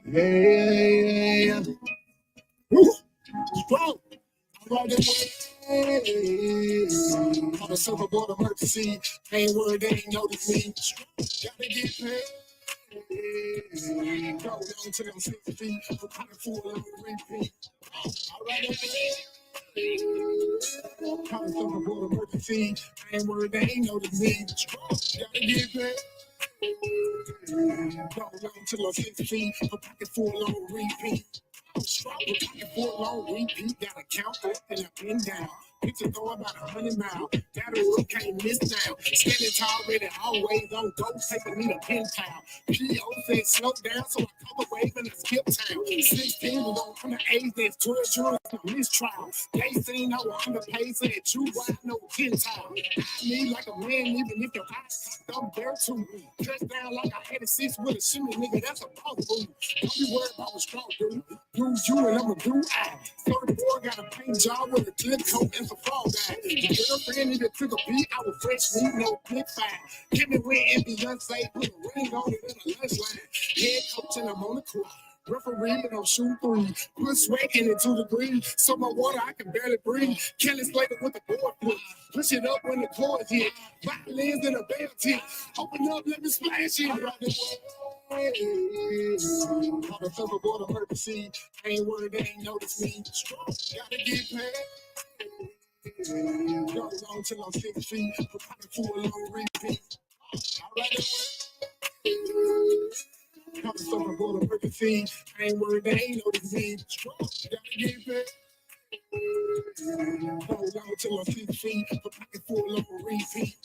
Yeah. Woo. Strong. Right away. On a surfboard emergency. Ain't worried, they ain't notice me. Gotta get paid. Go down to them 6 feet. I'm kind of full on repeat. All right, kind of surfboard emergency. Ain't worried, they ain't notice me. Gotta get paid. Go down to them 6 feet. I'm pocket full on repeat. Pocket full on repeat. Gotta count up and up and down. Picture go about 100 miles. That road can't miss now. Standing tall, ready, always on go. Taking me to pen pal. PO said slow down, so I come away and I skip town. 16 was on the age that's 12 jurors on mistrial. They seen I was underpaid, said true wide, no Gentile. I need like a man, even if your eyes cocked up there too. Touchdown like I had a 6 with a shimmy, nigga, that's a boss move. Don't be worried about what's strong, dude. Do you and I'm a do I. 34 got a paint job with a clear coat and some fall guy. The girlfriend needed took a beat, I was fresh meat, no big fire. Give me where and Beyonce put a ring on it in a lunch line. Head coach and I'm on the court. Referee, but I'm shooting three. Put sweat in it 2 degrees. So my water, I can barely breathe. Kelly Slater with the board flip. Push it up when the chords hit. Violins in a bell tip. Open up, let me splash it. On the surfboard emergency. Ain't worried, they ain't notice me. Gotta get paid. Go on till I'm 6 feet. Pocket full on repeat. All right, come to surfboard emergency. Ain't worried, they ain't notice me. Gotta get paid. Go on till I'm 6 feet. Pocket full on repeat.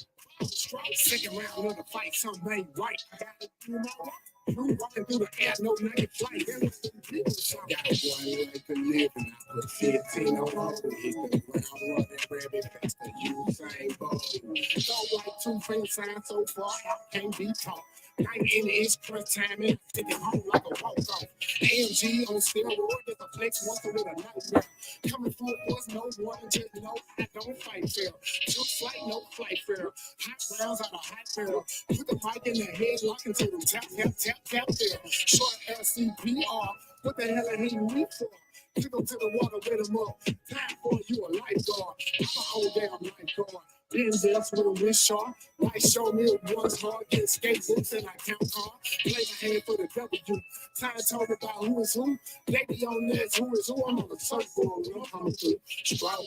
Second round of the fight, something ain't right. I gotta do my work. You walking through the air, no night flight. Got one life to live, and I put 15 on all. Hit the ground, run and grab it faster. Usain Bolt. Don't like 2 finger signs so far, I can't be taught. 90-inch crunch time, and take it home like a walk off. AMG on steroids, there's a flex once with a nightmare. Coming full force, no warning, just know I don't fight fair. Took flight, no flight fair. Hot rounds out of hot barrel. Put the mic in the headlock until them tap, tap, tap, tap there. Short ass CPR. What the hell are he weak for? Pick up to the water, with him up. Time for you a lifeguard. I'm a whole damn lifeguard. Benzes with a wrist sharp. Might show me it was hard. Get skatebooks and I count hard. Play my hand for the W. Time to talk about who is who. Baby on this, who is who. I'm on the surfboard. I'm coming through. Strout.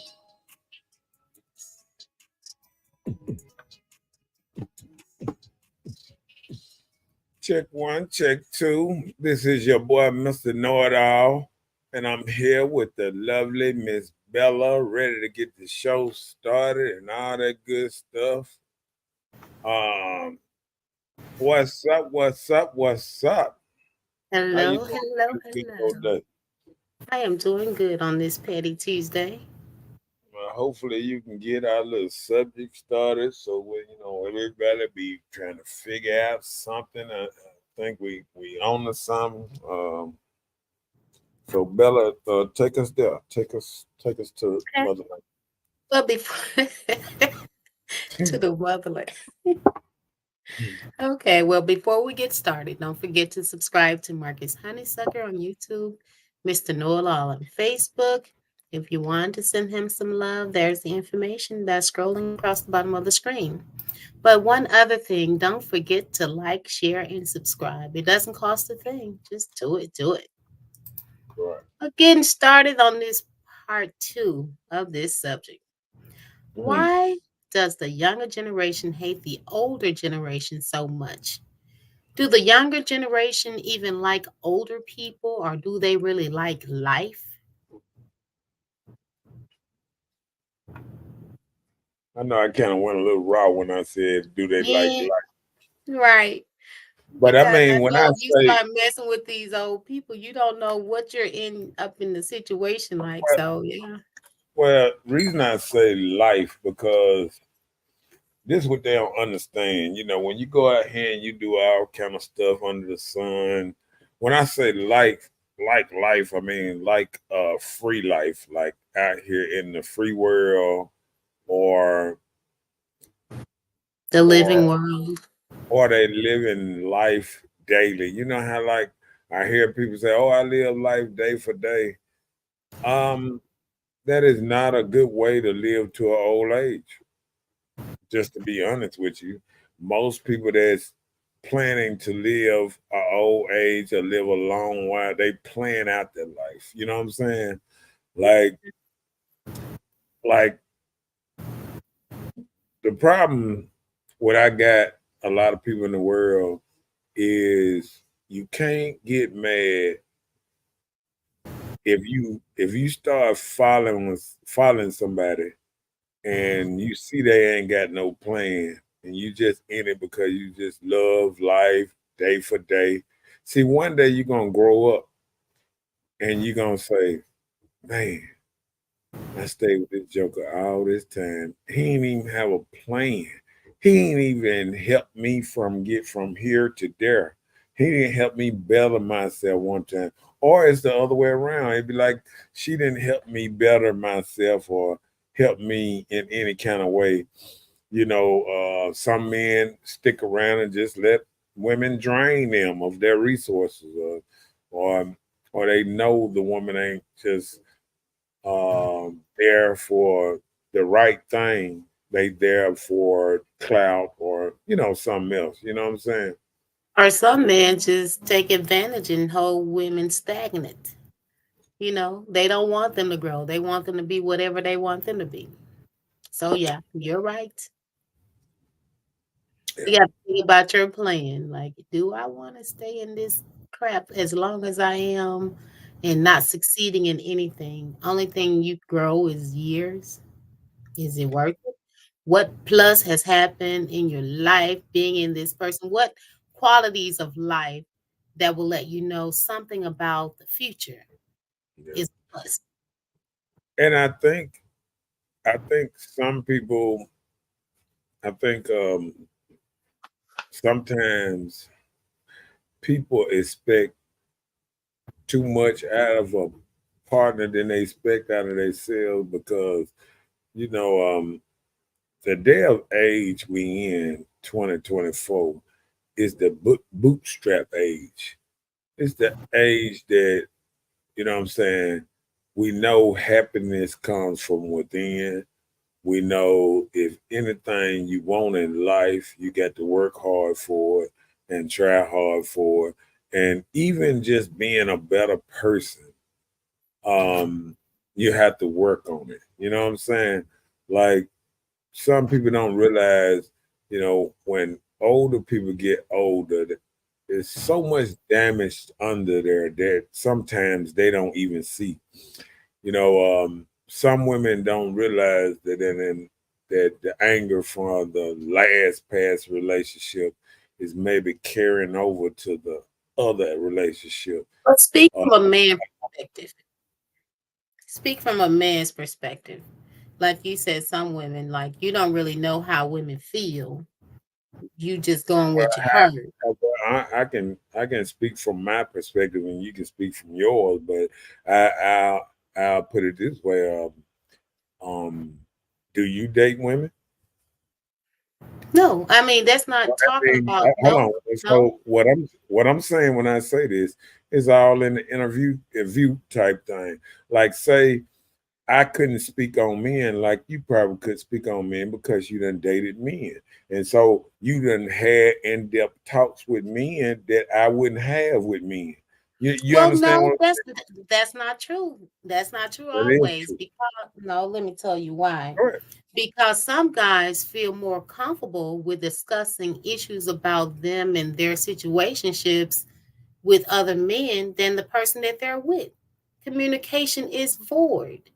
Check 1, check 2. This is your boy, Mr. Know-It-All, and I'm here with the lovely Miss Bella, ready to get the show started and all that good stuff. What's up? What's up? What's up? How you Hello, doing hello, this good old hello. day? I am doing good on this Petty Tuesday. Well, hopefully you can get our little subject started, so everybody be trying to figure out something. I think we on to something. So Bella, take us there. Take us to Okay. motherland. Well, before to the motherland. Okay, well, before we get started, don't forget to subscribe to Marcus Honeysucker on YouTube, Mr. Noel All on Facebook. If you want to send him some love, there's the information that's scrolling across the bottom of the screen. But one other thing, don't forget to like, share, and subscribe. It doesn't cost a thing. Just do it. Do it. Right. Getting started on this part 2 of this subject. Mhm. Why does the younger generation hate the older generation so much? Do the younger generation even like older people, or do they really like life? I know I kind of went a little raw when I said, "Do they like Yeah, life?" right. But I Because I mean, when I know if you say, start messing with these old people, you don't know what you're in up in the situation like. well, So yeah. reason I say life because this is what they don't understand. When you go out here and you do all kind of stuff under the sun. When I say like life, I mean like free life, like out here in the free world, or The living or world. or they live in life daily. You know how like I hear people say, "Oh, I live life day for day." Um, that is not a good way to live to an old age. Just to be honest with you, most people that's planning to live a old age or live a long while, they plan out their life. You know what I'm saying? Like, like the problem what I got a lot of people in the world is you can't get mad if you start following somebody and you see they ain't got no plan and you just in it because you just love life day for day. See, one day you're gonna grow up and you're gonna say, man, I stayed with this joker all this time. He ain't even have a plan. He ain't even help me get from here to there. He didn't help me better myself one time. Or it's the other way around. It'd be like she didn't help me better myself or help me in any kind of way. Some men stick around and just let women drain them of their resources, or or they know the woman ain't just there for the right thing. They there for clout or something else. You know what I'm saying? Or some men just take advantage and hold women stagnant. They don't want them to grow. They want them to be whatever they want them to be. So yeah, you're right. Yeah. You got to think about your plan. Like, do I want to stay in this crap as long as I am and not succeeding in anything? Only thing you grow is years. Is it worth it? What plus has happened in your life being in this person? What qualities of life that will let you know something about the future Yeah. is a plus? And I think some people, I think sometimes people expect too much out of a partner than they expect out of themselves because you know um the day of age we in 2024 is the bootstrap age. It's the age that, what I'm saying, we know happiness comes from within. We know if anything you want in life, you got to work hard for it and try hard for it. And even just being a better person, um, you have to work on it. You know what I'm saying? Like some people don't realize, when older people get older, there's so much damage under there that sometimes they don't even see. Some women don't realize that the anger from the last past relationship is maybe carrying over to the other relationship. But speak Uh, from a man perspective. Speak from a man's perspective. Like you said, some women, like you don't really know how women feel. You just going what you heard. I can speak from my perspective, and you can speak from yours. But I'll put it this way: um, do you date women? No, I mean that's not I talking mean, about hold no, on. no. So what I'm saying when I say this is all in the interview type thing. Like, say I couldn't speak on men like you probably could speak on men because you done dated men. And so you done had in-depth talks with men that I wouldn't have with men. You Well, understand no, what I'm that's not true. That's not true saying? That is always true. because no, let me tell you why. Go ahead. Because some guys feel more comfortable with discussing issues about them and their situationships with other men than the person that they're with. Communication is void.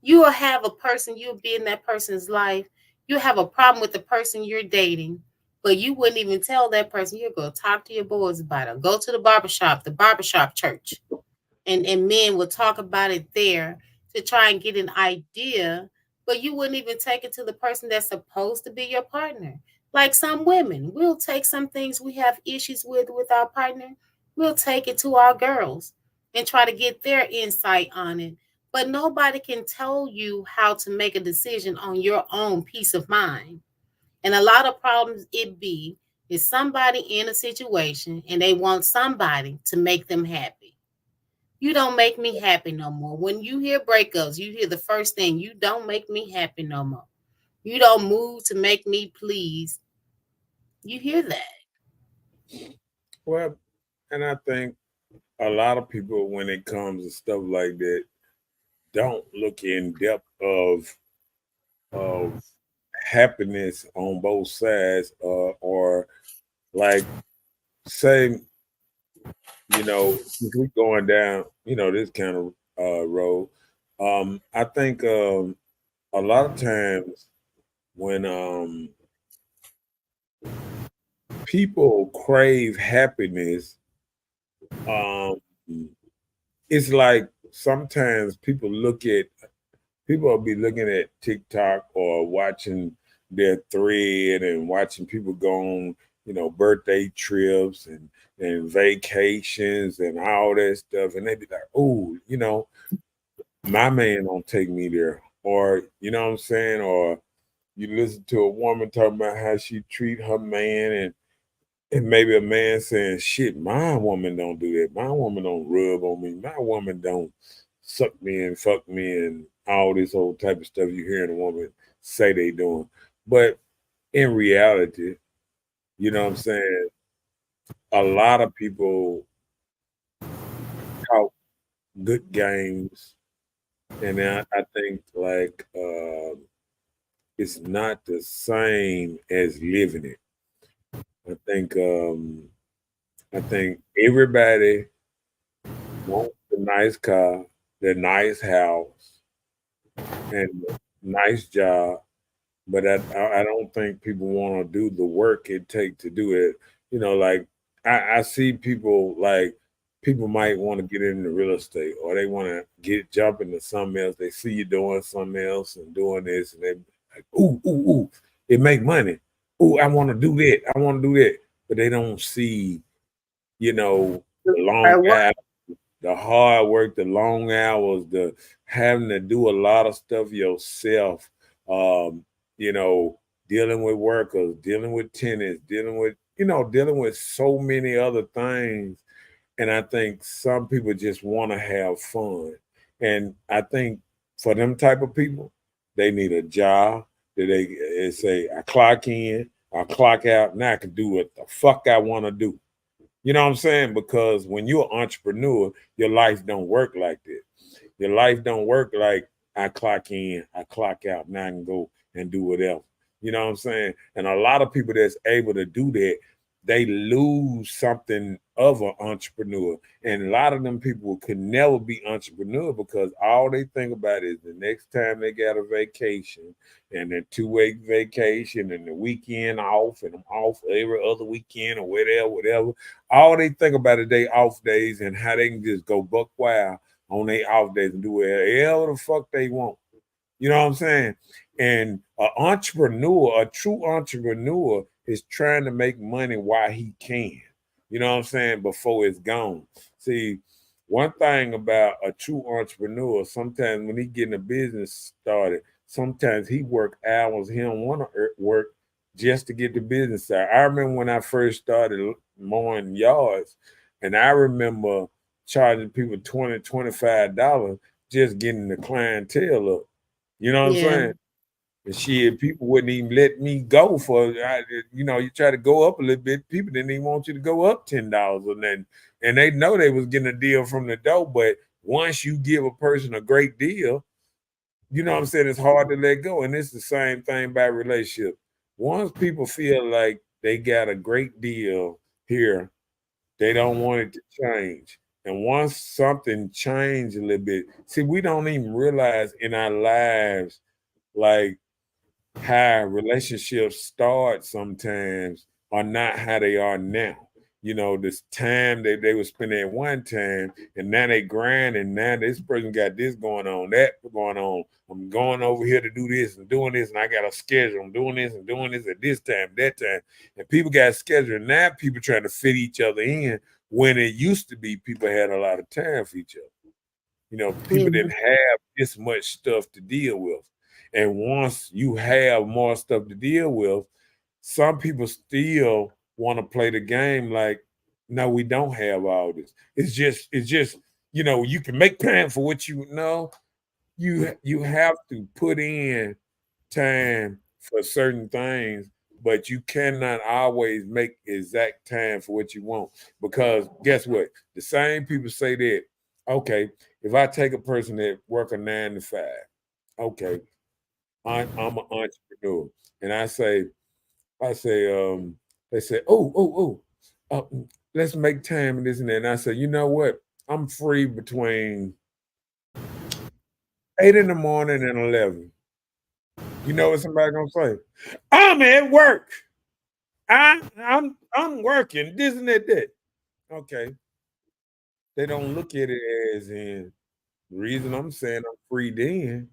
You will have a person, you'll be in that person's life, you have a problem with the person you're dating, but you wouldn't even tell that person. You'll go talk to your boys about it. Go to the barbershop church. And men will talk about it there to try and get an idea, but you wouldn't even take it to the person that's supposed to be your partner. Like some women, we'll take some things we have issues with our partner, we'll take it to our girls and try to get their insight on it. But nobody can tell you how to make a decision on your own peace of mind. And a lot of problems it be Is somebody in a situation and they want somebody to make them happy. You don't make me happy no more. When you hear breakups, you hear the first thing, you don't make me happy no more. You don't move to make me please. You hear that. Well, and I think a lot of people, when it comes to stuff like that, don't look in depth of happiness on both sides, or like say, if we going down, this kind of road. I think a lot of times when people crave happiness, um, it's like sometimes people will be looking at TikTok or watching their thread and watching people go on, birthday trips and vacations and all that stuff, and they be like, "Oh, my man don't take me there," or you know what I'm saying, or you listen to a woman talking about how she treat her man, and maybe a man saying, "Shit, my woman don't do that. My woman don't rub on me. My woman don't suck me and fuck me and all this old type of stuff you hearing a woman say they doing." But in reality, you know what I'm saying, a lot of people talk good games, and I think like it's not the same as living it. I think everybody wants a nice car, the nice house, and nice job, but I don't think people want to do the work it takes to do it. Like I see people, like people might want to get into real estate, or they want to jump into something else. They see you doing something else and doing this, and they like, ooh, ooh, ooh, it make money. Ooh, I want to do that. I want to do that, but they don't see, the long Or what? hours, the hard work, the long hours, the having to do a lot of stuff yourself. Um, dealing with workers, dealing with tenants, dealing with so many other things. And I think some people just want to have fun. And I think for them type of people, they need a job that they say, I clock in, I clock out, now I can do what the fuck I want to do. You know what I'm saying? Because when you're an entrepreneur, your life don't work like that. Your life don't work like I clock in, I clock out, now I can go and do whatever. You know what I'm saying? And a lot of people that's able to do that, they lose something of an entrepreneur. And a lot of them people could never be entrepreneur because all they think about is the next time they got a vacation and a 2 week vacation and the weekend off, and I'm off every other weekend or whatever, whatever. All they think about is they off days and how they can just go buck wild on their off days and do whatever the fuck they want. You know what I'm saying? And an entrepreneur, a true entrepreneur, is trying to make money while he can. You know what I'm saying? Before it's gone. See, one thing about a true entrepreneur, sometimes when he getting a business started, sometimes he work hours he don't want to work just to get the business started. I remember when I first started mowing yards, and I remember charging people $20, $25 just getting the clientele up. You know what I'm Yeah. saying? And shit, people wouldn't even let me go you try to go up a little bit. People didn't even want you to go up $10 or nothing. And they know they was getting a deal from the door. But once you give a person a great deal, you know what I'm saying, it's hard to let go. And it's the same thing about relationship. Once people feel like they got a great deal here, they don't want it to change. And once something change a little bit, see, we don't even realize in our lives, like how relationships start sometimes are not how they are now. This time they were spending at one time, and now they grind, and now this person got this going on, that going on. I'm going over here to do this and doing this, and I got a schedule. I'm doing this and doing this at this time, that time. And people got scheduled. Now people trying to fit each other in when it used to be people had a lot of time for each other. People Yeah. didn't have this much stuff to deal with. And once you have more stuff to deal with, some people still want to play the game like, no, we don't have all this. It's just, you can make time for what you know. You have to put in time for certain things, but you cannot always make exact time for what you want. Because guess what? The same people say that, okay, if I take a person that work a 9 to 5, okay, I'm an entrepreneur, and I say, they say, let's make time and this and that. And I say, you know what? I'm free between 8 in the morning and 11. You know what somebody gonna say? I'm at work. I'm working. This and that. Okay. They don't look at it as in the reason I'm saying I'm free then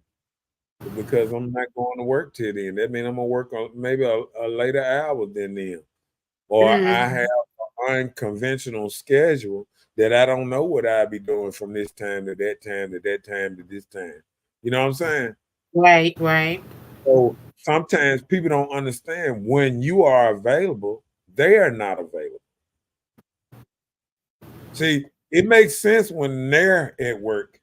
is because I'm not going to work till then. That means I'm gonna work on maybe a later hour than them. Or I have Mhm. an unconventional schedule that I don't know what I'll be doing from this time to that time to that time to this time. You know what I'm saying? Right, right. So sometimes people don't understand when you are available, they are not available. See, it makes sense when they're at work,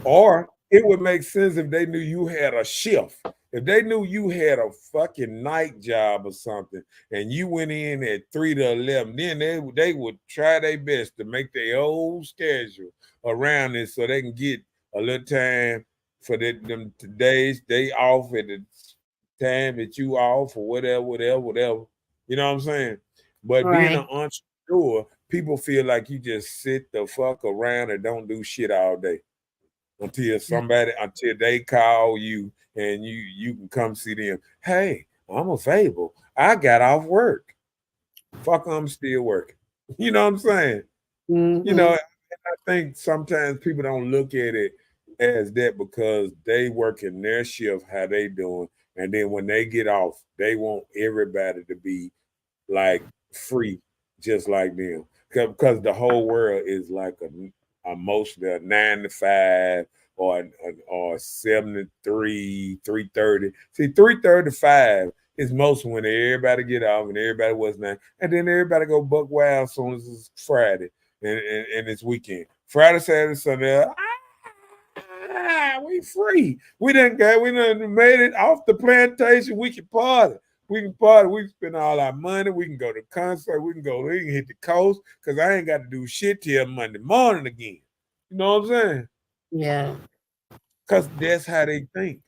or it would make sense if they knew you had a shift. If they knew you had a fucking night job or something, and you went in at 3 to 11, then they would try their best to make their old schedule around it so they can get a little time for them today's day off at the time that you off or whatever. You know what I'm saying? But being an Right. entrepreneur, people feel like you just sit the fuck around and don't do shit all day until they call you and you can come see them. Hey, I'm available. I got off work. Fuck, I'm still working. You know what I'm saying? Mhm. I think sometimes people don't look at it as that because they work in their shift how they doing, and then when they get off, they want everybody to be like free, just like them. Because the whole world is like a mostly a 9 to 5 or 7 to 3, 3:30. See, 3:35 is most when everybody get off and everybody was not, and then everybody go buck wild as soon as it's Friday and it's weekend. Friday, Saturday, Sunday. We free. We done made it off the plantation. We can party. We can party. We can spend all our money. We can go to concert. We can hit the coast because I ain't got to do shit till Monday morning again. You know what I'm saying? Yeah. Because that's how they think.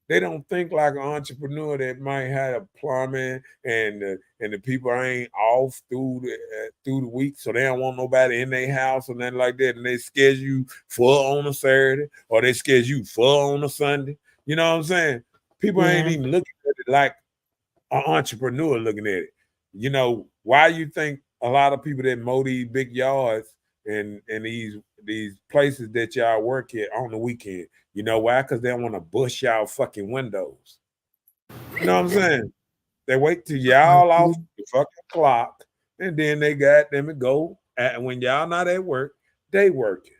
They don't think like an entrepreneur that might have a plumbing and the people ain't off through the week, so they don't want nobody in their house or nothing like that, and they schedule you full on a Saturday or they schedule you full on a Sunday. You know what I'm saying? People ain't Yeah. even looking at it like an entrepreneur looking at it. Why you think a lot of people that mow these big yards and these places that y'all work at on the weekend? You know why? Because they don't want to bush y'all fucking windows. You know what I'm saying? They wait till y'all off Mhm. the fucking clock, and then they got them to go. When y'all not at work, they working.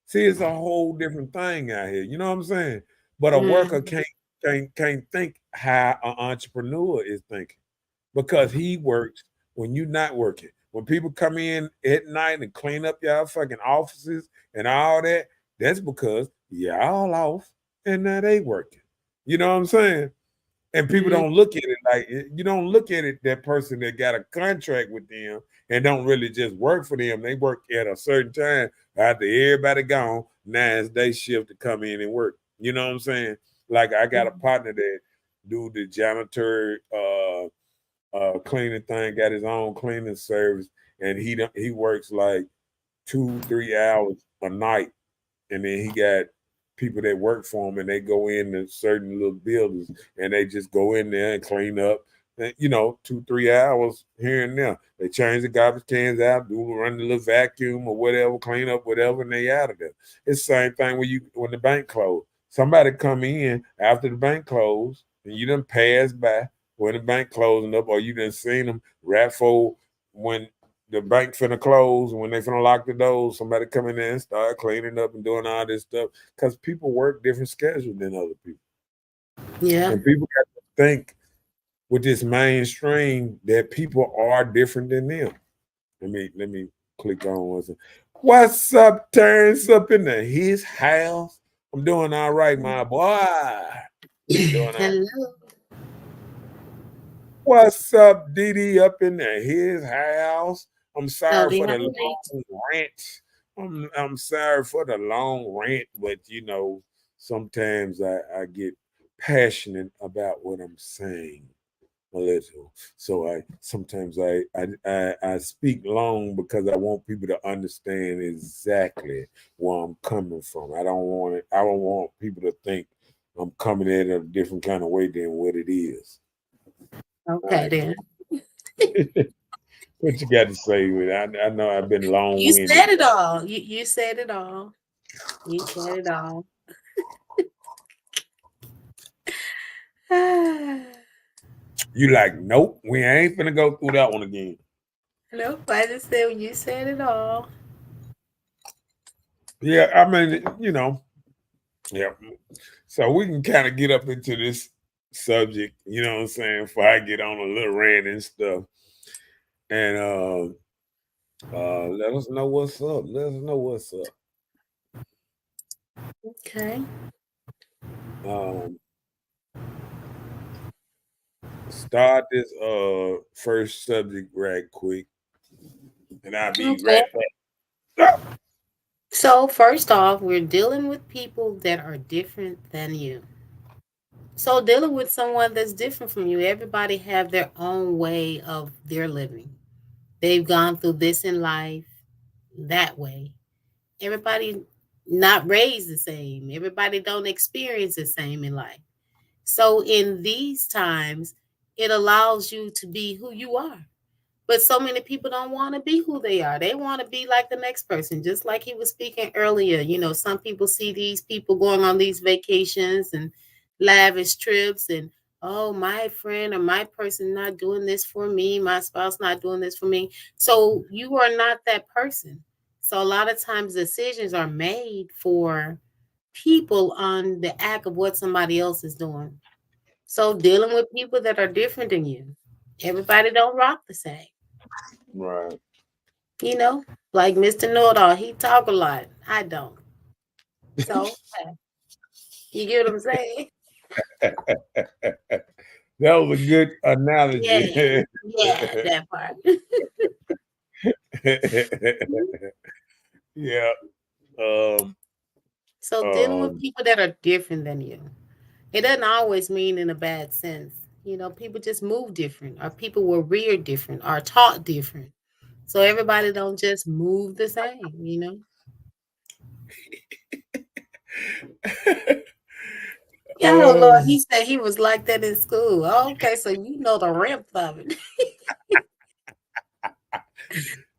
See, it's a whole different thing out here. You know what I'm saying? But a worker Mhm. can't think how an entrepreneur is thinking because he works when you're not working. When people come in at night and clean up y'all fucking offices and all that, that's because y'all off and now they working. You know what I'm saying? And people Mhm. don't look at it like you don't look at it that person that got a contract with them and don't really just work for them. They work at a certain time after everybody gone. Now it's they shift to come in and work. You know what I'm saying? Like I got a Mhm. partner that do the janitor cleaning thing, got his own cleaning service, and he works like 2 3 hours a night, and then he got people that work for him, and they go into certain little buildings, and they just go in there and clean up. And, 2 3 hours here and there. They change the garbage cans out, run the little vacuum or whatever, clean up whatever, and they out of there. It's the same thing when the bank closed. Somebody come in after the bank closed, and you done pass by when the bank closing up, or you done seen them wrap for when the bank finna close, when they finna lock the doors, somebody come in there and start cleaning up and doing all this stuff. Because people work different schedules than other people. Yeah. And people got to think with this mainstream that people are different than them. Let me click on one. What's up, Turns up in his house? I'm doing all right, my boy. Doing all right. Hello. What's up, Didi up in his house? I'm No, sorry they for the haven't read. long rant. I'm sorry for the long rant, but sometimes I get passionate about what I'm saying a little. So I speak long because I want people to understand exactly where I'm coming from. I don't want people to think I'm coming at it a different kind of way than what it is. All Okay, right. then. What you got to say with it? I know I've been long You winded. said it all. You said it all. You said it all. You like, nope, we ain't finna go through that one again. Nope, I just said you said it all. Yeah, I mean, yeah. So we can kind of get up into this subject, you know what I'm saying, before I get on a little rant and stuff. And let us know what's up. Let us know what's up. Okay. Um, start this first subject right quick, and I'll be Okay. right back. So first off, we're dealing with people that are different than you. So dealing with someone that's different from you, everybody have their own way of their living. They've gone through this in life that way. Everybody not raised the same. Everybody don't experience the same in life. So in these times, it allows you to be who you are. But so many people don't want to be who they are. They want to be like the next person, just like he was speaking earlier. Some people see these people going on these vacations and lavish trips, and oh, my friend or my person not doing this for me, my spouse not doing this for me. So you are not that person. So a lot of times decisions are made for people on the act of what somebody else is doing. So dealing with people that are different than you, everybody don't rock the same. Right. You know, like Mr. Know-it-all, he talk a lot. I don't. So you get what I'm saying? That was a good Yeah, analogy. yeah, that part. Yeah. Um, So dealing with um, people that are different than you, it doesn't always mean in a bad sense. People just move different, or people were reared different, or taught different. So everybody don't just move the same. Oh Lord, um, he said he was like that in school. Okay, so you know the rip of it.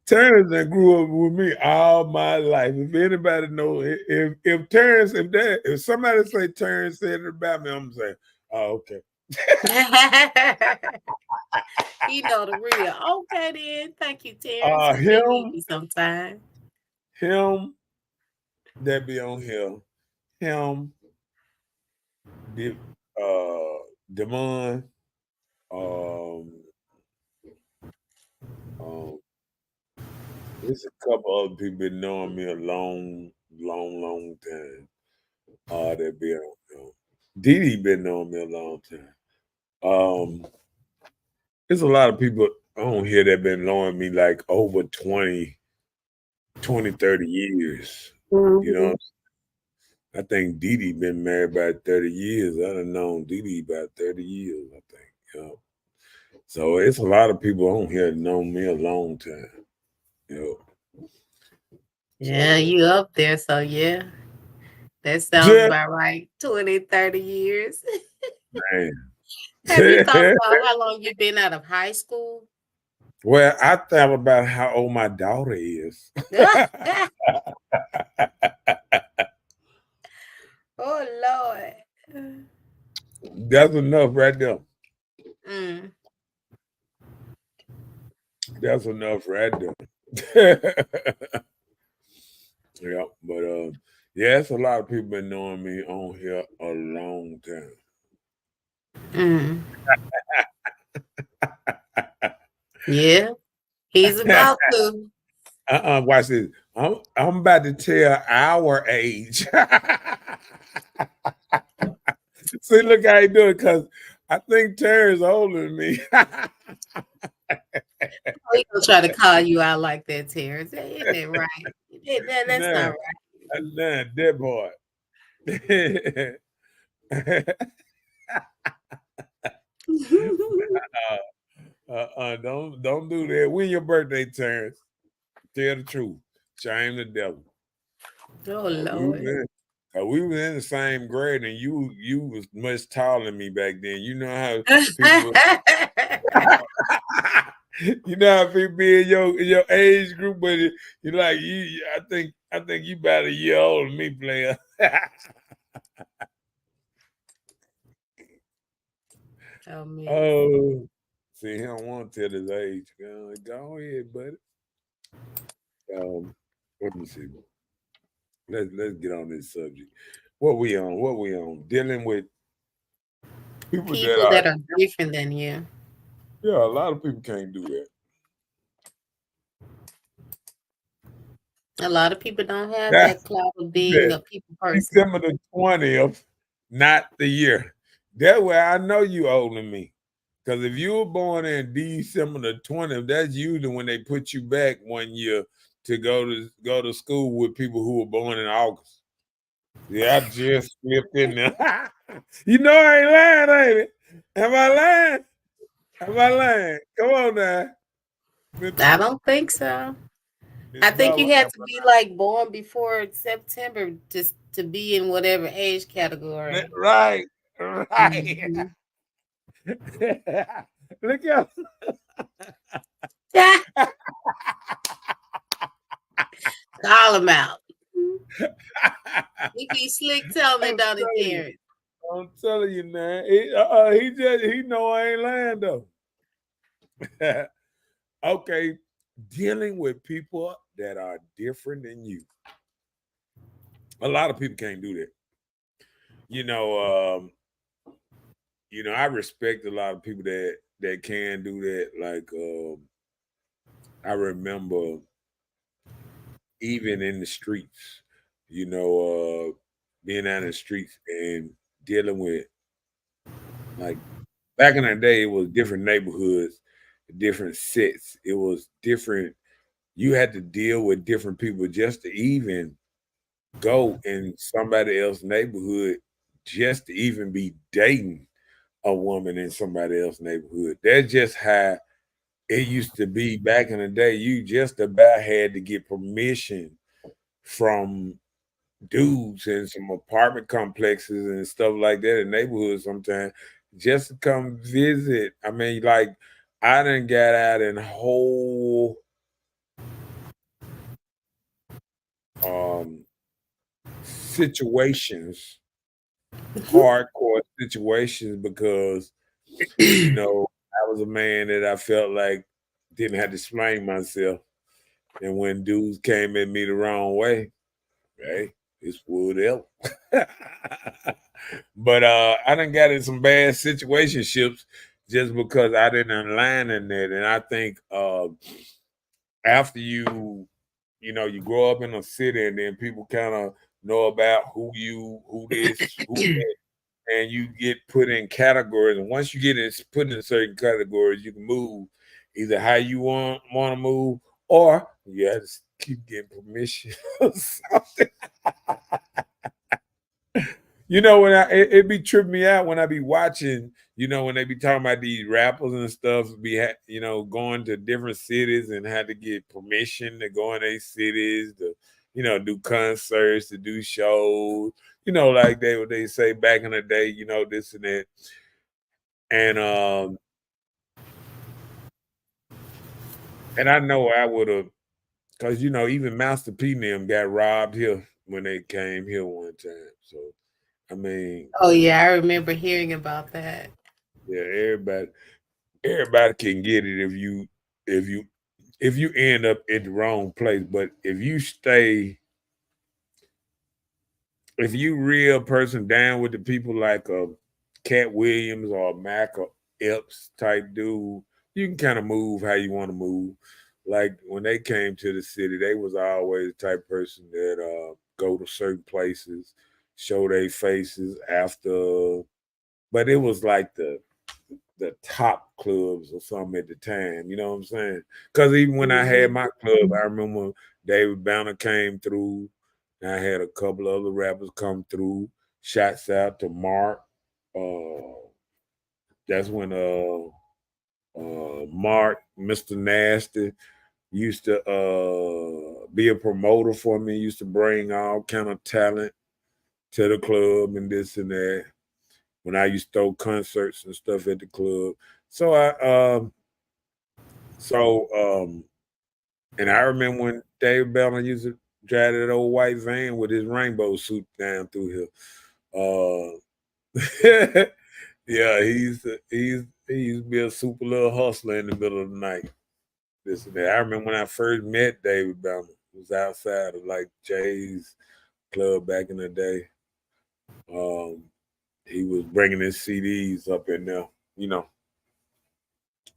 Terrence that grew up with me all my life. If anybody know, if Terrence, if somebody say Terrence said it about me, I'm saying, oh, okay. He know the real. Okay then. Thank you, Terrence. We may need Him, you sometime. him, that be on here. Him, the Demond, um, um, there's a couple other people been knowing me a long time. That be on here. Didi been knowing me a long time. Um, there's a lot of people on here that been knowing me like over 30 years. You Mhm. know, I think Didi been married about 30 years. I done known Didi about 30 years, I think. So it's a lot of people on here that know me a long time. You know. Yeah, So you up there, so yeah. That sounds just about right. 20, 30 years. man. Have you thought about how long you've been out of high school? Well, I thought about how old my daughter is. Oh Lord. That's enough right there. Mm. That's enough right there. Yeah, but yeah, it's a lot of people been knowing me on here a long time. Mm. Yeah, he's about to. Watch this. I'm about to tell our age. See, look how he do it, because I think Terry's older than me. Oh, he gonna try to call you out like that, Terrence. Isn't it right? That's Nah, not nah, that boy. right. Don't do that. When your birthday, Terrence? Tell the truth. Shame the devil. Oh We was Lord. in, we was in the same grade, and you was much taller than me back then. You know how people. You know how people be in your age group, but you like you. I think you about a year older than me, player. Oh man. Oh, see, he don't want to tell his age. Go ahead, buddy. Let me see. Let's get on this subject. What we on? What we on? Dealing with people that People are, that are different than you. yeah, a lot of people can't do that. A lot of people don't have that That's cloud of being that a people person. December the 20th, not the year. That way I know you older than me. Because if you were born in December the 20th, that's usually when they put you back 1 year to go to school with people who were born in August. Yeah, I just slipped in there. You know I ain't lying, ain't it? Am I lying? Am I lying? Come on now. I don't think so. Miss I think you Bella. had to be like born before September just to be in whatever age category. Right. Right. Mhm. Look out. Yeah, call him out. He be slick telling it, I'm don't he, telling you. Terrence? I'm telling you, man. He know I ain't lying though. Okay, dealing with people that are different than you. A lot of people can't do that. You know, I respect a lot of people that can do that. Like, I remember even in the streets, being out in the streets and dealing with, like, back in the day, it was different neighborhoods, different sets. It was different. You had to deal with different people just to even go in somebody else's neighborhood, just to even be dating a woman in somebody else's neighborhood. That's just how it used to be back in the day. You just about had to get permission from dudes in some apartment complexes and stuff like that in neighborhoods sometimes just to come visit. I mean, like, I done got out in whole um situations, hardcore situations, because I was a man that I felt like didn't have to explain myself. And when dudes came at me the wrong way, hey, it's whatever. But I done got in some bad situationships just because I didn't align in that. And I think after you grow up in a city and then people kind of know about who this, who that, and you get put in categories. And once you get put in certain categories, you can move either how you want to move, or you have to keep getting permission or something. When it be tripping me out when I be watching, when they be talking about these rappers and stuff, going to different cities and had to get permission to go in these cities to, do concerts, to do shows, like they say back in the day, this and that. And and I know I would have, because even Master P and them got robbed here when they came here one time. So I mean, Oh yeah, I remember hearing about that. yeah, everybody can get it if you if you end up in the wrong place. But if you real person down with the people like a Cat Williams or a Mac or Epps type dude, you can kind of move how you want to move. Like when they came to the city, they was always the type of person that go to certain places, show their faces after, but it was like the top clubs or something at the time. You know what I'm saying? Because even when I had Mhm. my club, I remember David Banner came through. And I had a couple of other rappers come through. Shouts out to Mark. Uh, that's when Mark, Mr. Nasty, used to be a promoter for me. Used to bring all kind of talent to the club and this and that. When I used to throw concerts and stuff at the club, so so and I remember when Dave Bellin used to drive that old white van with his rainbow suit down through here. Yeah, he used to be a super little hustler in the middle of the night. This and that. I remember when I first met David Bellin. It was outside of like Jay's club back in the day. Um, he was bringing his CDs up in there, you know,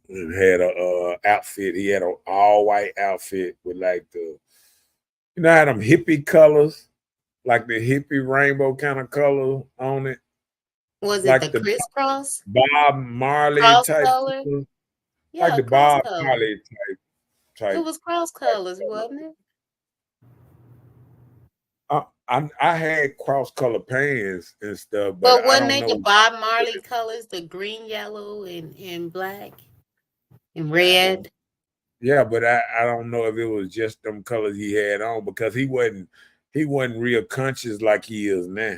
and had a outfit. He had an all white outfit with like the, you know, how them hippie colors, like the hippie rainbow kind of color on it, Was it like the the crisscross Bob Marley cross type color? colors, like Yeah, the cross Bob color. Marley It type was cross type colors, color. wasn't it? I had cross color pants and stuff, but But I wasn't don't they the know. Bob Marley colors, the green, yellow, and black and I don't. red? Yeah, but I don't know if it was just them colors he had on because he wasn't real conscious like he is now.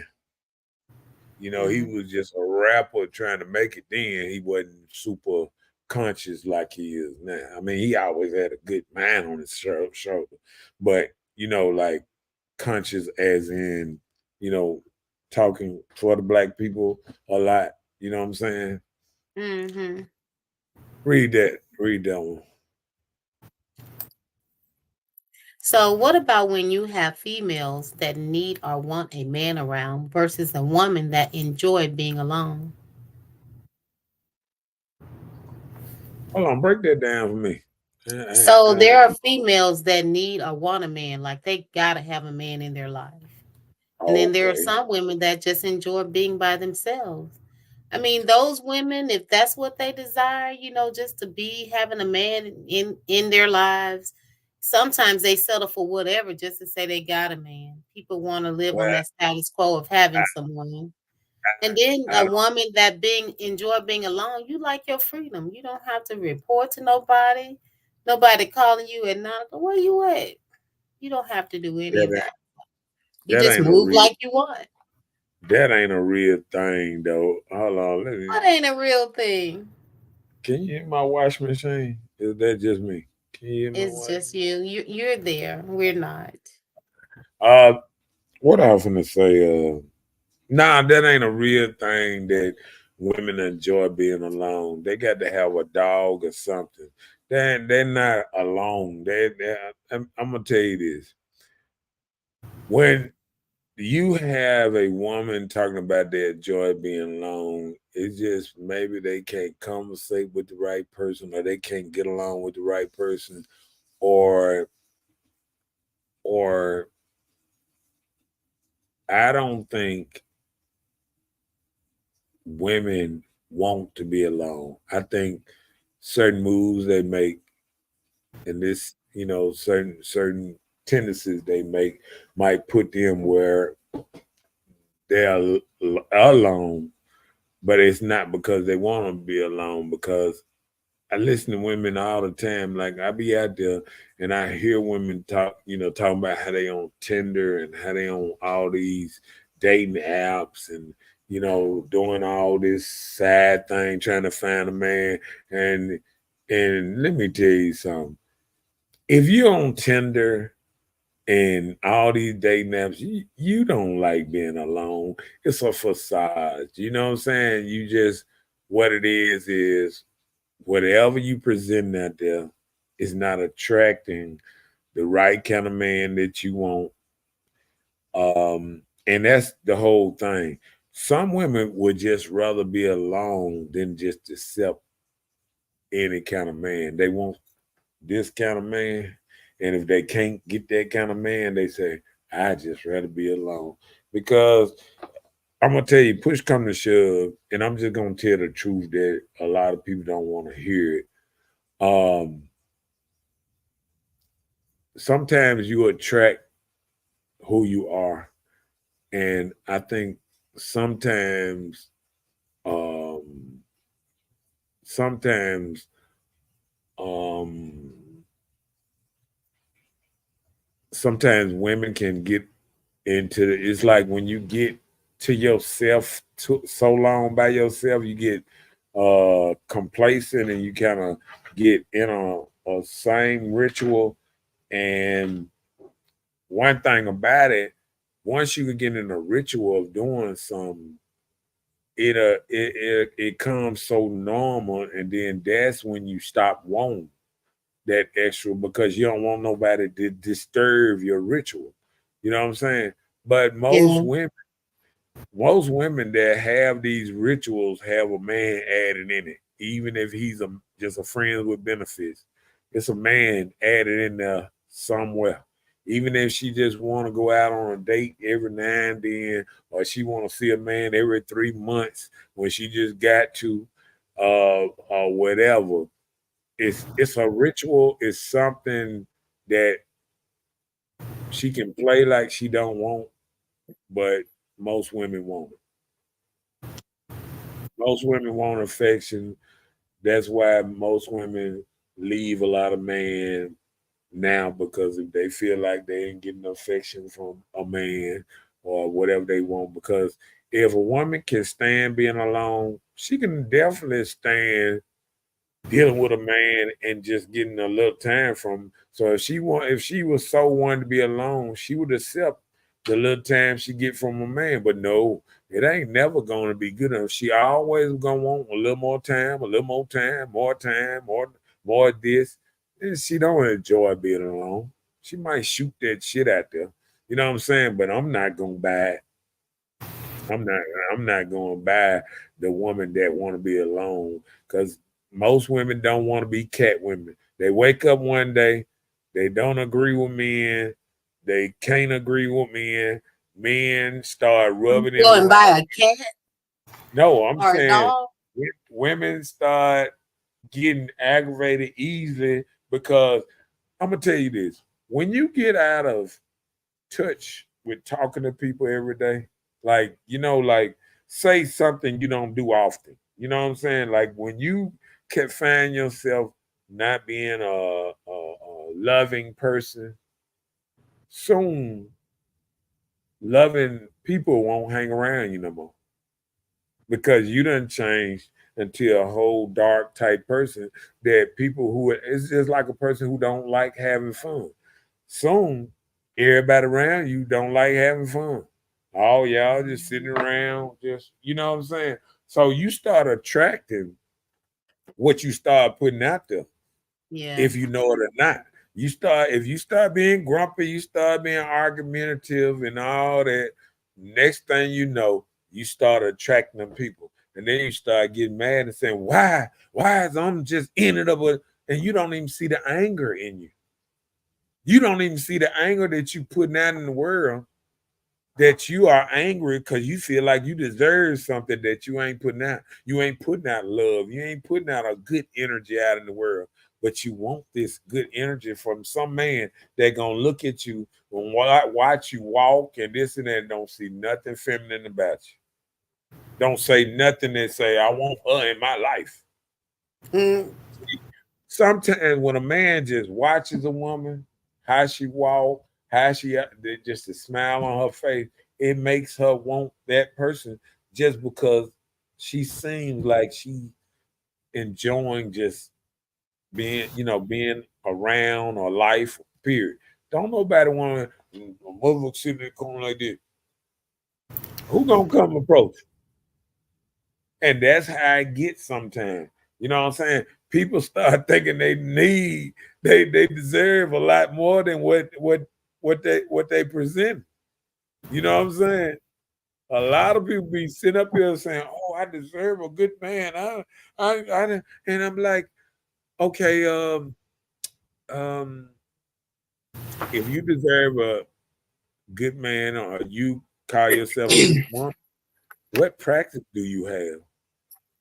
You know, he Mm. was just a rapper trying to make it then. He wasn't super conscious like he is now. I mean, he always had a good mind on his shoulder, but you know, like conscious as in, you know, talking for the black people a lot. You know what I'm saying? Mm-hmm. Read that. Read that one. So, what about when you have females that need or want a man around versus a woman that enjoy being alone? Hold on, break that down for me. So, I there are females that need or want a man, like they gotta have a man in their life. And then there are okay. some women that just enjoy being by themselves. I mean, those women, if that's what they desire, just to be having a man in their lives, sometimes they settle for whatever just to say they got a man. People want to live on Well, that status quo of having I, someone. And then I a don't. woman that enjoy being alone, you like your freedom. You don't have to report to nobody. Nobody calling you at night. Where you at? You don't have to do any That of ain't, that. You that just ain't a move real. like you want. That ain't a real thing though. Hold on. Let me. What ain't a real thing? Can you hear my washing machine? Is that just me? Can you hear my It's washing just you. You're there. We're not. machine? What I was gonna say? Nah, that ain't a real thing that women enjoy being alone. They got to have a dog or something. They're not alone. I'm gonna tell you this. When you have a woman talking about their joy being alone, it's just maybe they can't conversate with the right person or they can't get along with the right person or or I don't think women want to be alone. I think certain moves they make and this, certain tendencies they make might put them where they're alone, but it's not because they want to be alone. Because I listen to women all the time. Like I be out there and I hear women talk, talking about how they on Tinder and how they on all these dating apps and doing all this sad thing trying to find a man. And let me tell you something. If you're on Tinder and all these dating apps, you don't like being alone. It's a facade. You know what I'm saying? You just what it is whatever you present out there is not attracting the right kind of man that you want. And that's the whole thing. Some women would just rather be alone than just accept any kind of man. They want this kind of man. And if they can't get that kind of man, they say, I just rather be alone. Because I'm gonna tell you, push come to shove, and I'm just gonna tell the truth that a lot of people don't want to hear it. Um, Sometimes you attract who you are, and I think sometimes, um, sometimes, um, sometimes women can get into it's like when you get to yourself so long by yourself, you get complacent and you kind of get in a same ritual. And one thing about it, once you can get in a ritual of doing something, it comes so normal, and then that's when you stop wanting that extra because you don't want nobody to disturb your ritual. You know what I'm saying? But Yeah. most women that have these rituals have a man added in it, even if he's just a friend with benefits. It's a man added in there somewhere. Even if she just want to go out on a date every now and then, or she want to see a man every 3 months when she just got to, or whatever. It's a ritual. It's something that she can play like she don't want, but most women want it. Most women want affection. That's why most women leave a lot of men now because if they feel like they ain't getting affection from a man or whatever they want. Because if a woman can stand being alone, she can definitely stand dealing with a man and just getting a little time from him. So if she was so wanting to be alone, she would accept the little time she get from a man. But no, it ain't never gonna be good enough. She always gonna want a little more time, a little more time, more of this. And she don't enjoy being alone. She might shoot that shit out there. You know what I'm saying? But I'm not gonna buy it. I'm not I'm not going to buy the woman that want to be alone because most women don't want to be cat women. They wake up one day, they don't agree with men, they can't agree with men. Men start rubbing them Go and wrong. buy a cat No, I'm or a saying dog. women start getting aggravated easily because I'm gonna tell you this: when you get out of touch with talking to people every day. Like, like say something you don't do often. You know what I'm saying? Like when you can find yourself not being a loving person, soon loving people won't hang around you no more because you done changed into a whole dark type person that people who it's just like a person who don't like having fun. Soon, everybody around you don't like having fun. All y'all just sitting around, just you know what I'm saying. So you start attracting what you start putting out there, Yeah. if you know it or not. If you start being grumpy, you start being argumentative and all that. Next thing you know, you start attracting them people, and then you start getting mad and saying, Why is I'm just ended up with?" And you don't even see the anger in you. You don't even see the anger that you putting out in the world that you are angry because you feel like you deserve something that you ain't putting out. You ain't putting out love. You ain't putting out a good energy out in the world. But you want this good energy from some man that gonna look at you and watch you walk and this and that and don't see nothing feminine about you. Don't say nothing that say, I want her in my life. Mm, Sometimes when a man just watches a woman, how she walk, how she just a smile on her face, it makes her want that person just because she seems like she enjoying just being around or life. Period. Don't nobody want a mother sitting in the corner like this. Who gonna come approach? And that's how I get sometimes. You know what I'm saying? People start thinking they deserve a lot more than what they present. You know what I'm saying? A lot of people be sitting up here saying, "Oh, I deserve a good man." And I'm like, Okay, um, if you deserve a good man or you call yourself a good woman, what practice do you have?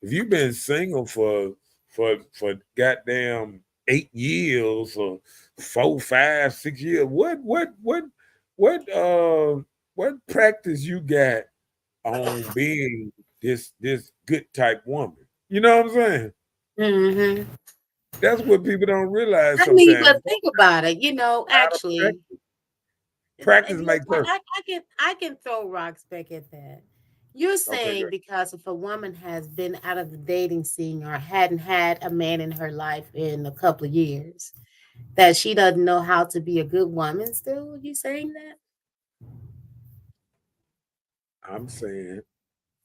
If you've been single for goddamn 8 years or 4, 5, 6 years, what what practice you got on being this good type woman? You know what I'm saying? Hmm. That's what people don't realize I mean, sometimes. but think about it. You know, actually, Practice, practice look, make perfect. I can throw rocks back at that. You're Okay, saying great. because if a woman has been out of the dating scene or hadn't had a man in her life in a couple of years, that she doesn't know how to be a good woman still? You saying that? I'm saying,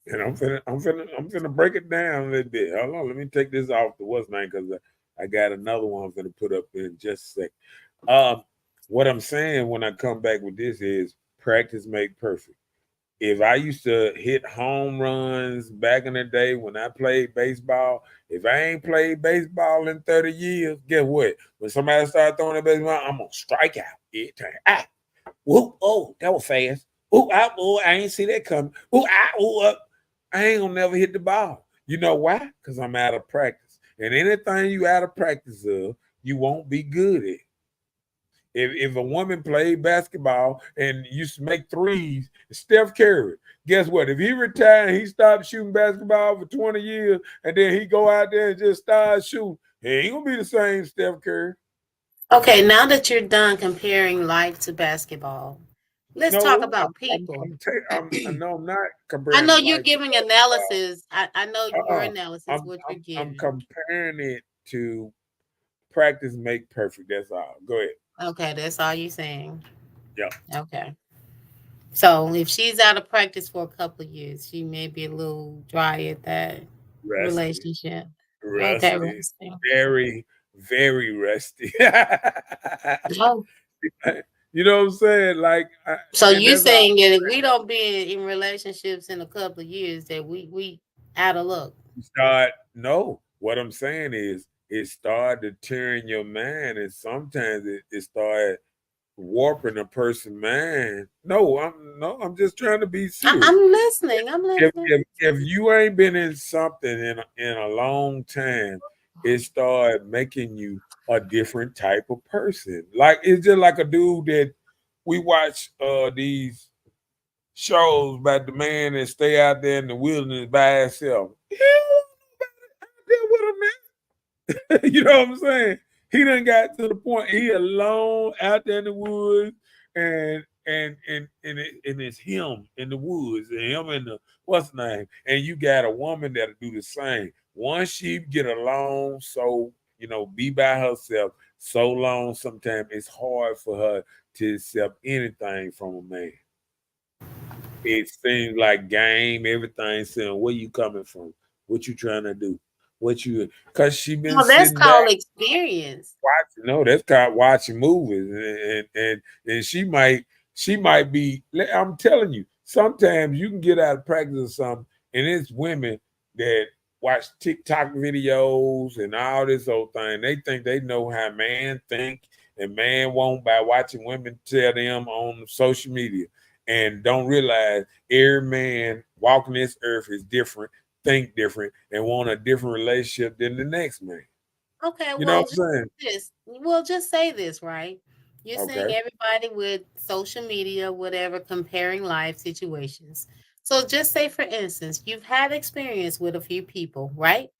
and I'm finna break it down a little bit. Hold on, let me take this off the what's name because I got another one I'm finna put up in just a sec. Um, what I'm saying when I come back with this is practice make perfect. If I used to hit home runs back in the day when I played baseball, if I ain't played baseball in 30 years, guess what? When somebody start throwing a baseball, I'm gonna strike out every time. Ah, whoop, oh, that was fast. Ooh, I ain't see that coming. Ooh, up. I ain't gonna never hit the ball. You know why? Because I'm out of practice. And anything you out of practice of, you won't be good at. If a woman played basketball and used to make threes, Steph Curry, guess what? If he retired and he stopped shooting basketball for 20 years and then he go out there and just start shooting, he ain't gonna be the same Steph Curry. Okay, now that you're done comparing life to basketball, let's talk No, about people. I know I'm not I know comparing you're life to giving basketball. analysis. I know your Uh-uh. analysis, I'm, what you're I'm giving. comparing it to practice make perfect. That's all. Go ahead. Okay, that's all you're saying. Yeah. Okay. So if she's out of practice for a couple of years, she may be a little dry at that Rusty. relationship. Okay, Rusty. Rusty. Very, very rusty. Oh, You know what I'm saying? Like, so and you that's all. saying that if we don't be in relationships in a couple of years, that we out of luck? You start, no, what I'm saying is it started to turn your mind, and sometimes it started warping a person's mind. I'm just trying to be serious. I'm listening. I'm if listening. if, if you ain't been in something in a long time, it started making you a different type of person. Like it's just like a dude that we watch these shows about the man that stay out there in the wilderness by himself. He don't want nobody out there with him, man. You know what I'm saying? He done got to the point he alone out there in the woods and it's him in the woods and him in the what's the name? And you got a woman that'll do the same. Once she get along, so be by herself so long, sometimes it's hard for her to accept anything from a man. It seems like game, everything saying, where you coming from? What you trying to do? What you cause she been Well, that's sitting back called experience. watching. No, that's called watching movies. And she might be, I'm telling you, sometimes you can get out of practice or something, and it's women that watch TikTok videos and all this old thing. They think they know how man think and man won't by watching women tell them on social media and don't realize every man walking this earth is different, think different, and want a different relationship than the next man. Okay, You know well, what I'm saying? just say this, right? You're saying Okay. everybody with social media, whatever, comparing life situations. So just say, for instance, you've had experience with a few people, right?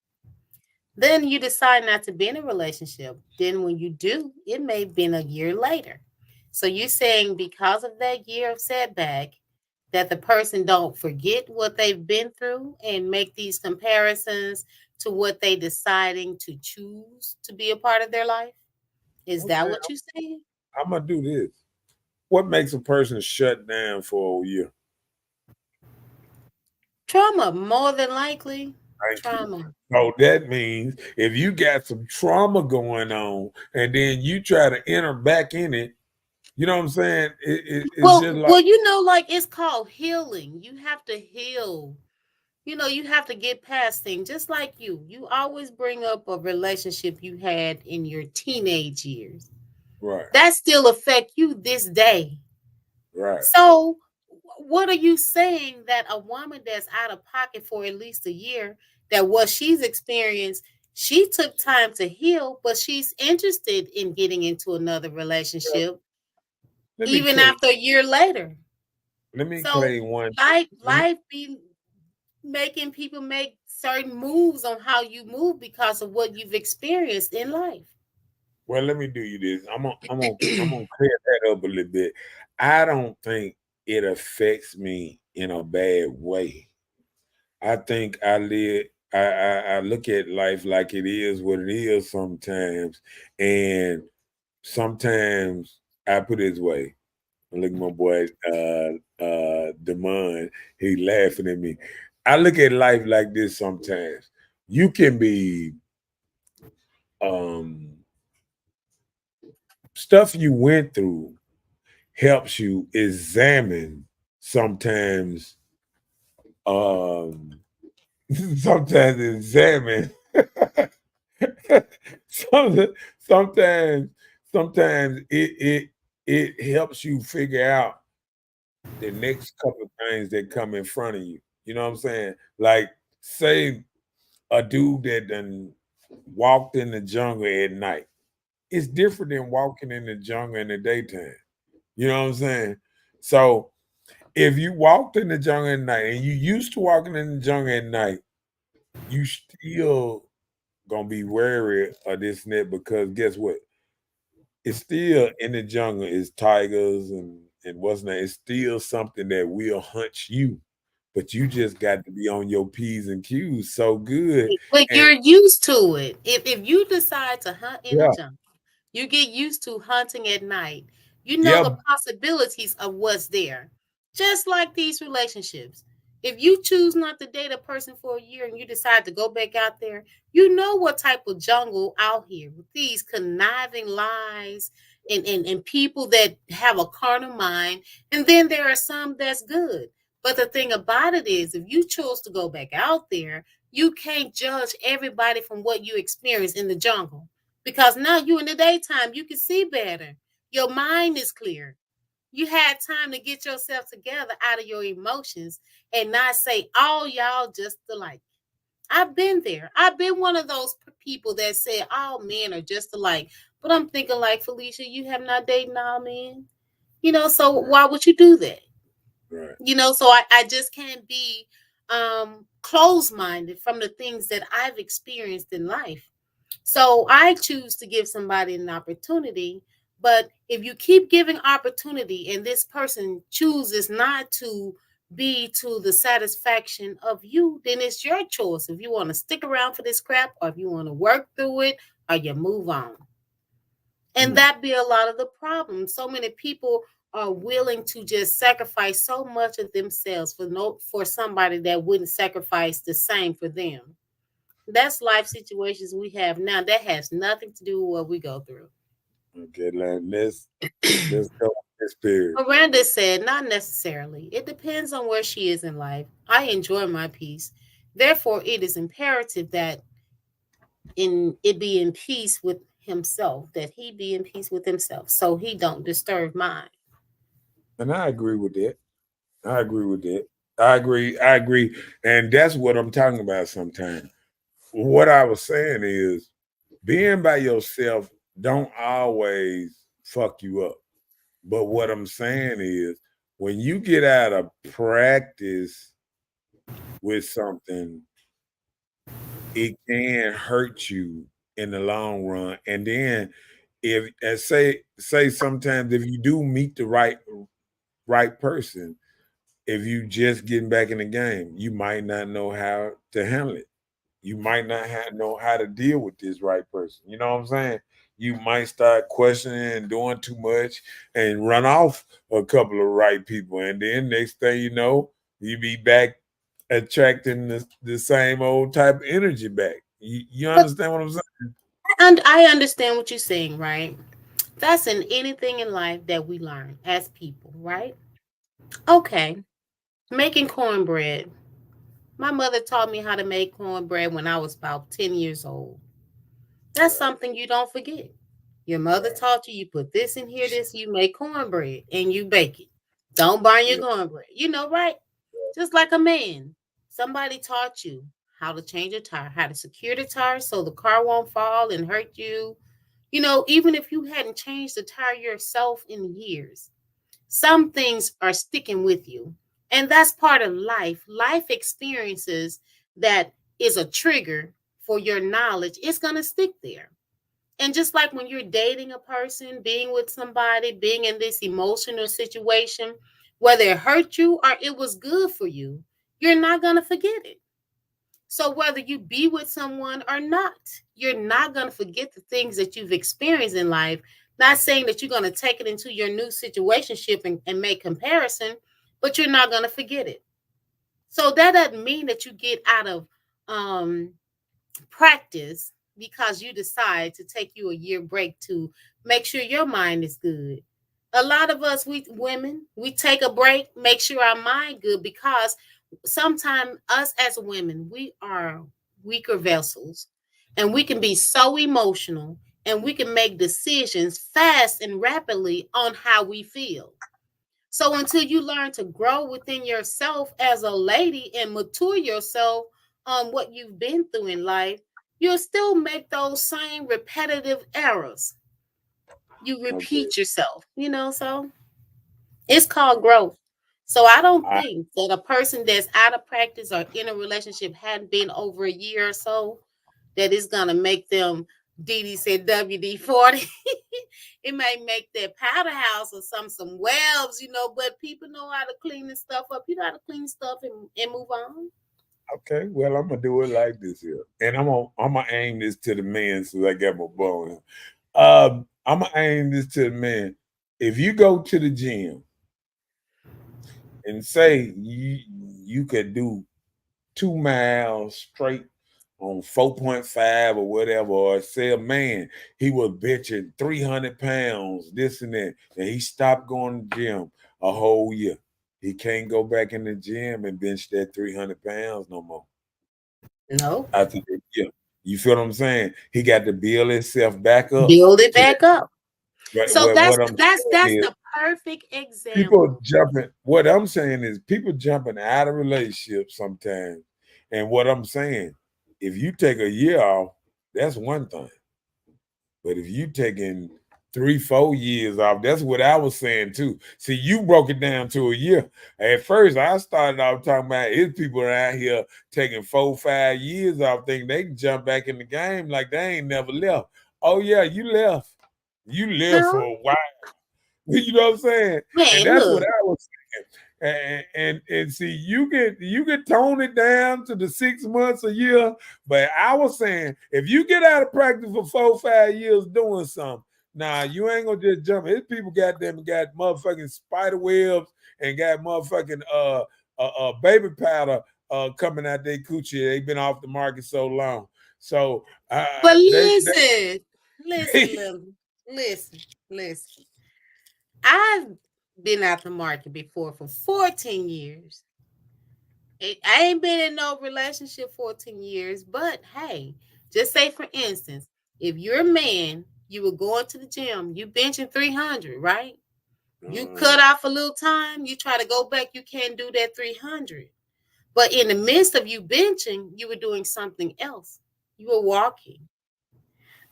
Then you decide not to be in a relationship. Then when you do, it may have been a year later. So you're saying because of that year of setback, that the person don't forget what they've been through and make these comparisons to what they deciding to choose to be a part of their life? Is that Okay. what you saying? I'm gonna do this. What makes a person shut down for a year? Trauma, more than likely. Thank you. Trauma. So that means if you got some trauma going on and then you try to enter back in it, you know what I'm saying? It's just like Like it's called healing. You have to heal You have to get past things. Just like you always bring up a relationship you had in your teenage years. Right, That still affect you this day. right. So what are you saying that a woman that's out of pocket for at least a year, that what she's experienced, she took time to heal, but she's interested in getting into another Well, relationship let me even tell you. after a year later? Let me tell So you one. life Let me, life be making people make certain moves on how you move because of what you've experienced in life. well, let me do you this. I'm gonna clear that up a little bit. I don't think it affects me in a bad way. I think I live. I look at life like it is what it is sometimes, and sometimes I put it this way. Look at my boy Demond. He laughing at me. I look at life like this sometimes. You can be um stuff you went through helps you examine sometimes um sometimes examine some- sometimes sometimes it helps you figure out the next couple of things that come in front of you. You know what I'm saying? Like, say a dude that done walked in the jungle at night. It's different than walking in the jungle in the daytime. You know what I'm saying? So if you walked in the jungle at night and you used to walking in the jungle at night, you still gonna be wary of this net because guess what? It's still in the jungle is tigers and what's not. It's still something that will hunt you, but you just got to be on your p's and q's so good. But And you're used to it. If you decide to hunt in a yeah, jungle, you get used to hunting at night. You know the yeah, possibilities of what's there. Just like these relationships. If you choose not to date a person for a year and you decide to go back out there, you know what type of jungle out here with these conniving lies and people that have a carnal mind. And then there are some that's good. But the thing about it is, if you choose to go back out there, you can't judge everybody from what you experience in the jungle because now you in the daytime, you can see better. Your mind is clear. You had time to get yourself together out of your emotions and not say all y'all just alike. I've been there. I've been one of those people that said all men are just alike. But I'm thinking like Felicia, you have not dated all men. So why would you do that? right. So I just can't be closed minded from the things that I've experienced in life. So I choose to give somebody an opportunity. But if you keep giving opportunity and this person chooses not to be to the satisfaction of you, then it's your choice if you want to stick around for this crap or if you want to work through it or you move on. And Mm. that be a lot of the problem. So many people are willing to just sacrifice so much of themselves for somebody that wouldn't sacrifice the same for them. That's life situations we have now. That has nothing to do with what we go through. Okay, let's go with this period. Miranda said, not necessarily. It depends on where she is in life. I enjoy my peace. Therefore, it is imperative that in it be in peace with himself, that he be in peace with himself, so he don't disturb mine. And I agree with that. I agree with that. I agree. And that's what I'm talking about sometimes. What I was saying is being by yourself don't always fuck you up. But what I'm saying is when you get out of practice with something, it can hurt you in the long run. And then if and say sometimes if you do meet the right person, if you just getting back in the game, you might not know how to handle it. You might not know how to deal with this right person. You know what I'm saying? You might start questioning and doing too much and run off a couple of right people. And then next thing you know, you be back attracting the same old type of energy back. You But understand what I'm saying? and I understand what you're saying, right? That's in anything in life that we learn as people, right? Okay, making cornbread. My mother taught me how to make cornbread when I was about 10 years old. That's something you don't forget. Your mother Right. taught you, you put this in here, this, you make cornbread and you bake it. Don't burn your Yeah. cornbread. You know, right? Just like a man. Somebody taught you how to change a tire, how to secure the tire so the car won't fall and hurt you. You know, even if you hadn't changed the tire yourself in years, some things are sticking with you. And that's part of life. Life experiences that is a trigger for your knowledge, it's going to stick there. And just like when you're dating a person, being with somebody, being in this emotional situation, whether it hurt you or it was good for you, you're not going to forget it. So whether you be with someone or not, you're not going to forget the things that you've experienced in life. Not saying that you're going to take it into your new situationship and make comparison, but you're not going to forget it. So that doesn't mean that you get out of um, practice because you decide to take you a year break to make sure your mind is good. A lot of us, we women, we take a break, make sure our mind good because sometimes us as women, we are weaker vessels and we can be so emotional and we can make decisions fast and rapidly on how we feel. So until you learn to grow within yourself as a lady and mature yourself on what you've been through in life, you'll still make those same repetitive errors. You Okay. repeat yourself, so it's called growth. So I don't I think that a person that's out of practice or in a relationship hadn't been over a year or so that is gonna make them Didi said WD 40. It may make their powder house or some webs, but people know how to clean this stuff up. You know how to clean stuff and move on. okay. Well, I'm gonna do it like this here, and I'm gonna aim this to the men so I get my bone. I'm gonna aim this to the men. If you go to the gym and say you could do 2 miles straight on 4.5 or whatever, or say a man, he was benching 300 pounds, this and he stopped going to the gym a whole year. He can't go back in the gym and bench that 300 pounds no more No, after the year. You feel what I'm saying? He got to build himself back up build it to that. back up. But So that's what I'm that's saying that's is, the perfect example. people jumping. What I'm saying is, people jumping out of relationships sometimes. And what I'm saying, if you take a year off, that's one thing. But if you taking 3, 4 years off, that's what I was saying too. See, you broke it down to a year. At first, I started off talking about it's people around here taking 4, 5 years off, thinking they can jump back in the game like they ain't never left. Oh yeah, you left. You lived for No, a while. You know what I'm saying? And man, that's what look. I was saying. And see, you can tone it down to the 6 months, a year. But I was saying, if you get out of practice for 4, 5 years doing something, nah, you ain't gonna just jump. His people got motherfucking spider webs and got motherfucking baby powder coming out their coochie. They've been off the market so long. So But they listen, listen. I've been out the market before for 14 years. I ain't been in no relationship 14 years, but hey, just say for instance, if you're a man, you were going to the gym, you benching 300, right? You cut off a little time, you try to go back, you can't do that 300. But in the midst of you benching, you were doing something else. You were walking.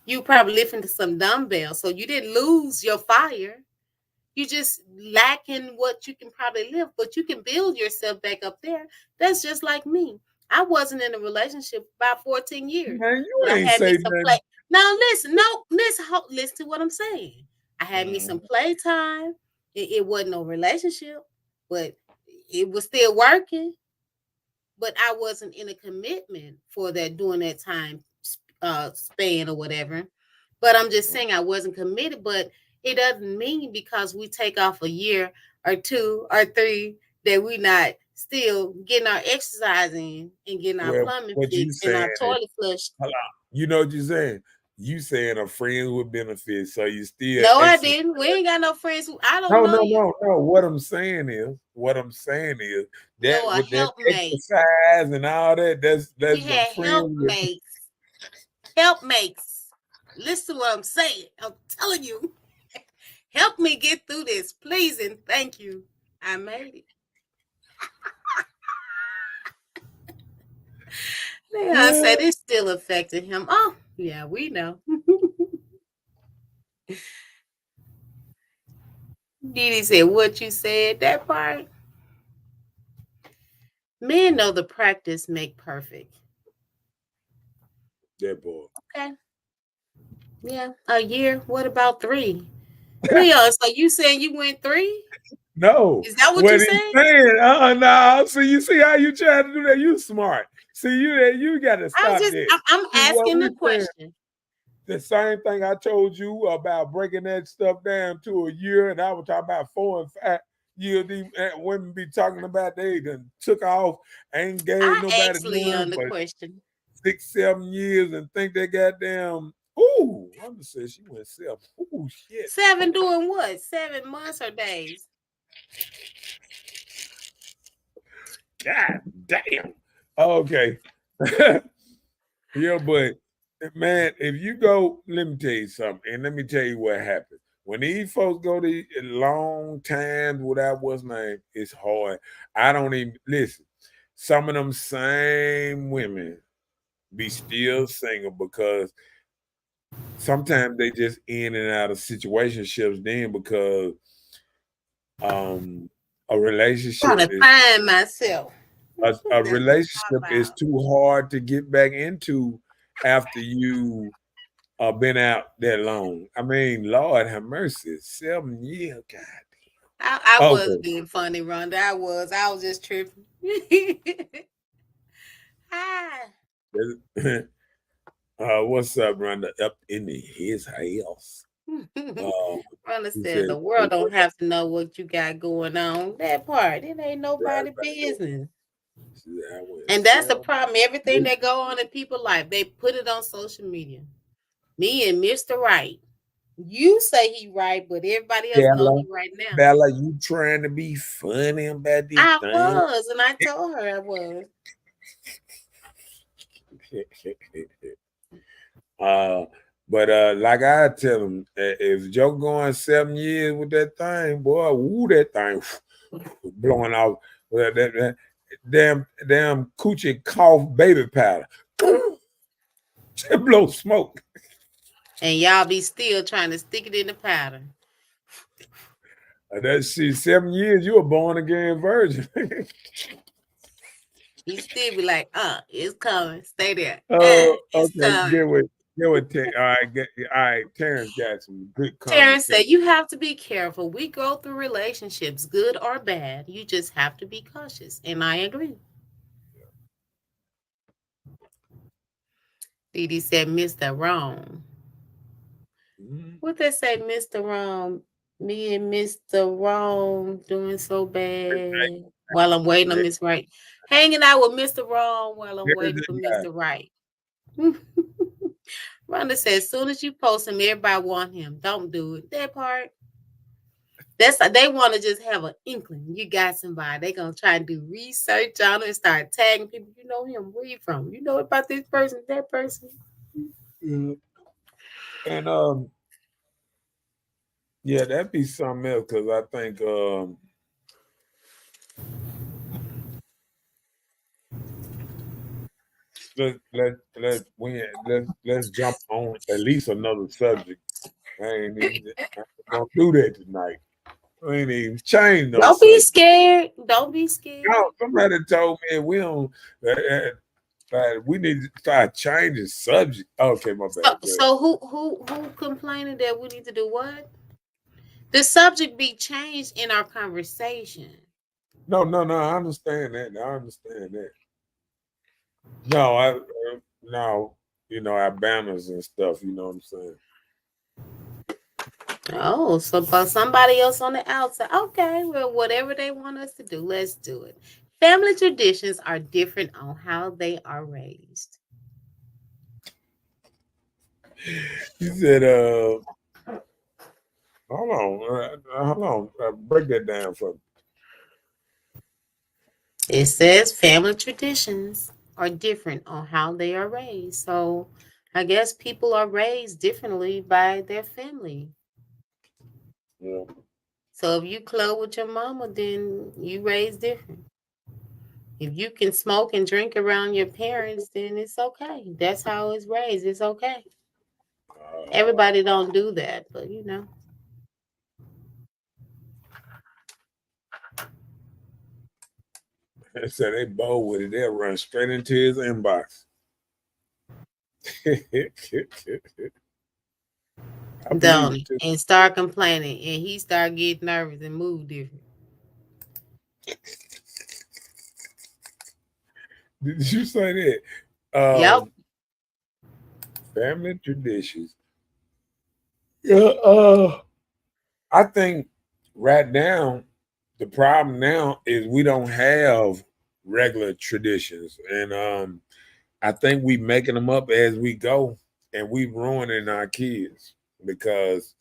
You probably lifting to some dumbbells. So you didn't lose your fire. You just lacking what you can probably lift, but you can build yourself back up there. That's just like me. I wasn't in a relationship about 14 years, man, you but I ain't had me say some play. nothing. Now listen, no, listen to what I'm saying. I had me some playtime. It wasn't no relationship, but it was still working. But I wasn't in a commitment for that during that time span or whatever. But I'm just saying I wasn't committed. But it doesn't mean because we take off a year or 2 or 3 that we not still getting our exercise in and getting our Well, plumbing what you fixed and saying our is, toilet flushed. hold on. You know what you're saying? You saying a friend with benefits, so you still No, I exercise. didn't. We ain't got no friends who I don't No, know no, you. no, no. What I'm saying is that No, a with that helpmate. exercise and all that, She that's the had friend with helpmates. Helpmates. Listen to what I'm saying. I'm telling you. Help me get through this, please, and thank you. I made it. I said it still affected him. Oh, yeah, we know. Didi said, what you said, that part. Men know the practice make perfect. that boy. Okay. Yeah, a year. What about 3? Leon, so you saying you went 3? No, Is that what you what he's said? saying, no. So you see how you trying to do that? You smart. See, you got to stop that. I'm See, what asking we the saying, question. the same thing I told you about breaking that stuff down to a year, and I was talking about 4 and 5 years. These women be talking about they done took off, ain't gave I nobody asked Leon none the for question. 6, 7 years, and think they goddamn. Ooh, I'm just saying she went 7. Ooh, shit. 7 doing what? 7 months or days? God damn. Okay. Yeah, but man, if you go, let me tell you something, and let me tell you what happened. When these folks go to long times without what's name, it's hard. I don't even listen. Some of them same women be still single because sometimes they just in and out of situationships then because a Trying relationship to find myself. a That's what relationship I'm is about. too hard to get back into after you been out that long. I mean, Lord have mercy, 7 years, God. I was Okay. being funny, Rhonda. I was just tripping. Hi. What's up, Rhonda? Up in his house. Rhonda He said said, the world don't have to know what you got going on. That part, it ain't nobody business. And that's the problem. Everything that go on in people's life, they put it on social media. Me and Mr. Right. You say he right, but everybody else know he right now. Bella, you trying to be funny about this I thing? was, and I told her I was. But like I tell him, if Joe going 7 years with that thing, boy, woo, that thing blowing out that damn coochie cough baby powder. Just blow smoke. And y'all be still trying to stick it in the powder. That shit, 7 years, you a born again virgin. He still be like, it's coming. Stay there. It's Okay, coming. all right. Terrence got some good Terrence said, conversation. you have to be careful. We go through relationships, good or bad. You just have to be cautious. And I agree. Didi said, Mr. Wrong. What they say, Mr. Wrong? Me and Mr. Wrong doing so bad while I'm waiting on Miss Right. Hanging out with Mr. Wrong while I'm waiting for Mr. Right. Rhonda says, as soon as you post him, everybody want him. Don't do it. That part. They want to just have an inkling. You got somebody. They gonna try and do research on it and start tagging people. You know him. Where you from? You know about this person, that person. And yeah, that'd be something else because I think let's jump on at least another subject. I ain't even gonna do that tonight. I ain't even change no Don't be subject. scared. Don't be scared. No, somebody told me we don't. We need to start changing subject. Okay, my bad. So who complaining that we need to do what? The subject be changed in our conversation. No. I understand that. No, our banners and stuff. You know what I'm saying? Oh, so but somebody else on the outside. Okay, well, whatever they want us to do, let's do it. Family traditions are different on how they are raised. You said, hold on, break that down for me. It says family traditions are different on how they are raised. So I guess people are raised differently by their family. Yeah. So if you club with your mama, then you raised different. If you can smoke and drink around your parents, then it's okay. That's how it's raised. It's okay. Everybody don't do that, but you know. They said they bold with it. They'll run straight into his inbox. I believe Don't it he? too. And start complaining, and he start getting nervous and move different. Did you say that? Yep. Family traditions. Yeah, I think right now the problem now is we don't have regular traditions, and I think we making them up as we go, and we ruining our kids because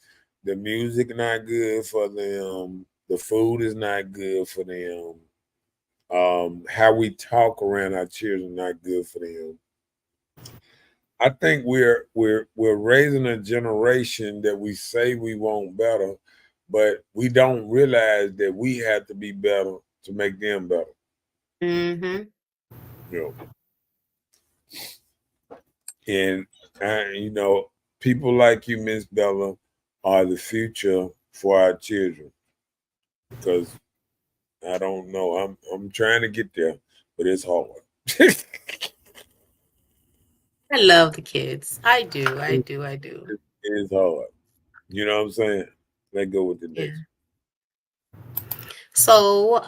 the music not good for them, the food is not good for them, how we talk around our children not good for them. I think we're raising a generation that we say we want better, but we don't realize that we have to be better to make them better. Mm-hmm. You know, and people like you, Miss Bella, are the future for our children. Because I don't know, I'm trying to get there, but it's hard. I love the kids. I do. I do. I do. It's hard. You know what I'm saying? Let's go with the Yeah. next. So,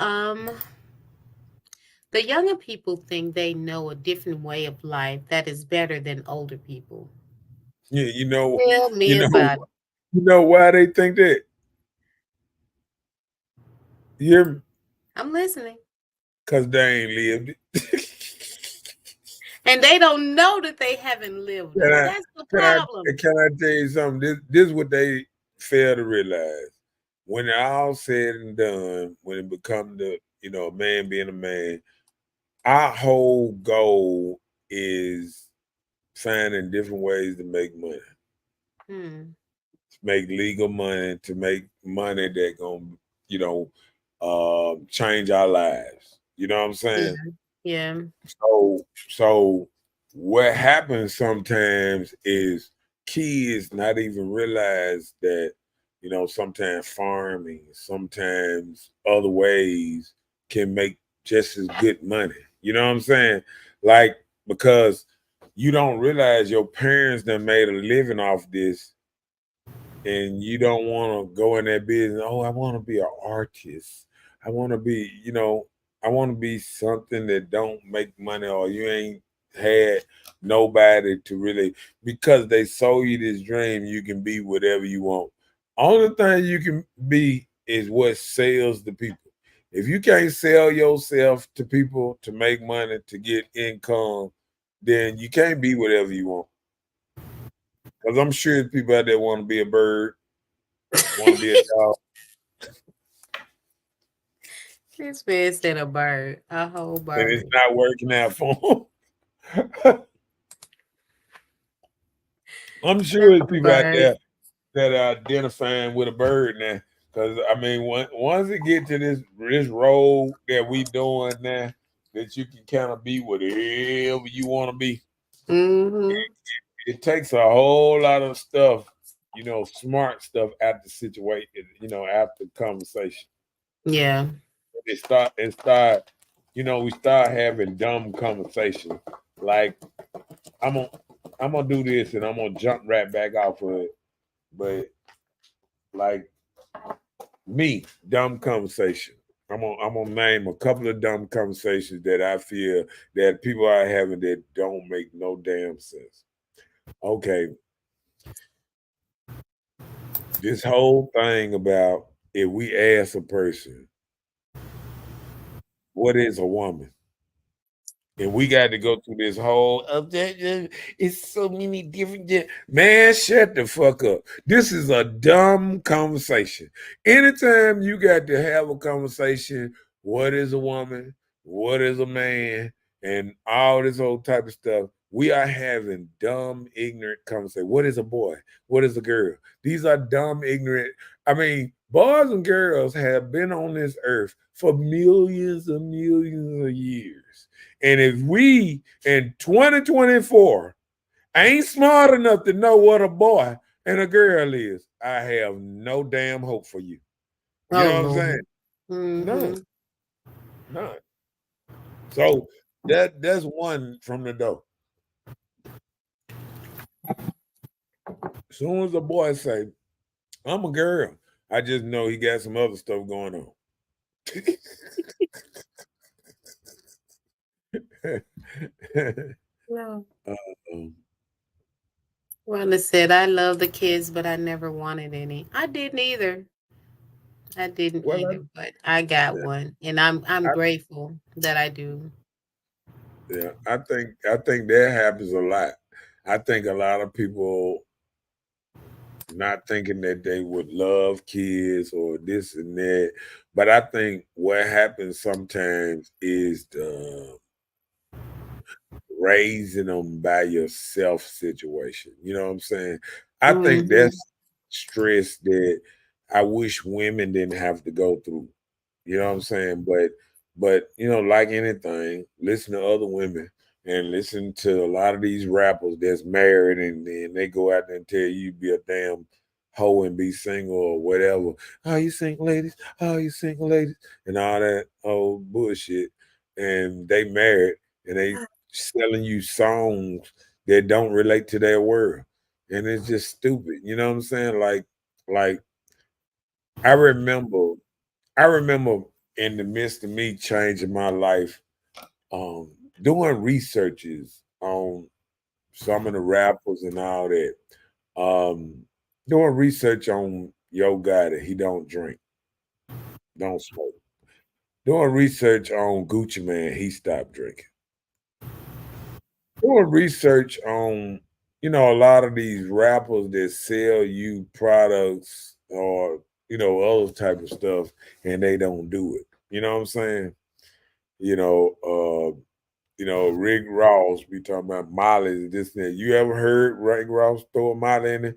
the younger people think they know a different way of life that is better than older people. Yeah, Tell you me know, about it. you know why they think that? You hear me? I'm listening. Because they ain't lived it. And they don't know that they haven't lived Can it. I That's the can I problem. can I tell you something? This is what they fail to realize. When it all said and done, when it become a man being a man, our whole goal is finding different ways to make money, Hmm. to make legal money, to make money that gonna, you know, change our lives. You know what I'm Yeah. saying? Yeah. So what happens sometimes is kids not even realize that, sometimes farming, sometimes other ways can make just as good money. You know what I'm saying? Like, because you don't realize your parents done made a living off this, and you don't want to go in that business. Oh, I want to be an artist. I want to be, I want to be something that don't make money, or you ain't had nobody to really, because they sold you this dream. You can be whatever you want. Only thing you can be is what sells the people. If you can't sell yourself to people to make money to get income, then you can't be whatever you want. Because I'm sure there's people out there want to be a bird, want to be a dog. This man said a bird, a whole And it's bird. not working out for them. I'm sure there's A people out bird. there that are identifying with a bird now. Because I mean, once it get to this role that we doing now, that you can kind of be whatever you want to be. Mm-hmm. It takes a whole lot of stuff, smart stuff after situation, after conversation. Yeah. We start having dumb conversations. Like, I'm gonna I'm gonna do this and I'm gonna jump right back off of it. But like me, dumb conversation. I'm gonna name a couple of dumb conversations that I feel that people are having that don't make no damn sense. Okay, this whole thing about if we ask a person, what is a woman? And we got to go through this whole it's so many different man, shut the fuck up. This is a dumb conversation. Anytime you got to have a conversation, what is a woman, what is a man, and all this old type of stuff, we are having dumb, ignorant conversation. What is a boy? What is a girl? These are dumb, ignorant. I mean, boys and girls have been on this earth for millions and millions of years. And if we in 2024 ain't smart enough to know what a boy and a girl is, I have no damn hope for you. You Oh, know what I'm Lord. saying? Mhm. None. None. So that's one from the door. As soon as a boy say, I'm a girl, I just know he got some other stuff going on. No. Um, Rhonda said, I love the kids, but I never wanted any. I didn't either. I didn't well, either, but I got I, one, and I'm I, grateful that I do. yeah, I think that happens a lot. I think a lot of people not thinking that they would love kids or this and that. But I think what happens sometimes is the raising them by yourself situation. You know what I'm saying? I think Mhm. that's stress that I wish women didn't have to go through. You know what I'm saying? But like anything, listen to other women and listen to a lot of these rappers that's married and then they go out there and tell you be a damn hoe and be single or whatever. Oh, you single ladies? Oh, you single ladies? And all that old bullshit. And they married and they selling you songs that don't relate to their world. And it's just stupid. You know what I'm saying? Like I remember I remember in the midst of me changing my life, um, doing researches on some of the rappers and all that. Um, Doing research on Yo Gotti, he don't drink, don't smoke. Doing research on Gucci Man, he stopped drinking. Doing research on, a lot of these rappers that sell you products or, other type of stuff, and they don't do it. You know what I'm saying? You know, Rick Ross be talking about Molly, this and that. You ever heard Rick Ross throw a Molly in it?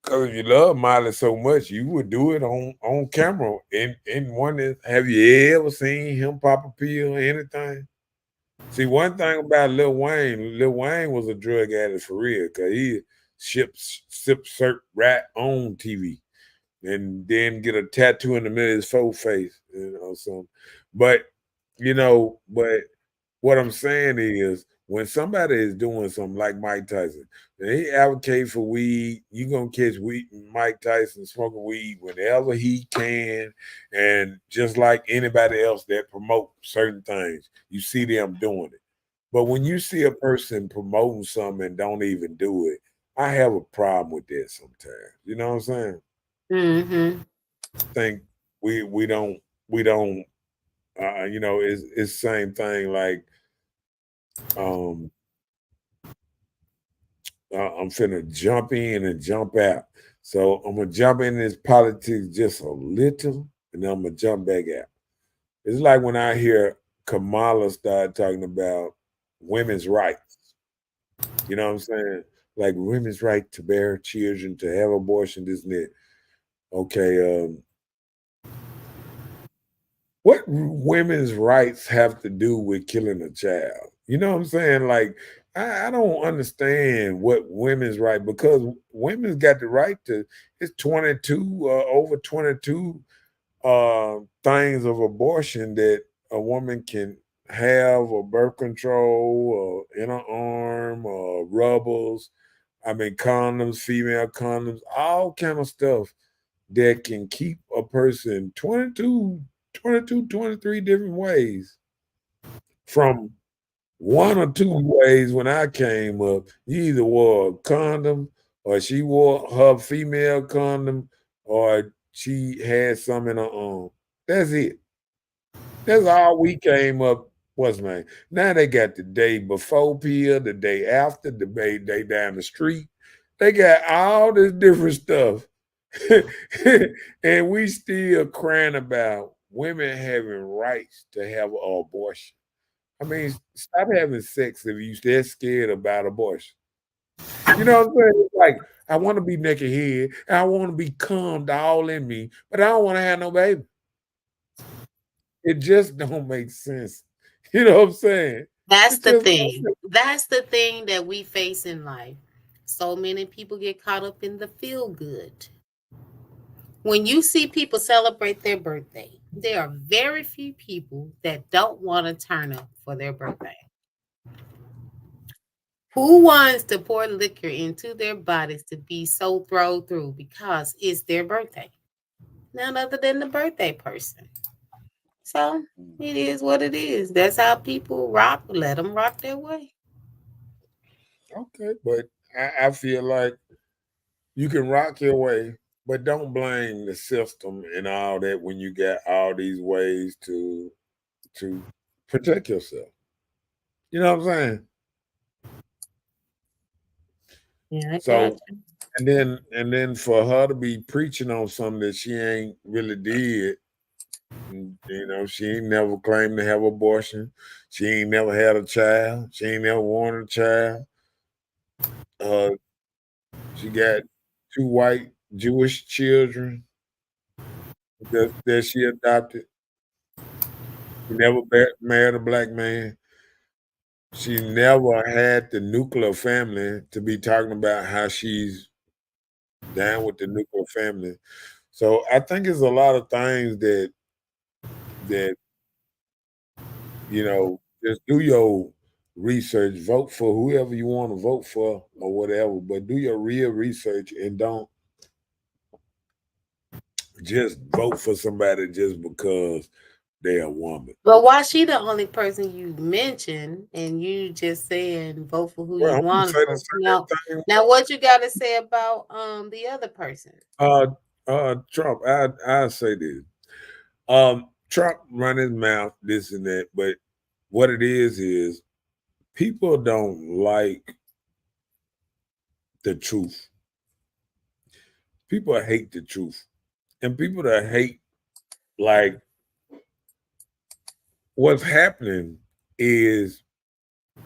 Because if you love Miley so much, you would do it on camera. In one, have you ever seen him pop a pill or anything? See, one thing about Lil Wayne was a drug addict for real, because he sip syrup right on TV and then get a tattoo in the middle of his full face, so. But, but what I'm saying is when somebody is doing something like Mike Tyson, and he advocate for weed, you're gonna catch Mike Tyson smoking weed whenever he can, and just like anybody else that promote certain things, you see them doing it. But when you see a person promoting something and don't even do it, I have a problem with that sometimes. You know what I'm saying? Mhm. Think we don't it's same thing like um I'm finna jump in and jump out. So I'm gonna jump in this politics just a little, and then I'm gonna jump back out. It's like when I hear Kamala start talking about women's rights. You know what I'm saying? Like women's right to bear children, to have abortion, this and that. Okay, what women's rights have to do with killing a child? You know what I'm saying? Like, I don't understand what women's right, because women's got the right to, it's 22 over 22 things of abortion that a woman can have, or birth control, or inner arm, or rubbers. I mean, condoms, female condoms, all kind of stuff that can keep a person 23 different ways from one or two ways. When I came up, you either wore a condom, or she wore her female condom, or she had some in her arm. That's it. That's all we came up what's name? Now they got the day before pill, the day after, the day down the street. They got all this different stuff. And we still crying about women having rights to have an abortion. I mean, stop having sex if you are scared about abortion. You know what I'm saying? It's like, I want to be naked here, and I want to be cummed all in me, but I don't want to have no baby. It just don't make sense. You know what I'm saying? That's It the just thing. That's the thing that we face in life. So many people get caught up in the feel good. When you see people celebrate their birthday, there are very few people that don't want to turn up for their birthday. Who wants to pour liquor into their bodies to be so thrown through because it's their birthday? None other than the birthday person. So it is what it is. That's how people rock. Let them rock their way. okay, but I feel like you can rock your way, but don't blame the system and all that when you got all these ways to protect yourself. You know what I'm saying? Yeah, I got So and then for her to be preaching on something that she ain't really did, you know, she ain't never claimed to have abortion. She ain't never had a child. She ain't never wanted a child. Uh, she got two white Jewish children that she adopted. She never married a black man. She never had the nuclear family to be talking about how she's down with the nuclear family. So I think it's a lot of things that just do your research, vote for whoever you want to vote for or whatever, but do your real research and don't just vote for somebody just because they're a woman. But why she the only person you mentioned and you just saying vote for who Well, you I'm gonna want say to the vote? Now, same thing. now what you got to say about the other person? Trump. I say this. Trump run his mouth, this and that, but what it is people don't like the truth. People hate the truth. And people that hate, like, what's happening is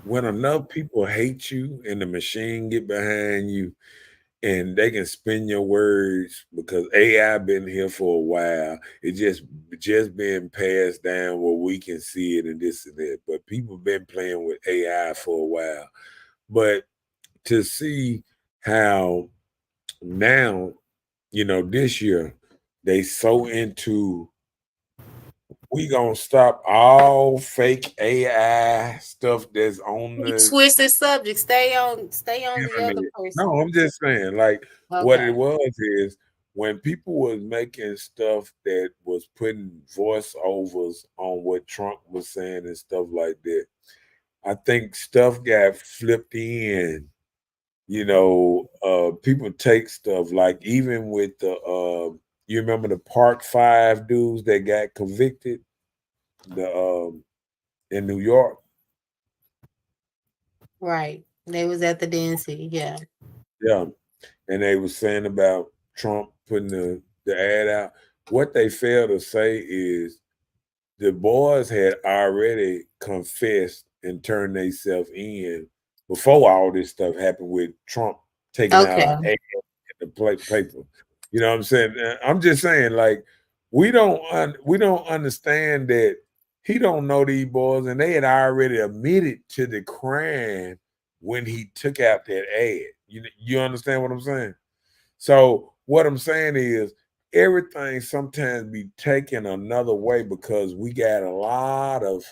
when enough people hate you and the machine get behind you and they can spin your words because AI been here for a while. It just been passed down where we can see it and this and that. But people been playing with AI for a while. But to see how now, this year they so into we gonna stop all fake AI stuff that's on You the switch the subject. Stay on the other internet. No, person. I'm just saying, like, what it Okay. was is when people was making stuff that was putting voiceovers on what Trump was saying and stuff like that, I think stuff got flipped in. People take stuff like even with you remember the Park Five dudes that got convicted, in New York. Right. They was at the DNC. Yeah. Yeah, and they were saying about Trump putting the ad out. What they failed to say is the boys had already confessed and turned themselves in before all this stuff happened with Trump taking out Okay. an ad in the paper. You know what I'm saying? I'm just saying, like, we don't understand that he don't know these boys, and they had already admitted to the crime when he took out that ad. You understand what I'm saying? So what I'm saying is everything sometimes be taken another way because we got a lot of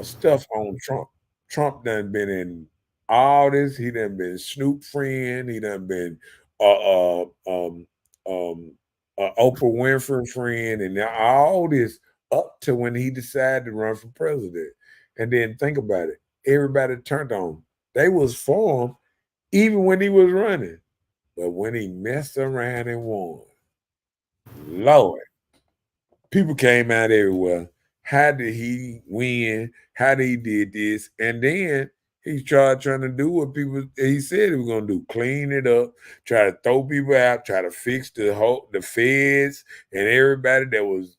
stuff on Trump. Trump done been in all this. He done been Snoop friend. He done been uh, uh um Oprah Winfrey friend, and now all this up to when he decided to run for president. And then think about it. Everybody turned on him. They was for him even when he was running. But when he messed around and won, Lord, people came out everywhere how did he win? How did he did this? And then he tried trying to do what people he said he was gonna do, clean it up, try to throw people out, try to fix the feds and everybody that was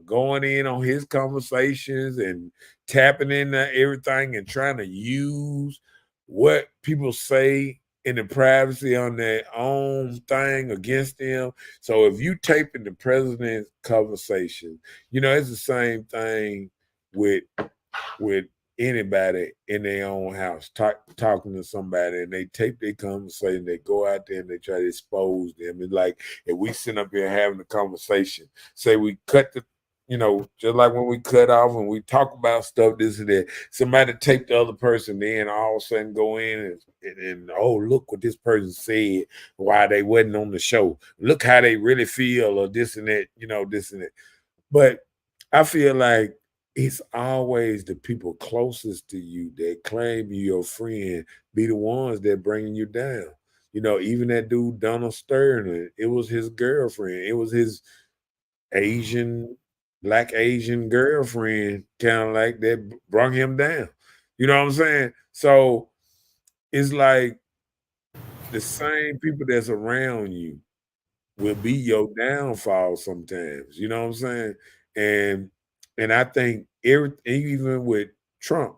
going in on his conversations and tapping into everything and trying to use what people say in the privacy on their own thing against them. So if you taping the president's conversation, it's the same thing with with anybody in their own house talking to somebody and they tape their conversation, they go out there and they try to expose them. It's like if we sit up here having a conversation, say we cut the just like when we cut off and we talk about stuff, this and that, somebody take the other person, then all of a sudden go in and oh, look what this person said while they wasn't on the show. Look how they really feel or this and that, this and that. But I feel like it's always the people closest to you that claim you your friend be the ones that bringing you down. Even that dude Donald Sterling, it was his girlfriend. It was his Asian, black Asian girlfriend, kind of like that brought him down. You know what I'm saying? So it's like the same people that's around you will be your downfall sometimes. You know what I'm saying? And and I think even with Trump,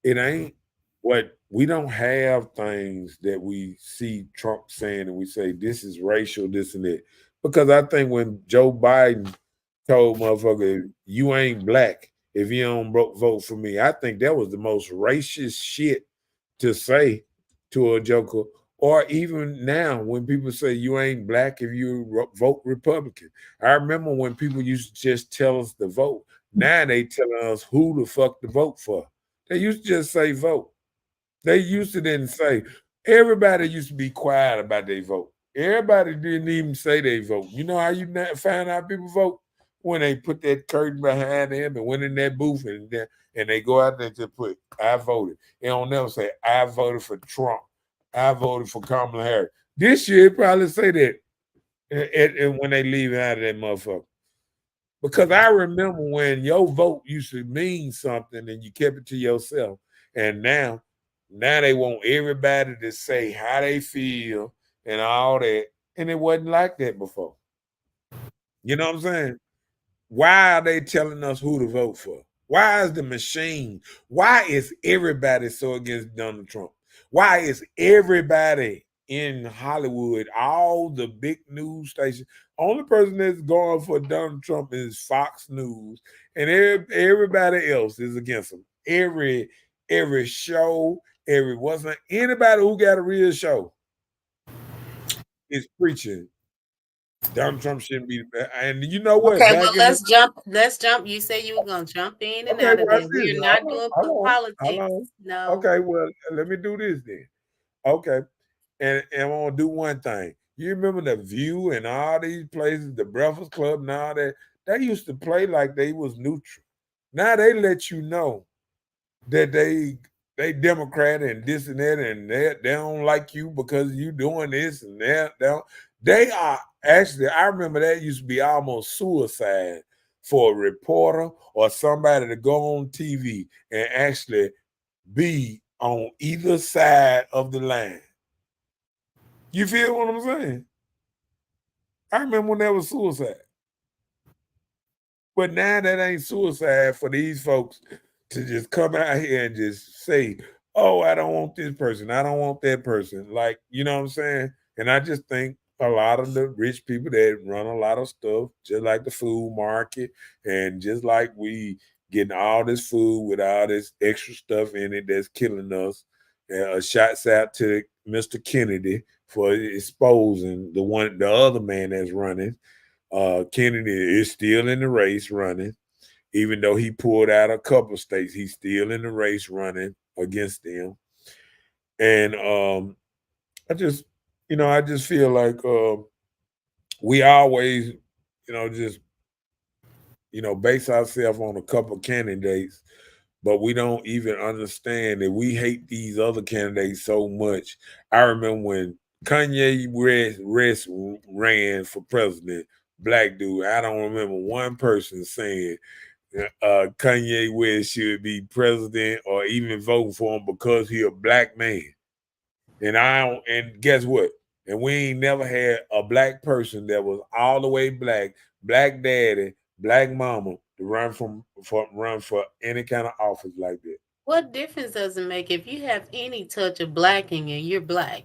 it ain't what we don't have things that we see Trump saying and we say this is racial, this and that. Because I think when Joe Biden told motherfucker, you ain't black if you don't vote for me, I think that was the most racist shit to say to a joker. Or even now, when people say you ain't black if you vote Republican. I remember when people used to just tell us to vote. Now they telling us who the fuck to vote for. They used to just say vote. They used to didn't say. Everybody used to be quiet about their vote. Everybody didn't even say they vote. You know how you find out people vote? When they put that curtain behind them and went in that booth and they go out there to put, I voted. They don't never say, I voted for Trump. I voted for Kamala Harris. This year, probably say that and when they leave out of that motherfucker. Because I remember when your vote used to mean something and you kept it to yourself. And now they want everybody to say how they feel and all that. And it wasn't like that before. You know what I'm saying? Why are they telling us who to vote for? Why is the machine? Why is everybody so against Donald Trump? Why is everybody in Hollywood, all the big news stations, only person that's going for Donald Trump is Fox News, and everybody else is against him. Every show, wasn't anybody who got a real show is preaching Donald Trump shouldn't be. And you know what? Okay, well, Back in the let's jump. You say you were gonna jump in and Okay, out of well, there. We are listen, not doing hold politics. on. No. Okay, well, let me do this then. Okay, and I want to do one thing. You remember the View and all these places, the Breakfast Club and all that? They used to play like they was neutral. Now they let you know that they Democrat and this and that, and they don't like you because you doing this and that. They are actually. I remember that used to be almost suicide for a reporter or somebody to go on TV and actually be on either side of the line. You feel what I'm saying? I remember when that was suicide. But now that ain't suicide for these folks to just come out here and just say, oh, I don't want this person. I don't want that person. Like, you know what I'm saying? And I just think a lot of the rich people that run a lot of stuff, just like the food market, and just like we getting all this food with all this extra stuff in it that's killing us. Shouts out to Mr. Kennedy for exposing the other man that's running. Kennedy is still in the race running, even though he pulled out a couple states. He's still in the race running against them. And I just feel like we always, just base ourselves on a couple candidates, but we don't even understand that we hate these other candidates so much. I remember when Kanye West ran for president, black dude. I don't remember one person saying Kanye West should be president or even vote for him because he a black man. And and guess what? And we ain't never had a black person that was all the way black, black daddy, black mama to run for any kind of office like that. What difference does it make if you have any touch of black in you? You're black,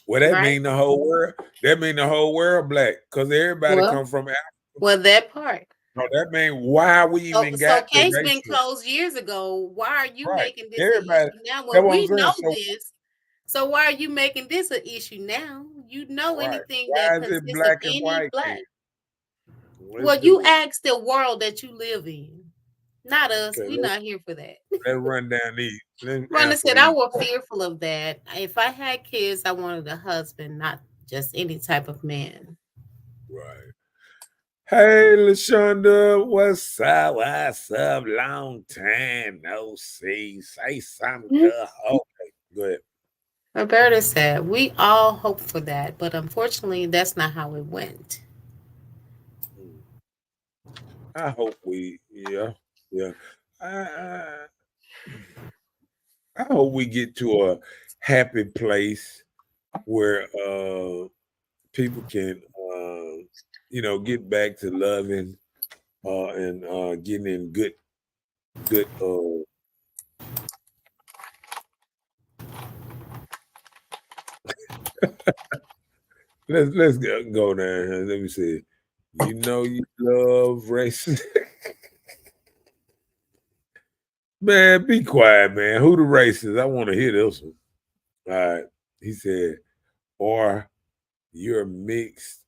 Well, that right? mean the whole world. That mean the whole world black because everybody Well, come from Africa. well, that part. No, that mean why we So, even so got the case been racial. closed years ago. Why are you Right. making this an Everybody. issue now That's when what I'm we saying. know So this? So why are you making this an issue now? You know right. anything Why that is it consists of black and any white black. then? Let's Well, you do it. ask the world that you live in, not us. Okay, We're not here for that. let's run down these. Let's Rhonda answer said, I these. was fearful of that. If I had kids, I wanted a husband, not just any type of man. Right. Hey, LaShonda, what's up? What's up? Long time no see. Say something Mhm. good. Okay, go ahead. Roberta said, we all hope for that, but unfortunately, that's not how it went. I hope yeah. I, I hope we get to a happy place where people can get back to loving and getting in good let's go down here. Let me see. You know you love racing. Man, be quiet, man. Who the racist? I want to hear this one. All right. He said, or you're mixed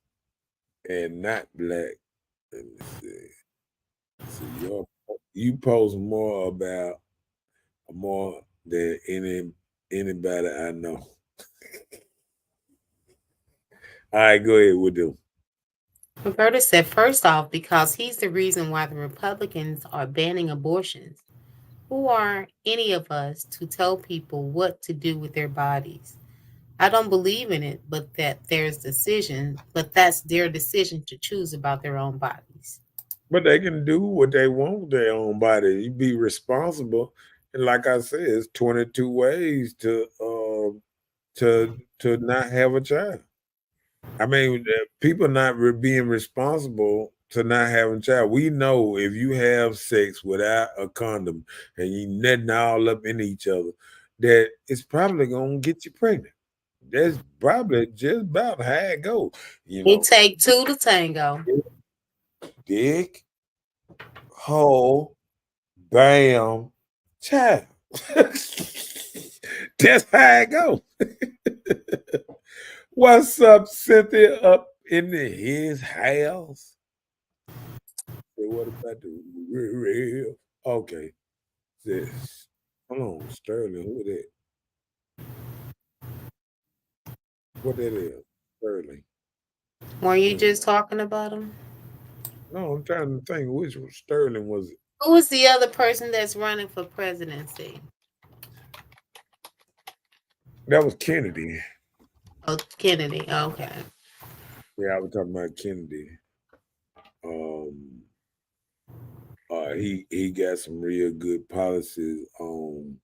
and not black. Let me see. So you post more than anybody I know. All right, go ahead. We'll do. Roberta said, first off, because he's the reason why the Republicans are banning abortions. Who are any of us to tell people what to do with their bodies? I don't believe in it, but that's their decision to choose about their own bodies. But they can do what they want with their own body. You be responsible. And like I said, it's 22 ways to not have a child. I mean, people not being responsible to not having a child. We know if you have sex without a condom and you netting all up in each other, that it's probably gonna get you pregnant. That's probably just about how it goes. You It know, take two to tango. dick, hole, bam, child. That's how it goes. What's up, Cynthia? Up in his house? Say, what about the real? Okay. Says, hold on, Sterling. Who that? What that is? Sterling. Were you Hmm. just talking about him? No, I'm trying to think which Sterling was it? Who is the other person that's running for presidency? That was Kennedy. Oh, Kennedy. Okay. Yeah, I was talking about Kennedy. Um, he got some real good policies um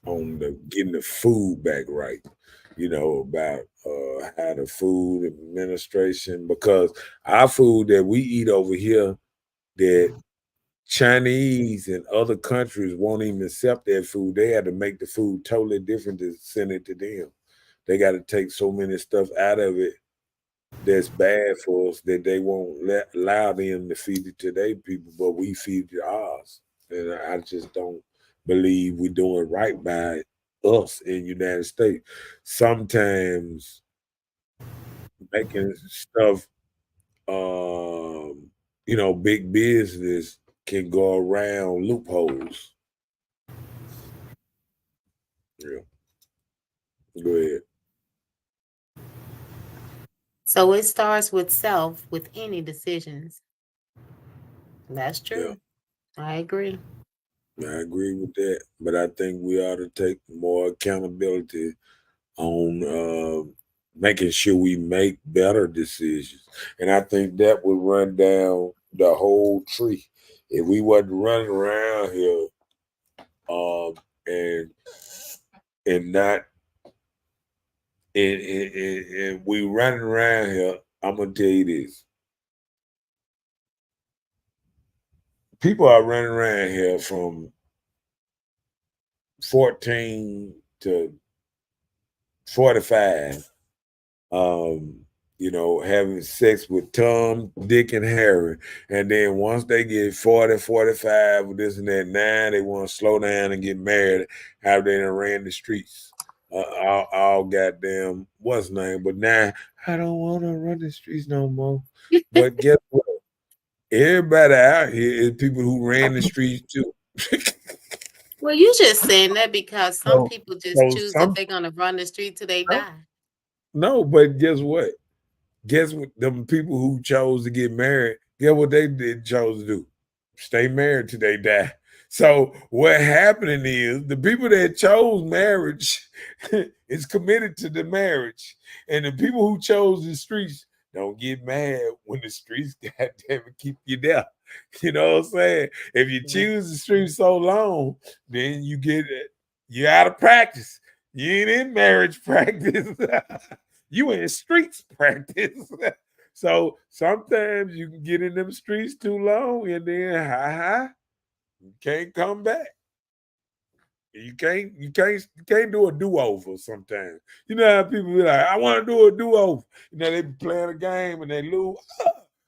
on the getting the food back right. You know about how the food administration because our food that we eat over here that Chinese and other countries won't even accept that food. They had to make the food totally different to send it to them. They got to take so many stuff out of it that's bad for us that they won't allow them to feed it to their people, but we feed it ours. And I just don't believe we're doing right by us in the United States. Sometimes making stuff, big business can go around loopholes. Yeah. Go ahead. So it starts with self with any decisions. That's Yeah. true. I agree. I agree with that. But I think we ought to take more accountability on making sure we make better decisions. And I think that would run down the whole tree. If we wasn't running around here um and not and we running around here, I'm gonna tell you this. People are running around here from 14 to 45, um, having sex with Tom, Dick, and Harry. And then once they get 40, 45, with this and that, now they want to slow down and get married after they done ran the streets. All goddamn, what's name? But now I don't want to run the streets no more. But guess what? Everybody out here is people who ran the streets too. Well, you just saying that because some so, people just so choose that some they're gonna run the street till they no, die. no, but guess what? Guess what? Them people who chose to get married, guess what they did chose to do? Stay married till they die. So what happening is the people that chose marriage is committed to the marriage, and the people who chose the streets don't get mad when the streets goddamn it keep you there. You know what I'm saying? If you Mhm. choose the streets so long, then you out of practice. You ain't in marriage practice. You in streets practice. So sometimes you can get in them streets too long and then you can't come back. You can't do a do-over sometimes. You know how people be like, I want to do a do-over. They be playing a game and they lose.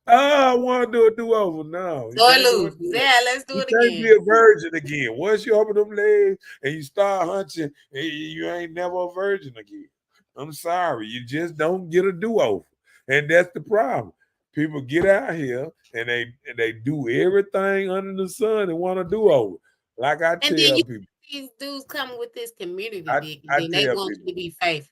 I want to do a do-over. No, you Or can't do a lose. do-over. Yeah, let's do You it can't be again. a virgin again. Once you open them legs and you start hunching, you ain't never a virgin again. I'm sorry. You just don't get a do-over. And that's the problem. People get out here and they do everything under the sun and want to do over. Like I And then tell you people, these dudes come with this community I, big, and I then they tell want people, you to be faithful.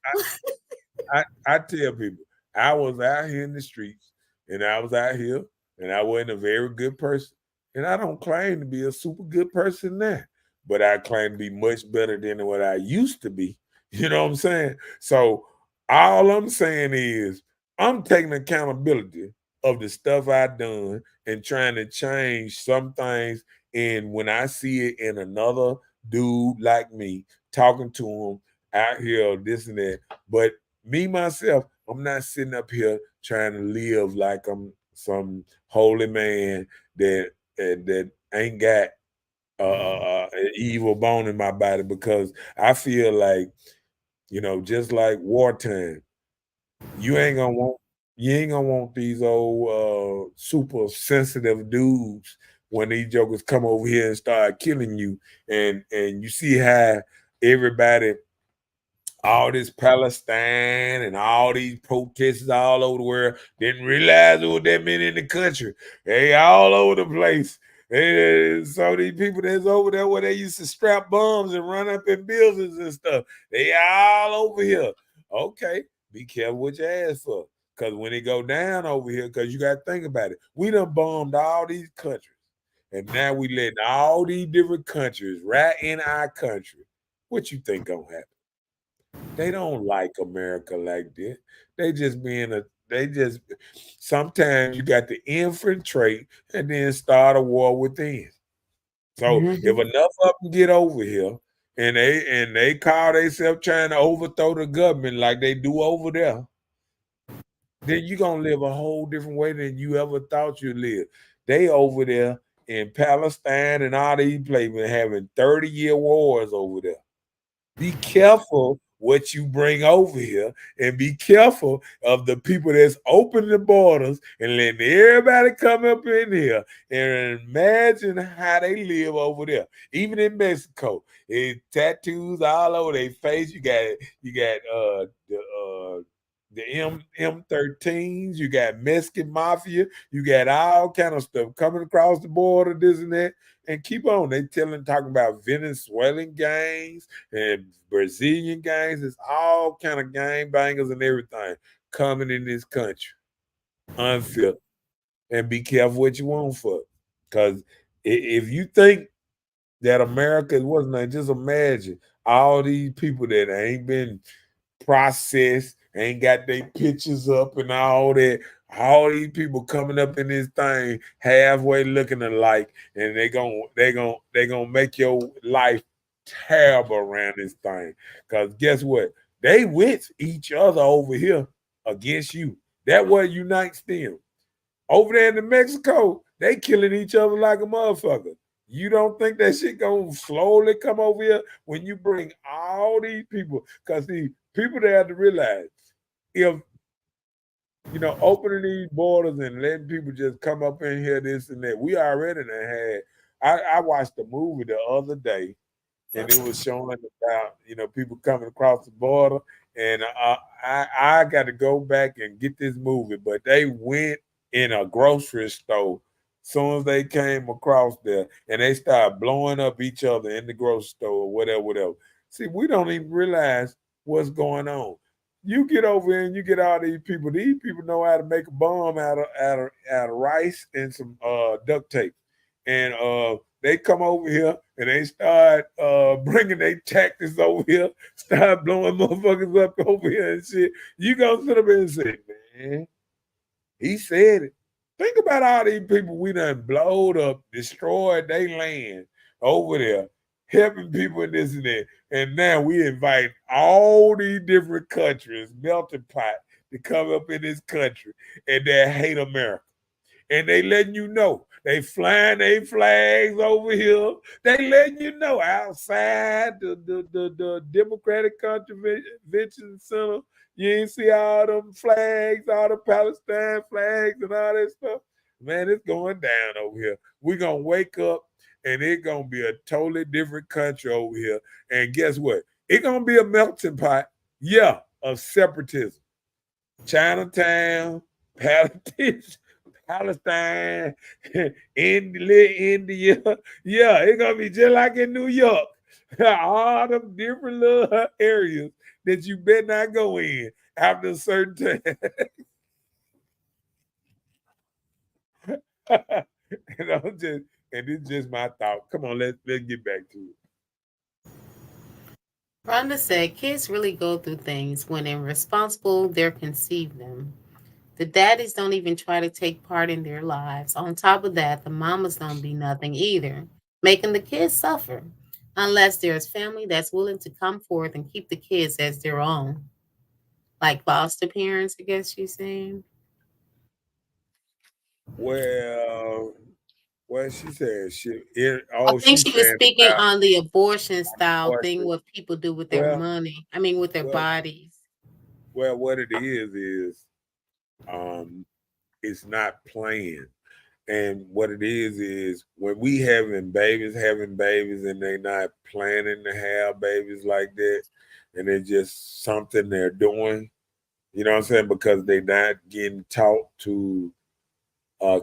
I tell people, I was out here in the streets and I was out here and I wasn't a very good person. And I don't claim to be a super good person now, but I claim to be much better than what I used to be. You know what I'm saying? So all I'm saying is I'm taking accountability of the stuff I done and trying to change some things. And when I see it in another dude like me, talking to him out here, this and that, but me myself, I'm not sitting up here trying to live like I'm some holy man that ain't got an evil bone in my body because I feel like just like wartime, you ain't gonna want you ain't gonna want these old super sensitive dudes when these jokers come over here and start killing you and you see how everybody all this Palestine and all these protests all over the world. Didn't realize there were that many in the country. They all over the place. So these people that's over there where they used to strap bombs and run up in buildings and stuff, they all over here. Okay, be careful what you ask for. Because when it go down over here, because you got to think about it. We done bombed all these countries. And now we letting all these different countries right in our country. What you think gonna happen? They don't like America like this. They just being a they just sometimes you got to infiltrate and then start a war within. So if Mhm. enough of them get over here and they call themselves trying to overthrow the government like they do over there, then you're gonna live a whole different way than you ever thought you'd live. They over there in Palestine and all these places having 30-year wars over there. Be careful what you bring over here and be careful of the people that's opening the borders and letting everybody come up in here and imagine how they live over there. Even in Mexico, it tattoos all over their face. You got the M13s, you got Mexican mafia, you got all kind of stuff coming across the border, this and that, and keep on. They talking about Venezuelan gangs and Brazilian gangs. It's all kind of gang bangers and everything coming in this country unfiltered. And be careful what you want for it. Because if you think that America wasn't, just imagine all these people that ain't been processed ain't got their pictures up and all that. All these people coming up in this thing halfway looking alike, and they gonna make your life terrible around this thing. Cause guess what? They with each other over here against you. That what unites them. Over there in New Mexico, they killing each other like a motherfucker. You don't think that shit gonna slowly come over here when you bring all these people? Because the people they have to realize, if opening these borders and letting people just come up in here, this and that, we already done had. I watched a movie the other day, and it was showing about people coming across the border, and I got to go back and get this movie, but they went in a grocery store soon as they came across there, and they started blowing up each other in the grocery store or whatever, whatever. See, we don't even realize what's going on. You get over here and you get all these people. These people know how to make a bomb out of rice and some duct tape, and they come over here and they start bringing their tactics over here, start blowing motherfuckers up over here and shit. You gonna sit up and say, man, he said it. Think about all these people we done blowed up, destroyed their land over there, helping people in this and that. And now we invite all these different countries, melting pot, to come up in this country and they hate America. And they letting you know. They flying their flags over here. They letting you know outside the Democratic Convention Center. You ain't see all them flags, all the Palestine flags and all that stuff. Man, it's going down over here. We're going to wake up and it's going to be a totally different country over here. And guess what? It's going to be a melting pot, of separatism. Chinatown, Palestine, India. Yeah, it's going to be just like in New York. All them different little areas that you better not go in after a certain time. and it's just my thought. Come on, let's get back to it. Rhonda said kids really go through things when they're responsible, they're conceived them. The daddies don't even try to take part in their lives. On top of that, the mamas don't be nothing either, making the kids suffer. Unless there's family that's willing to come forth and keep the kids as their own. Like foster parents, I guess she's saying. Well, she said I think she's she was saying speaking about on the abortion style thing, abortion. what people do with their Well, money. I mean, with their well, bodies. what it is um, it's not planned. And what it is when we having babies, and they not planning to have babies like that, and it's just something they're doing. You know what I'm saying? Because they're not getting taught to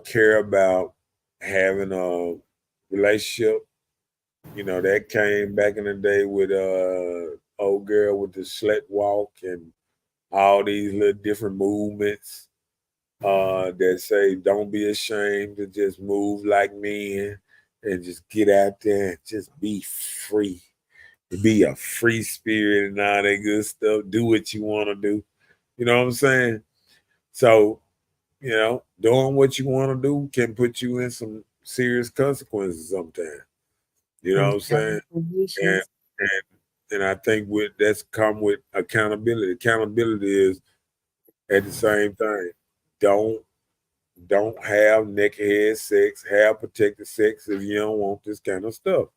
care about having a relationship. That came back in the day with old girl with the slut walk and all these little different movements that say don't be ashamed to just move like men and just get out there and just be free. To be a free spirit and all that good stuff. Do what you want to do. You know what I'm saying? So, doing what you want to do can put you in some serious consequences sometimes. You know what I'm saying? And and and I think that's come with accountability. Accountability is at the same time. Don't have naked head sex. Have protected sex if you don't want this kind of stuff.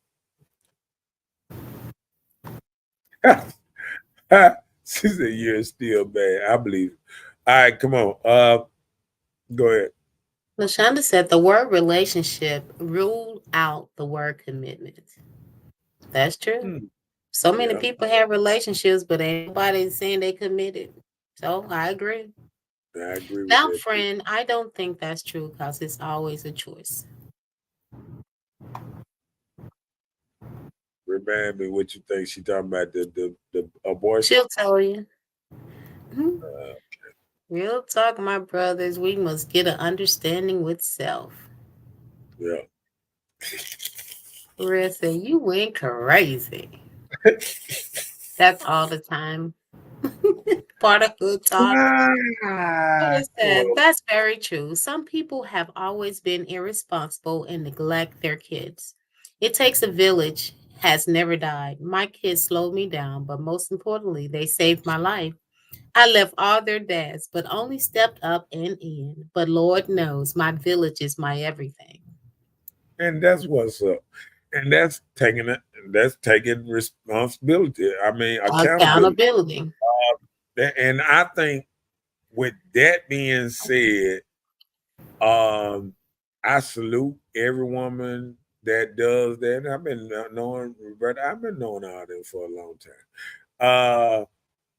She said you're still bad. I believe it. All right, come on. Go ahead. LaShonda said the word relationship ruled out the word commitment. That's true. Hmm. So many Yeah, people have relationships, but ain't nobody saying they committed. So I agree. I agree with Now, that too. friend, I don't think that's true because it's always a choice. Remind me what you think she talking about the abortion. She'll tell you. Mhm. Uh, Real talk, my brothers. We must get an understanding with self. yeah. Real say you went crazy. That's all the time. Part of hood talk. Ah, Listen, well, that's very true. Some people have always been irresponsible and neglect their kids. It takes a village has never died. My kids slowed me down, but most importantly, they saved my life. I left all their dads, but only stepped up and in. But Lord knows my village is my everything. and that's what's up. And that's taking responsibility. I mean, accountability. Accountability. And I think with that being said, um, I salute every woman that does that. I've been knowing Roberta. I've been knowing all them for a long time.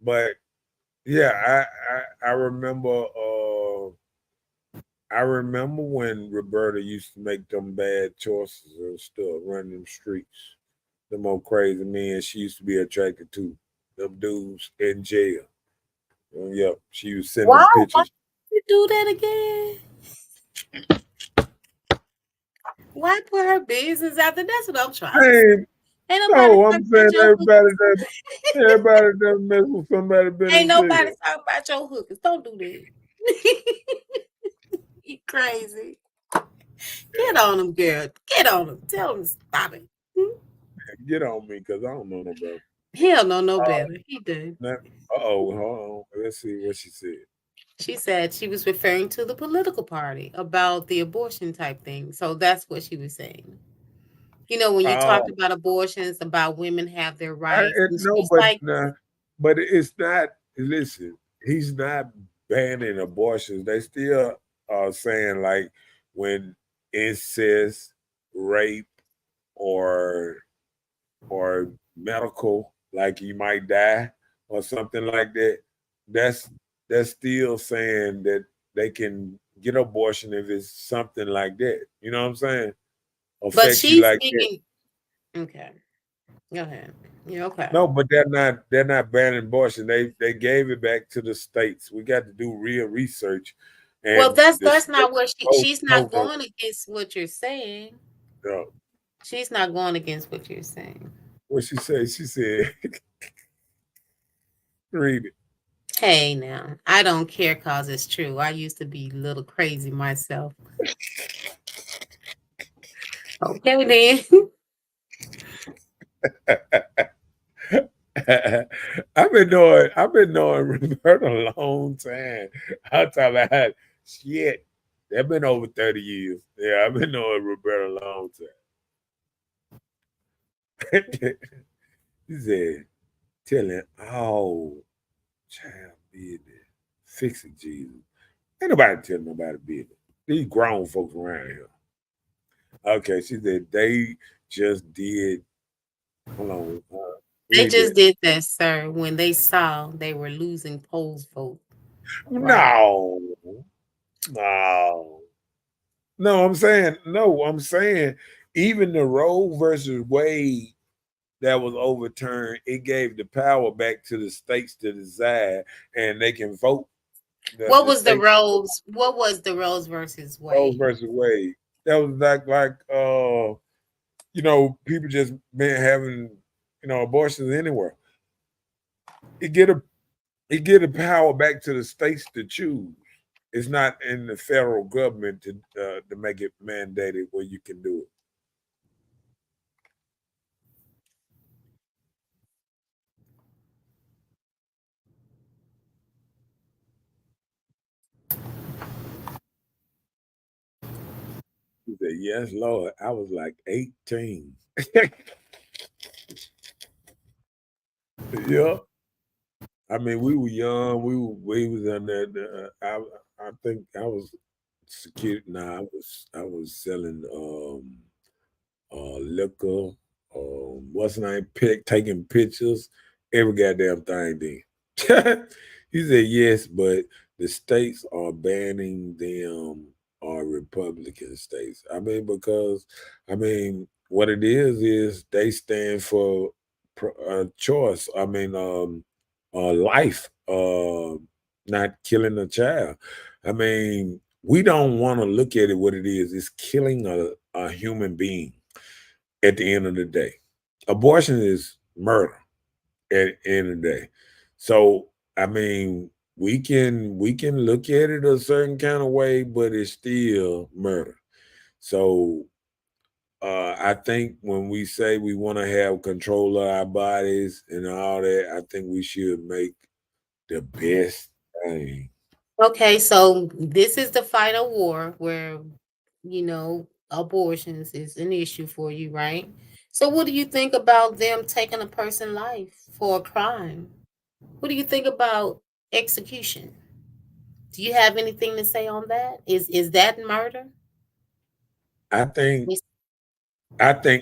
But yeah, I remember. I remember when Roberta used to make them bad choices and stuff, running them streets. Them old crazy men she used to be attracted to. Them dudes in jail. Yep, she was sending Why? them Why pictures. did you do that again? Why put her business out there? That's what I'm trying to say. Hey, Ain't nobody no, talking I'm about saying your hookers. everybody that mess with somebody been Ain't in nobody jail. talking about your hookers. Don't do that. You crazy. Get on them, girl. Get on them. Tell them to stop it. Get on me because I don't know no better. He'll know no better. He did. Uh-oh, hold on. Let's see what she said. She said she was referring to the political party about the abortion type thing. So that's what she was saying. You know, when you Oh, talked about abortions, about women have their rights, and no, she's like, but it's not. Listen, he's not banning abortions. They still are saying like when incest, rape, or medical, like you might die or something like that. That's that's still saying that they can get abortion if it's something like that. You know what I'm saying? but Affects you she's like that. speaking. Okay, go ahead. Yeah, okay. No, but they're not banning abortion. They gave it back to the states. We got to do real research, Well, and that's the that's not states what both she's not told them going against what you're saying. no. She's not going against what you're saying. What she said? She said, "Read it." Hey, now I don't care cause it's true. I used to be a little crazy myself. Okay, then. I've been knowing Roberta a long time. I'm talking about shit. They've been over 30 years. Yeah, I've been knowing Roberta a long time. He said, telling all child business. Fix it, Jesus. Ain't nobody telling nobody business. These grown folks around here. Okay, she said they just did. Hold on. They Read just that. did that, sir, when they saw they were losing polls vote. Right. No. No. No, I'm saying no. I'm saying even the Roe versus Wade that was overturned, it gave the power back to the states to decide, and they can vote. What The was the states Rose? What was the Rose versus Roe Wade? versus Wade. That was people just been having abortions anywhere. It get a it get the power back to the states to choose. It's not in the federal government to make it mandated where you can do it. He said, "Yes, Lord." I was like 18. Yeah. I mean, we were young. We was in there. I think I was security. Nah, I was selling liquor. What's the name? Taking pictures. Every goddamn thing. Then he said yes, but the states are banning them. Are Republican states. I mean, because what it is they stand for choice. Life. Not killing a child. I mean, we don't want to look at it what it is. It's killing a human being at the end of the day. Abortion is murder at the end of the day. So I mean, we can look at it a certain kind of way, but it's still murder. So I think when we say we want to have control of our bodies and all that, I think we should make the best thing. Okay, so this is the final war where, abortions is an issue for you, right? So what do you think about them taking a person's life for a crime? What do you think about execution? Do you have anything to say on that? Is that murder? I think Yes.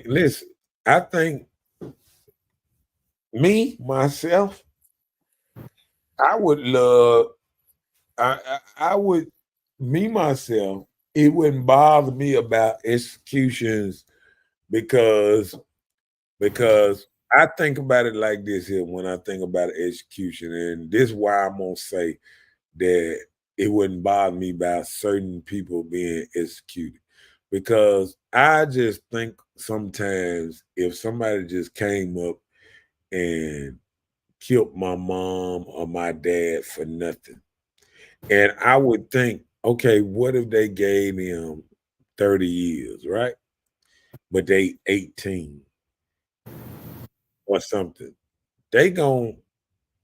listen, I think me, myself, I would love I would me myself, it wouldn't bother me about executions because I think about it like this here when I think about execution, and this is why I'm gonna say that it wouldn't bother me about certain people being executed. Because I just think sometimes if somebody just came up and killed my mom or my dad for nothing, and I would think, okay, what if they gave them 30 years, right? But they 18 or something. They gon'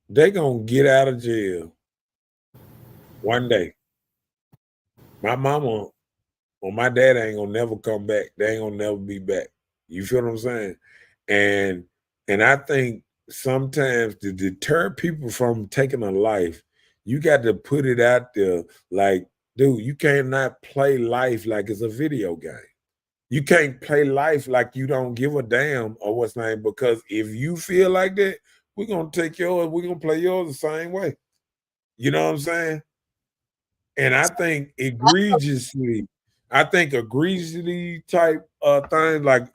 they gonna get out of jail one day. My mama or my dad ain't gonna never come back. They ain't gonna never be back. You feel what I'm saying? And I think sometimes to deter people from taking a life, you got to put it out there like, dude, you cannot play life like it's a video game. You can't play life like you don't give a damn or what's name, because if you feel like that, we're gonna take yours, we're gonna play yours the same way. You know what I'm saying? And I think egregiously type things like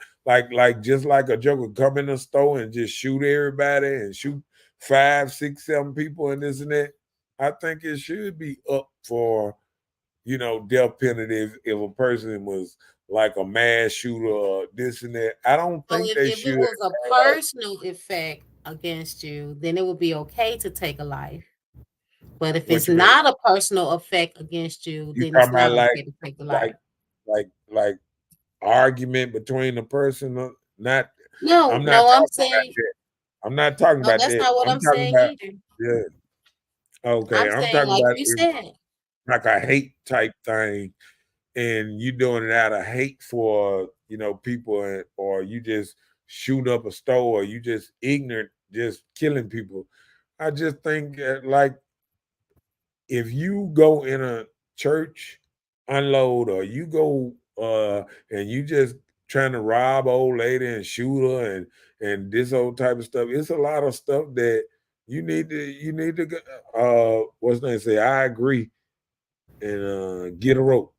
just like a joker come in the store and just shoot everybody and shoot 5, 6, 7 people and this and that. I think it should be up for death penalty if a person was like a mass shooter or this and that. I don't So think if, they if it should. was a personal effect against you, then it would be okay to take a life. But if What it's you mean? not a personal effect against you, You then it's talking about not okay to take a life. like like argument between the person? Not. No, I'm not no, I'm talking about saying that. I'm not talking no, about that's that. not what I'm I'm talking saying about either. yeah. Okay, I'm I'm saying talking like about you said. like a hate type thing, and you doing it out of hate for people, or you just shoot up a store, or you just ignorant, just killing people. I just think like if you go in a church unload, or you go and you just trying to rob old lady and shoot her and this old type of stuff, it's a lot of stuff that you need to what's name say, I agree, and get a rope.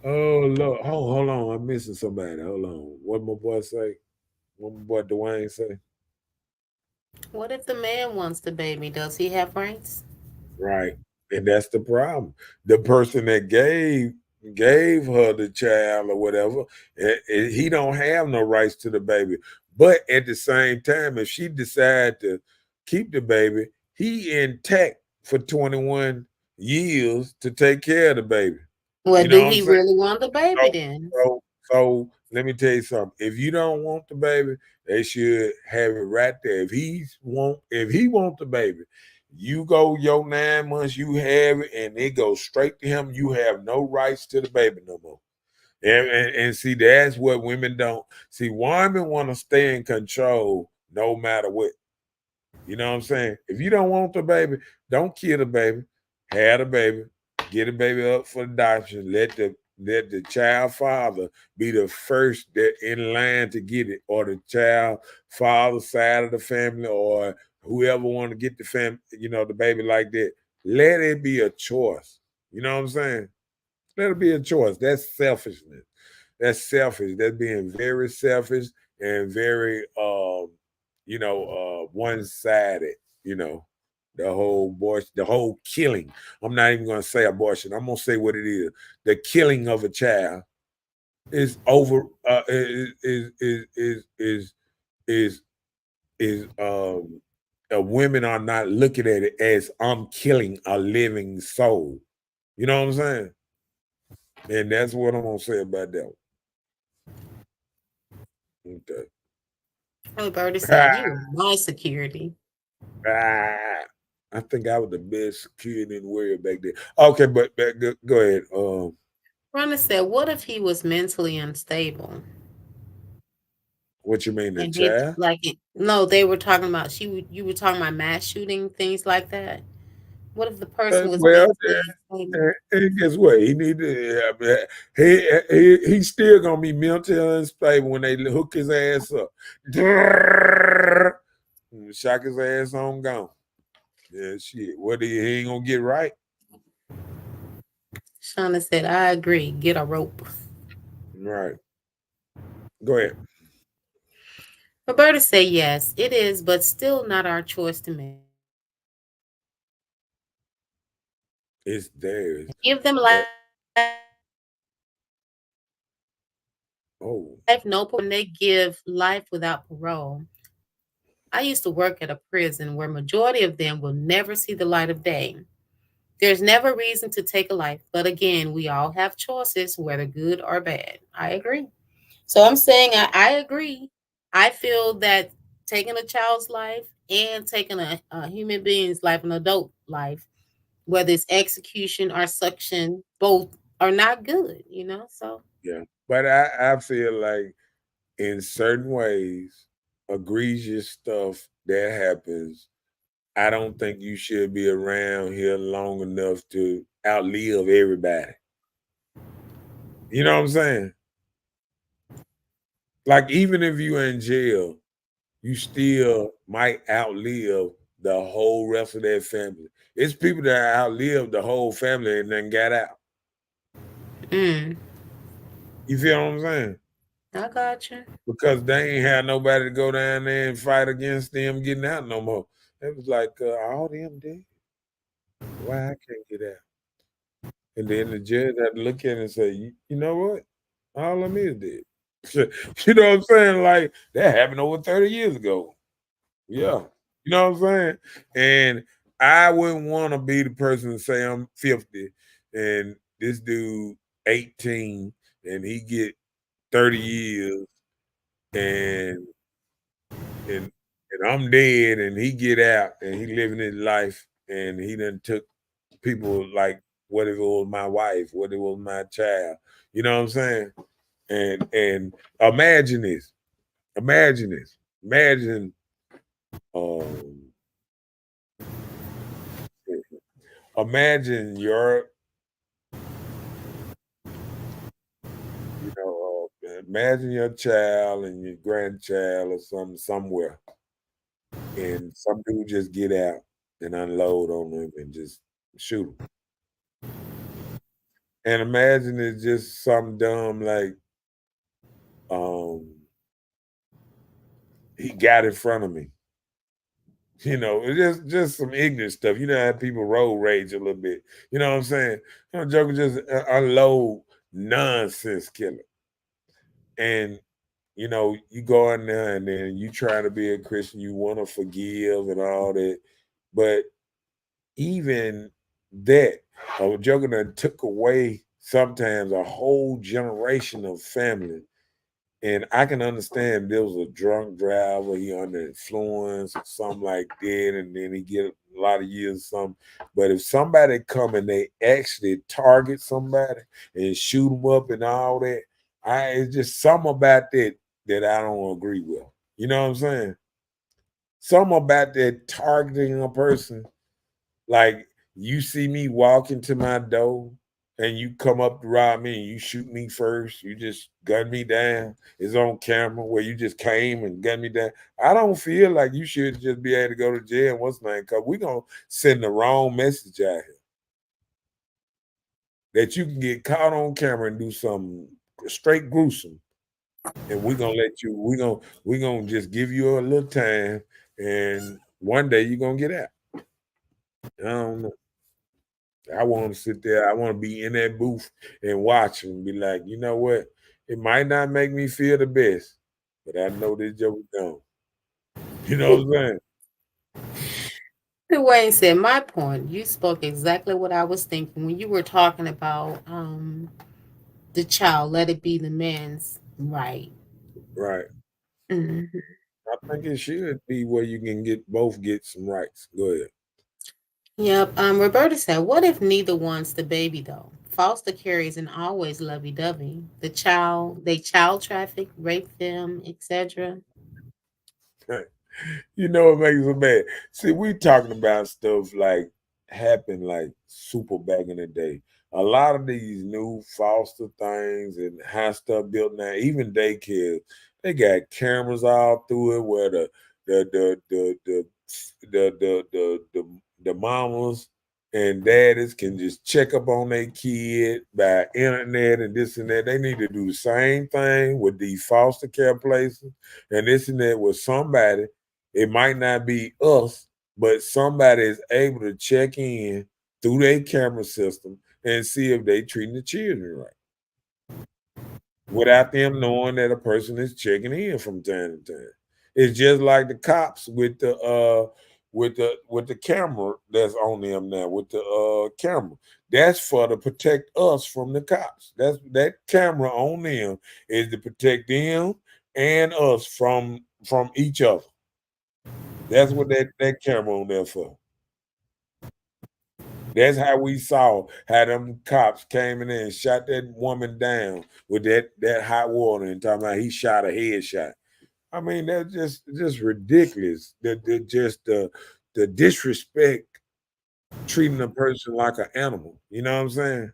Oh Lord, hold on, I'm missing somebody. Hold on. What my boy say? What my boy Dwayne say? What if the man wants the baby? Does he have rights? Right. And that's the problem. The person that gave her the child or whatever, he don't have no rights to the baby. But at the same time, if she decide to keep the baby, he intact for 21 years to take care of the baby. Well, You know do what I'm he saying? really want the baby So, then? so let me tell you something. If you don't want the baby, they should have it right there. If he want the baby, you go your 9 months, you have it, and it goes straight to him. You have no rights to the baby no more. And see, that's what women don't see. Women want to stay in control no matter what. You know what I'm saying? If you don't want the baby, don't kill the baby. Have the baby. Get the baby up for adoption. Let the child father be the first that in line to get it, or the child father side of the family, or whoever want to get the the baby like that. Let it be a choice. You know what I'm saying? Let it be a choice. That's selfishness. That's selfish. That's being very selfish and very one-sided, you know. The whole killing. I'm not even gonna say abortion. I'm gonna say what it is. The killing of a child is over is women are not looking at it as I'm killing a living soul. You know what I'm saying? And that's what I'm gonna say about that one. Okay. Roberta said, "You were my security." I think I was the best security in the world back then. Okay, but go ahead. Rhonda said, "What if he was mentally unstable?" What you mean, the And hit child? like it. No, they were talking about you were talking about mass shooting, things like that. What if the person was Well, mentally unstable? and guess what? He need to. I mean, he's still gonna be mentally unstable when they hook his ass up. Shock his ass on gone. Yeah, shit. What he ain't gonna get right? Shauna said, "I agree. Get a rope." Right. Go ahead. Roberta said, "Yes, it is, but still not our choice to make. It's theirs. Give them But life, oh, no parole, and they give life without parole. I used to work at a prison where majority of them will never see the light of day. There's never reason to take a life, but again, we all have choices, whether good or bad." I agree. So I'm saying I agree. I feel that taking a child's life and taking a human being's life, an adult life, whether it's execution or suction, both are not good, So yeah. But I feel like in certain ways, egregious stuff that happens, I don't think you should be around here long enough to outlive everybody. You know what I'm saying? Like, even if you're in jail, you still might outlive the whole rest of their family. It's people that outlived the whole family and then got out. mm, You feel what I'm saying? I got you. Because they ain't had nobody to go down there and fight against them getting out no more. It was like, all them dead. Why I can't get out? And then the judge had to look at it and say, you know what? All of them is dead. You know what I'm saying? Like, that happened over 30 years ago. Yeah. You know what I'm saying? And I wouldn't want to be the person to say I'm 50 and this dude 18 and he get 30 years and and and I'm dead and he get out and he living his life and he done took people like what if it was my wife, what if it was my child. You know what I'm saying? And imagine this. Imagine this. Imagine um imagine your imagine your child and your grandchild or somewhere and some dude just get out and unload on them and just shoot them. And imagine it's just something dumb like um he got in front of me. It's just some ignorant stuff. You know how people road rage a little bit. You know what I'm saying? Joker just unload nonsense killer. And you go in there and then you try to be a Christian, you want to forgive and all that. But even that, a joker that took away sometimes a whole generation of family. And I can understand there was a drunk driver, he under influence or something like that, and then he get a lot of years or something. But if somebody come and they actually target somebody and shoot them up and all that, it's just something about that I don't agree with. You know what I'm saying? Something about that targeting a person, like you see me walking to my door and you come up to rob me and you shoot me first, you just gun me down. It's on camera where you just came and gunned me down. I don't feel like you should just be able to go to jail. What's name? Because we're going to send the wrong message out here. That you can get caught on camera and do something straight gruesome. And we're gonna let you, we're gonna just give you a little time and one day you're gonna get out. I don't know. I want to sit there. I want to be in that booth and watch and be like, you know what? It might not make me feel the best, but I know this joke is gone. You know what I'm saying? Wayne said, my point. You spoke exactly what I was thinking when you were talking about the child. Let it be the man's right. Right. Mhm. I think it should be where you can get some rights. Go ahead. Yep. Roberta said, what if neither wants the baby though? Foster care isn't always lovey dovey. They child traffic, rape them, etc. You know what makes me mad? See, we talking about stuff like happened like super back in the day. A lot of these new foster things and how stuff built now, even daycare, they got cameras all through it where the the the the the mamas and daddies can just check up on their kid by internet and this and that. They need to do the same thing with these foster care places and this and that with somebody. It might not be us, but somebody is able to check in through their camera system and see if they treating the children right without them knowing that a person is checking in from time to time. It's just like the cops with the camera that's on them now with the camera. That's for to protect us from the cops. That camera on them is to protect them and us from each other. That's what that camera on there for. That's how we saw how them cops came in there and shot that woman down with that hot water and talking about he shot a headshot. I mean, that's just ridiculous. The disrespect treating a person like an animal. You know what I'm saying?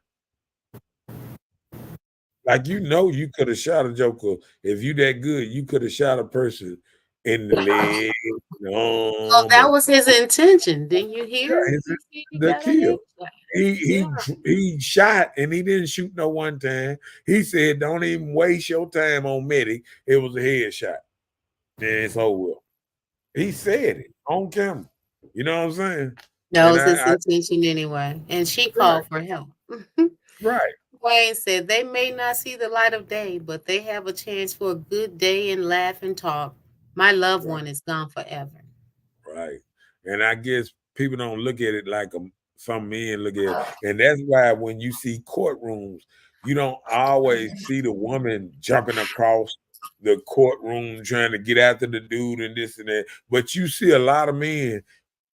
Like you could have shot a joker if you that good. You could have shot a person in the leg, the Well, arm, that or was his intention. Didn't you yeah, hear? his He said he the got a kill. headshot. He Yeah. he he shot and he didn't shoot no one time. He said, "Don't even waste your time on medic." It was a headshot, and it's over. He said it on camera. You know what I'm saying? That And was his I intention anyway. And she right, called for help. right, Wayne said they may not see the light of day, but they have a chance for a good day and laugh and talk. My loved right, one is gone forever. right. And I guess people don't look at it like some men look at it, and that's why when you see courtrooms, you don't always see the woman jumping across the courtroom trying to get after the dude and this and that. But you see a lot of men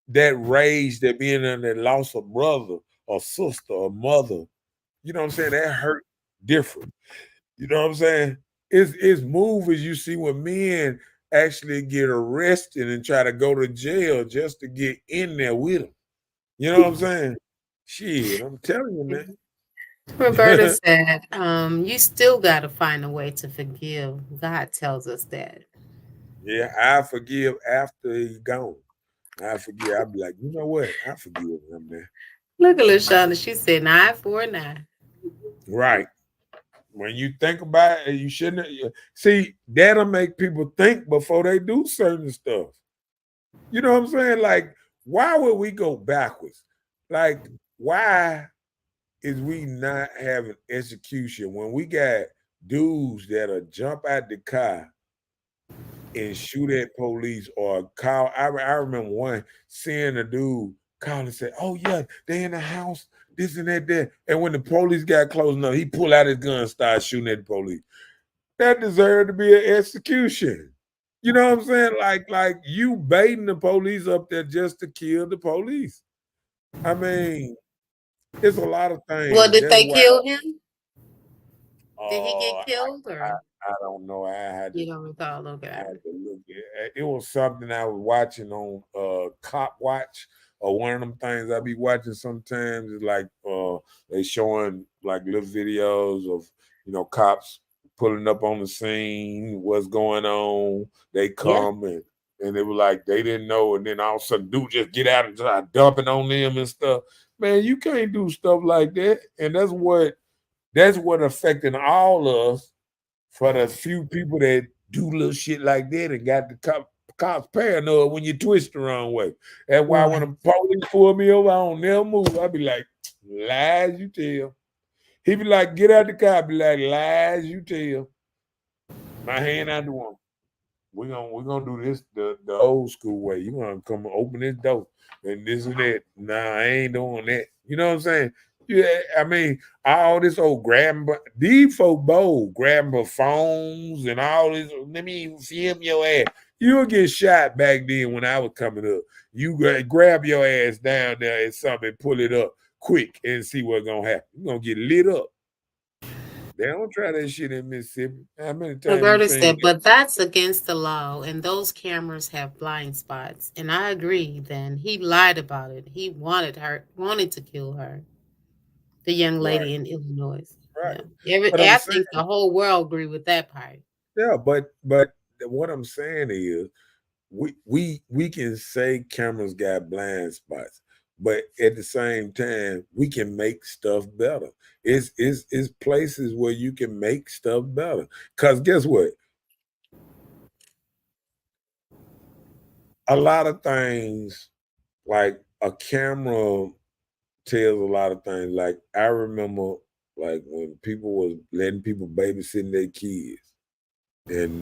that rage that being in that loss of brother or sister or mother, you know what I'm saying? That hurt different. You know what I'm saying? It's movies you see when men actually get arrested and try to go to jail just to get in there with them. You know what I'm saying? Shit, I'm telling you, Roberta man. said, you still got to find a way to forgive. God tells us that. Yeah, I forgive after he's gone. I forgive. I'll be like, you know what? I forgive him, man. Look at Lashana. She said, 949. Right. When you think about it, you shouldn't see that'll make people think before they do certain stuff. You know what I'm saying? Like, why would we go backwards? Like, why is we not having execution when we got dudes that'll jump out the car and shoot at police or call? I remember one seeing a dude call and say, "Oh yeah, they in the house, this and that, there." And when the police got close enough, he pulled out his gun and started shooting at the police. That deserved to be an execution. You know what I'm saying? Like you baiting the police up there just to kill the police. I mean, it's a lot of Well, things. did That's they why kill him? Did he uh get killed I, or I don't know. you don't recall? I Okay. had to look at it. Was something I was watching on Cop Watch or one of them things I be watching sometimes. It's like they showing like little videos of cops pulling up on the scene, what's going on. They Yeah. come and they were like they didn't know, and then all of a sudden dude just get out and start dumping on them and stuff. Man, you can't do stuff like that, and that's what affecting all of us for the few people that do little shit like that and got the cops paranoid when you twist the wrong way. That's why when Right. the police pull me over, I don't never move. I be like, lies you tell. He be like, get out the car. I be like, lies you tell. My hand out the one. we're gonna do this the old school way. You gonna come open this door and this and that. Nah, I ain't doing that. You know what I'm saying? Yeah, I mean, all this old grabbing, these folk bold, grabbing for phones and all this. Let me film your ass. You'll get shot back then when I was coming up. You grab your ass down there and something, pull it up quick and see what's gonna happen. You're gonna get lit up. They don't try that shit in Mississippi. How many times you Roberta seen said, but that's against the law, and those cameras have blind spots. And I agree. Then he lied about it. He wanted to kill her, the young right, lady in Illinois. right. Yeah, But I'm I saying, think the whole world agree with that part. yeah, but what I'm saying is we can say cameras got blind spots, but at the same time, we can make stuff better. It's places where you can make stuff better. Cause guess what? A lot of things like a camera tells a lot of things. Like I remember like when people was letting people babysitting their kids and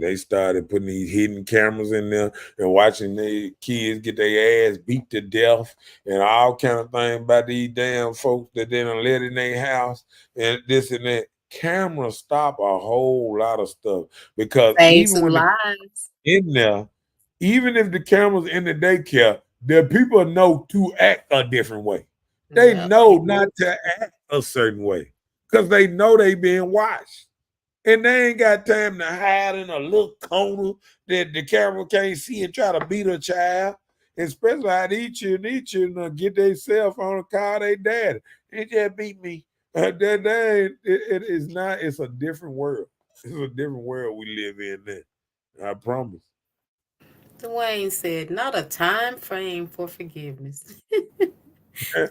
they started putting these hidden cameras in there and watching their kids get their ass beat to death and all kind of things by these damn folks that they done let in their house and this and that. Cameras stop a whole lot of stuff because Save even some when the lives. in there, even if the camera's in the daycare, the people know to act a different way. They Yep. know not to act a certain way because they know they being watched. And they ain't got time to hide in a little corner that the camera can't see and try to beat a child. Especially how these children get their cell phone and call their dad. They just beat me. It is not, it's a different world. It's a different world we live in now. I promise. Dwayne said, not a time frame for forgiveness.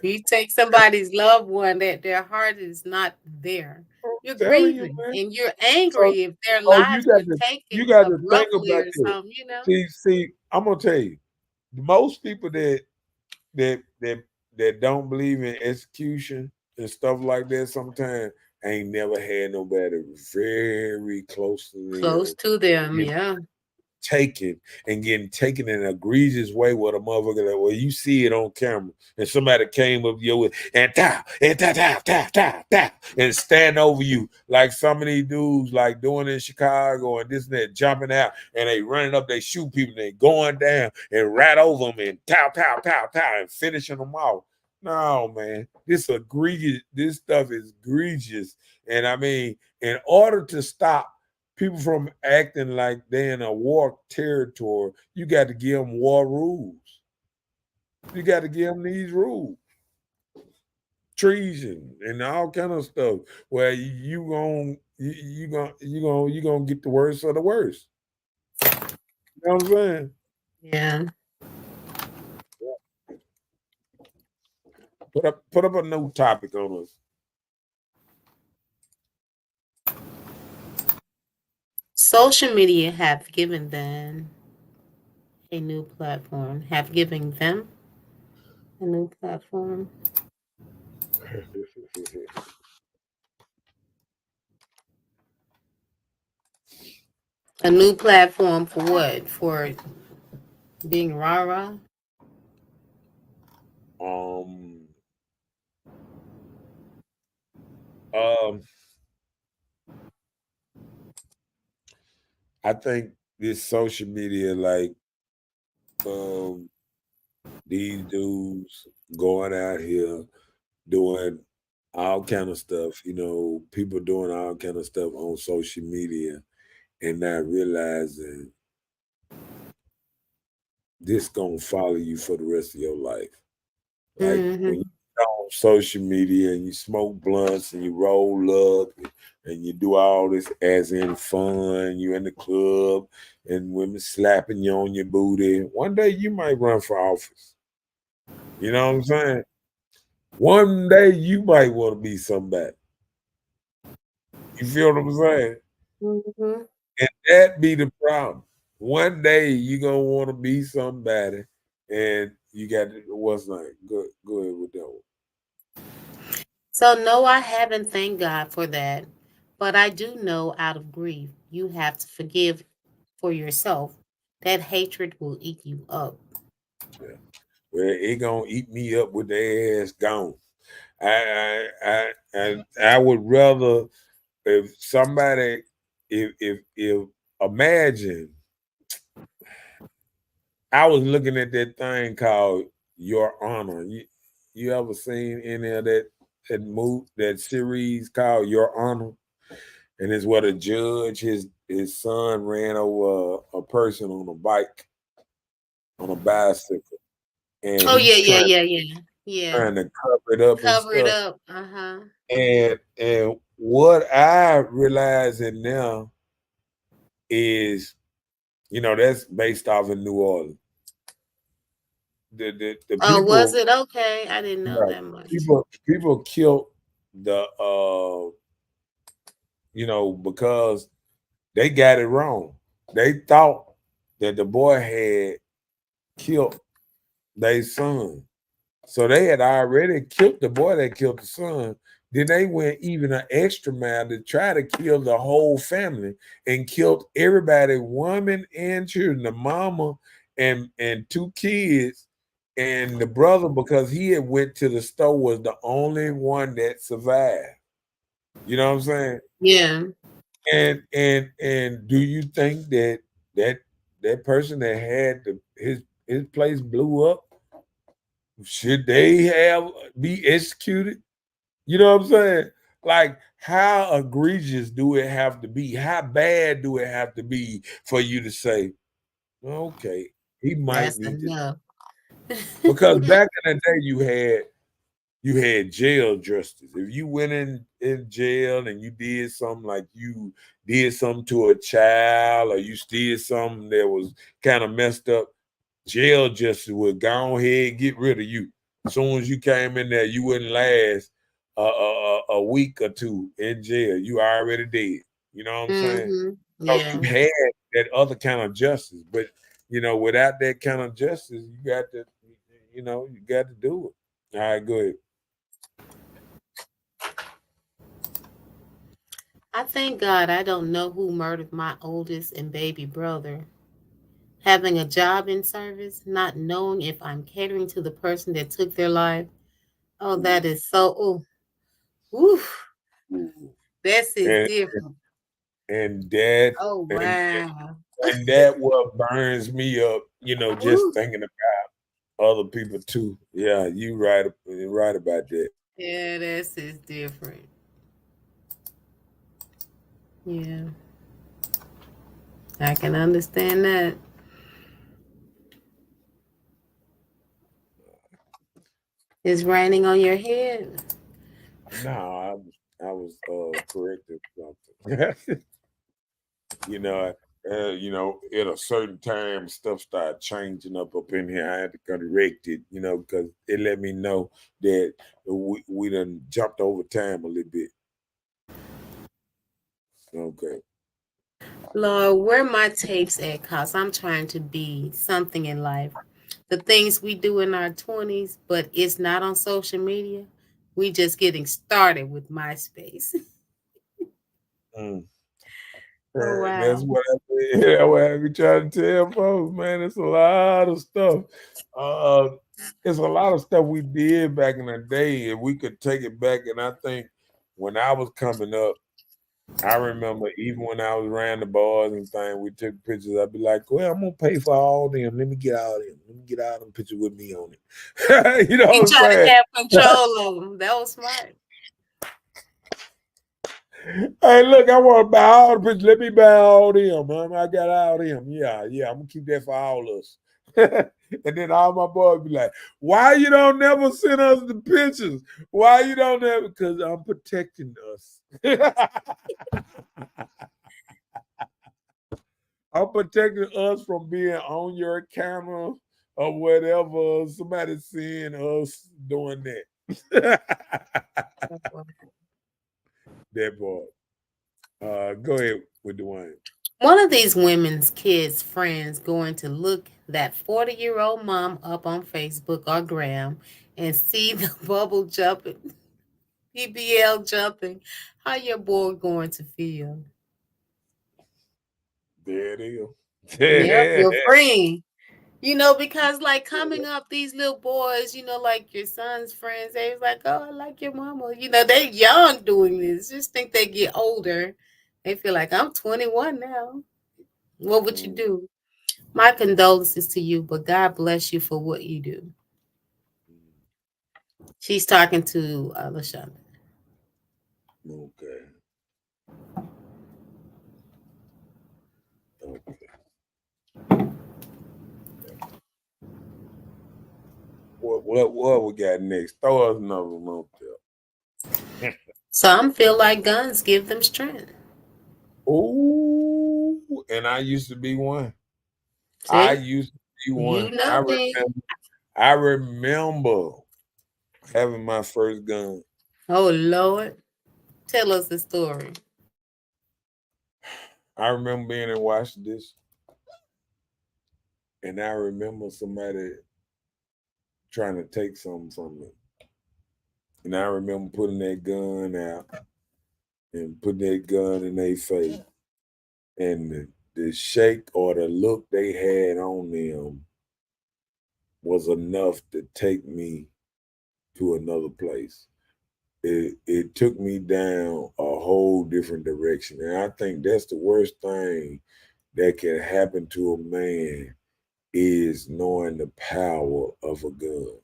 You take somebody's loved one that their heart is not there. I'm You're telling you, grieving man. and you're So, angry if their oh, lives were you taken got to think abruptly about or this. something. See, I'm gonna tell you, most people that that that don't believe in execution and stuff like that sometimes ain't never had nobody very close to Close to them, them yeah. taken and getting taken in an egregious way with a motherfucker that well you see it on camera and somebody came up you with and ta and ta ta ta ta ta and stand over you like some of these dudes like doing in Chicago and this and that jumping out and they running up they shoot people and they going down and right over them and pow pow pow pow and finishing them off. No man, this stuff is egregious and I mean in order to stop people from acting like they're in a war territory, you got to give them war rules. You got to give them these rules, treason and all kind of stuff. Where you gonna get the worst of the worst. You know what I'm saying? Yeah. Put up a new topic on us. Social media have given them a new platform, have given them a new platform. A new platform for what? For being rah rah? um, um, I think this social media, like um, these dudes going out here doing all kind of stuff, people doing all kind of stuff on social media and not realizing this gonna follow you for the rest of your life. Like when you Mm-hmm. get on social media and you smoke blunts and you roll up and you do all this as in fun, you in the club and women slapping you on your booty. One day you might run for office. You know what I'm saying? One day you might want to be somebody. You feel what I'm saying? Mm-hmm. And that be the problem. One day you gonna want to be somebody, and you got what's name? Go ahead with that one. So, no, I haven't thanked God for that. But I do know out of grief, you have to forgive for yourself, that hatred will eat you up. Yeah. Well, it gonna eat me up with their ass gone. I would rather if somebody if imagine I was looking at that thing called Your Honor. You ever seen any of that series called Your Honor? And it's what a judge his son ran over a person on a bike on a bicycle, and Oh yeah, he's yeah, trying yeah, yeah, yeah. trying to cover it up and Cover it stuff. up. Uh-huh. And what I realizing now is, that's based off in New Orleans. The Oh, was people, it okay? I didn't know right, that much. people killed the because they got it wrong. They thought that the boy had killed their son. So they had already killed the boy that killed the son. Then they went even an extra mile to try to kill the whole family and killed everybody, woman and children, the mama and two kids, and the brother, because he had went to the store, was the only one that survived. You know what I'm saying? Yeah. And do you think that that person that had his place blew up, should they have be executed? You know what I'm saying? Like, how egregious do it have to be? How bad do it have to be for you to say, okay, he might That's need to? enough. Because back in the day, you had jail justice. If you went in jail and you did something, like you did something to a child, or you did something that was kind of messed up, jail justice would go ahead and get rid of you. As soon as you came in there, you wouldn't last a week or two in jail. You already dead. You know what I'm saying? Mm-hmm. So Yeah. you had that other kind of justice, but without that kind of justice, you got to do it. All right, go ahead. I thank God I don't know who murdered my oldest and baby brother. Having a job in service, not knowing if I'm catering to the person that took their life. Oh, that is so, oh, oof, Ooh. this is And different. and that Oh, and wow. and that what burns me up, just Ooh, thinking about other people too. Yeah, you're right about that. yeah, this is different. Yeah, I can understand that. It's raining on your head. No, I was correcting something. you know, at a certain time, stuff started changing up in here. I had to correct it, because it let me know that we done jumped over time a little bit. Okay. Lord, where my tapes at? Cause I'm trying to be something in life. The things we do in our 20s, but it's not on social media. We just getting started with MySpace. Mm. Oh That's wow. what I be trying to tell folks, man. It's a lot of stuff. Uh, it's a lot of stuff we did back in the day, and we could take it back. And I think when I was coming up, I remember even when I was around the bars and things, we took pictures. I'd be like, "Well, I'm gonna pay for all them. Let me get all them. Let me get all them pictures with me on it." You know He what I'm tried to saying? have control of them. That was smart. Hey, look, I want to buy all the pictures. Let me buy all them, man. I got all them. Yeah, yeah. I'm gonna keep that for all of us. And then all my boys be like, "Why you don't never send us the pictures? Why you don't never?" Because I'm protecting us. I'm protecting us from being on your camera or whatever. Somebody seeing us doing that. That part. Go ahead with Dwayne. One of these women's kids' friends going to look that 40-year-old mom up on Facebook or Gram and see the bubble jumping, PBL jumping. How your boy going to feel? There it is. Yep, your friend. You know, because like coming up, these little boys, you know, like your son's friends, they was like, "Oh, I like your mama." You know, they young doing this. Just think they get older, they feel like I'm 21 now. What would you do? My condolences to you, but God bless you for what you do. She's talking to LaShonda. Okay. Okay. What we got next? Throw us another one out there. Some feel like guns give them strength. Oh, and I used to be one. I See, used to be you one. know me. I remember having my first gun. Oh Lord, tell us the story. I remember being in Washington, and I remember somebody trying to take something from me. And I remember putting that gun out and putting that gun in their face. And the shake or the look they had on them was enough to take me to another place. It took me down a whole different direction. And I think that's the worst thing that can happen to a man is knowing the power of a gun.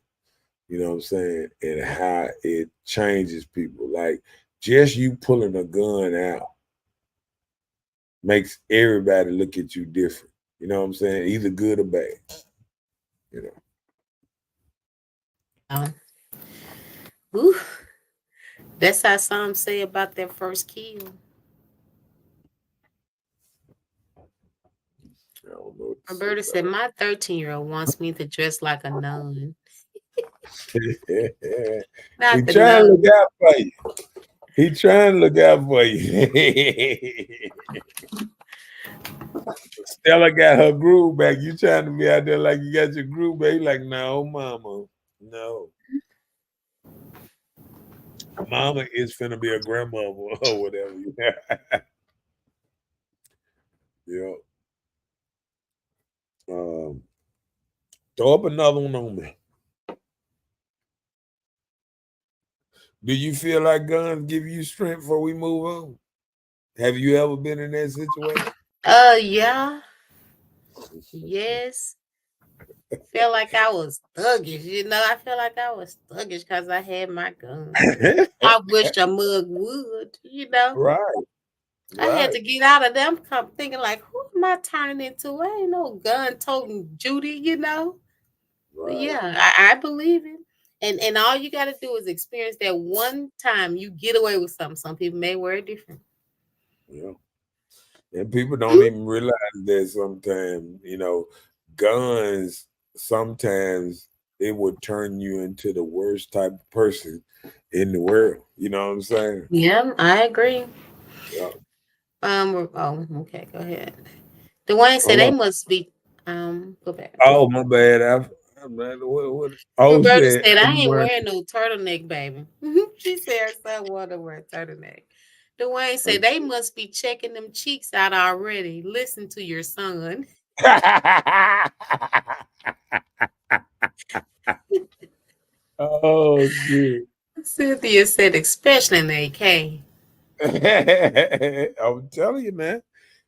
You know what I'm saying? And how it changes people. Like just you pulling a gun out makes everybody look at you different. You know what I'm saying? Either good or bad. You know. Ooh, that's how some say about their first kill. I don't know what to say Roberta said, about "My 13-year-old wants me to dress like a nun." it. He Not the trying to nun. look out for you. He trying to look out for you. Stella got her groove back. You trying to be out there like you got your groove back. He like, no, mama. No. Mama is finna be a grandmother or whatever. Yeah. Um, throw up another one on me. Do you feel like guns give you strength before we move on? Have you ever been in that situation? Yeah. Yes. Feel like I was thuggish, you know. I feel like I was thuggish because I had my gun. I wish a mug would, you know. Right, I had right, to get out of them come thinking like, who am I turning into? I ain't no gun toting Judy, you know. But right. yeah, I believe it. And all you got to do is experience that one time you get away with something. Some people may wear it different. Yeah. And people don't even realize that sometimes, guns sometimes it would turn you into the worst type of person in the world. You know what I'm saying? Yeah, I agree. Yeah. Oh, okay, go ahead. Dwayne said Hold they on. must be go back. Oh, my bad. What? Oh, Roberta shit. said, I I be ain't wearing. wearing no turtleneck, baby. She said her son wanted to wear a turtleneck. Dwayne said they must be checking them cheeks out already. Listen to your son. Oh, shit. Cynthia said, especially in the AK. I'm telling you, man.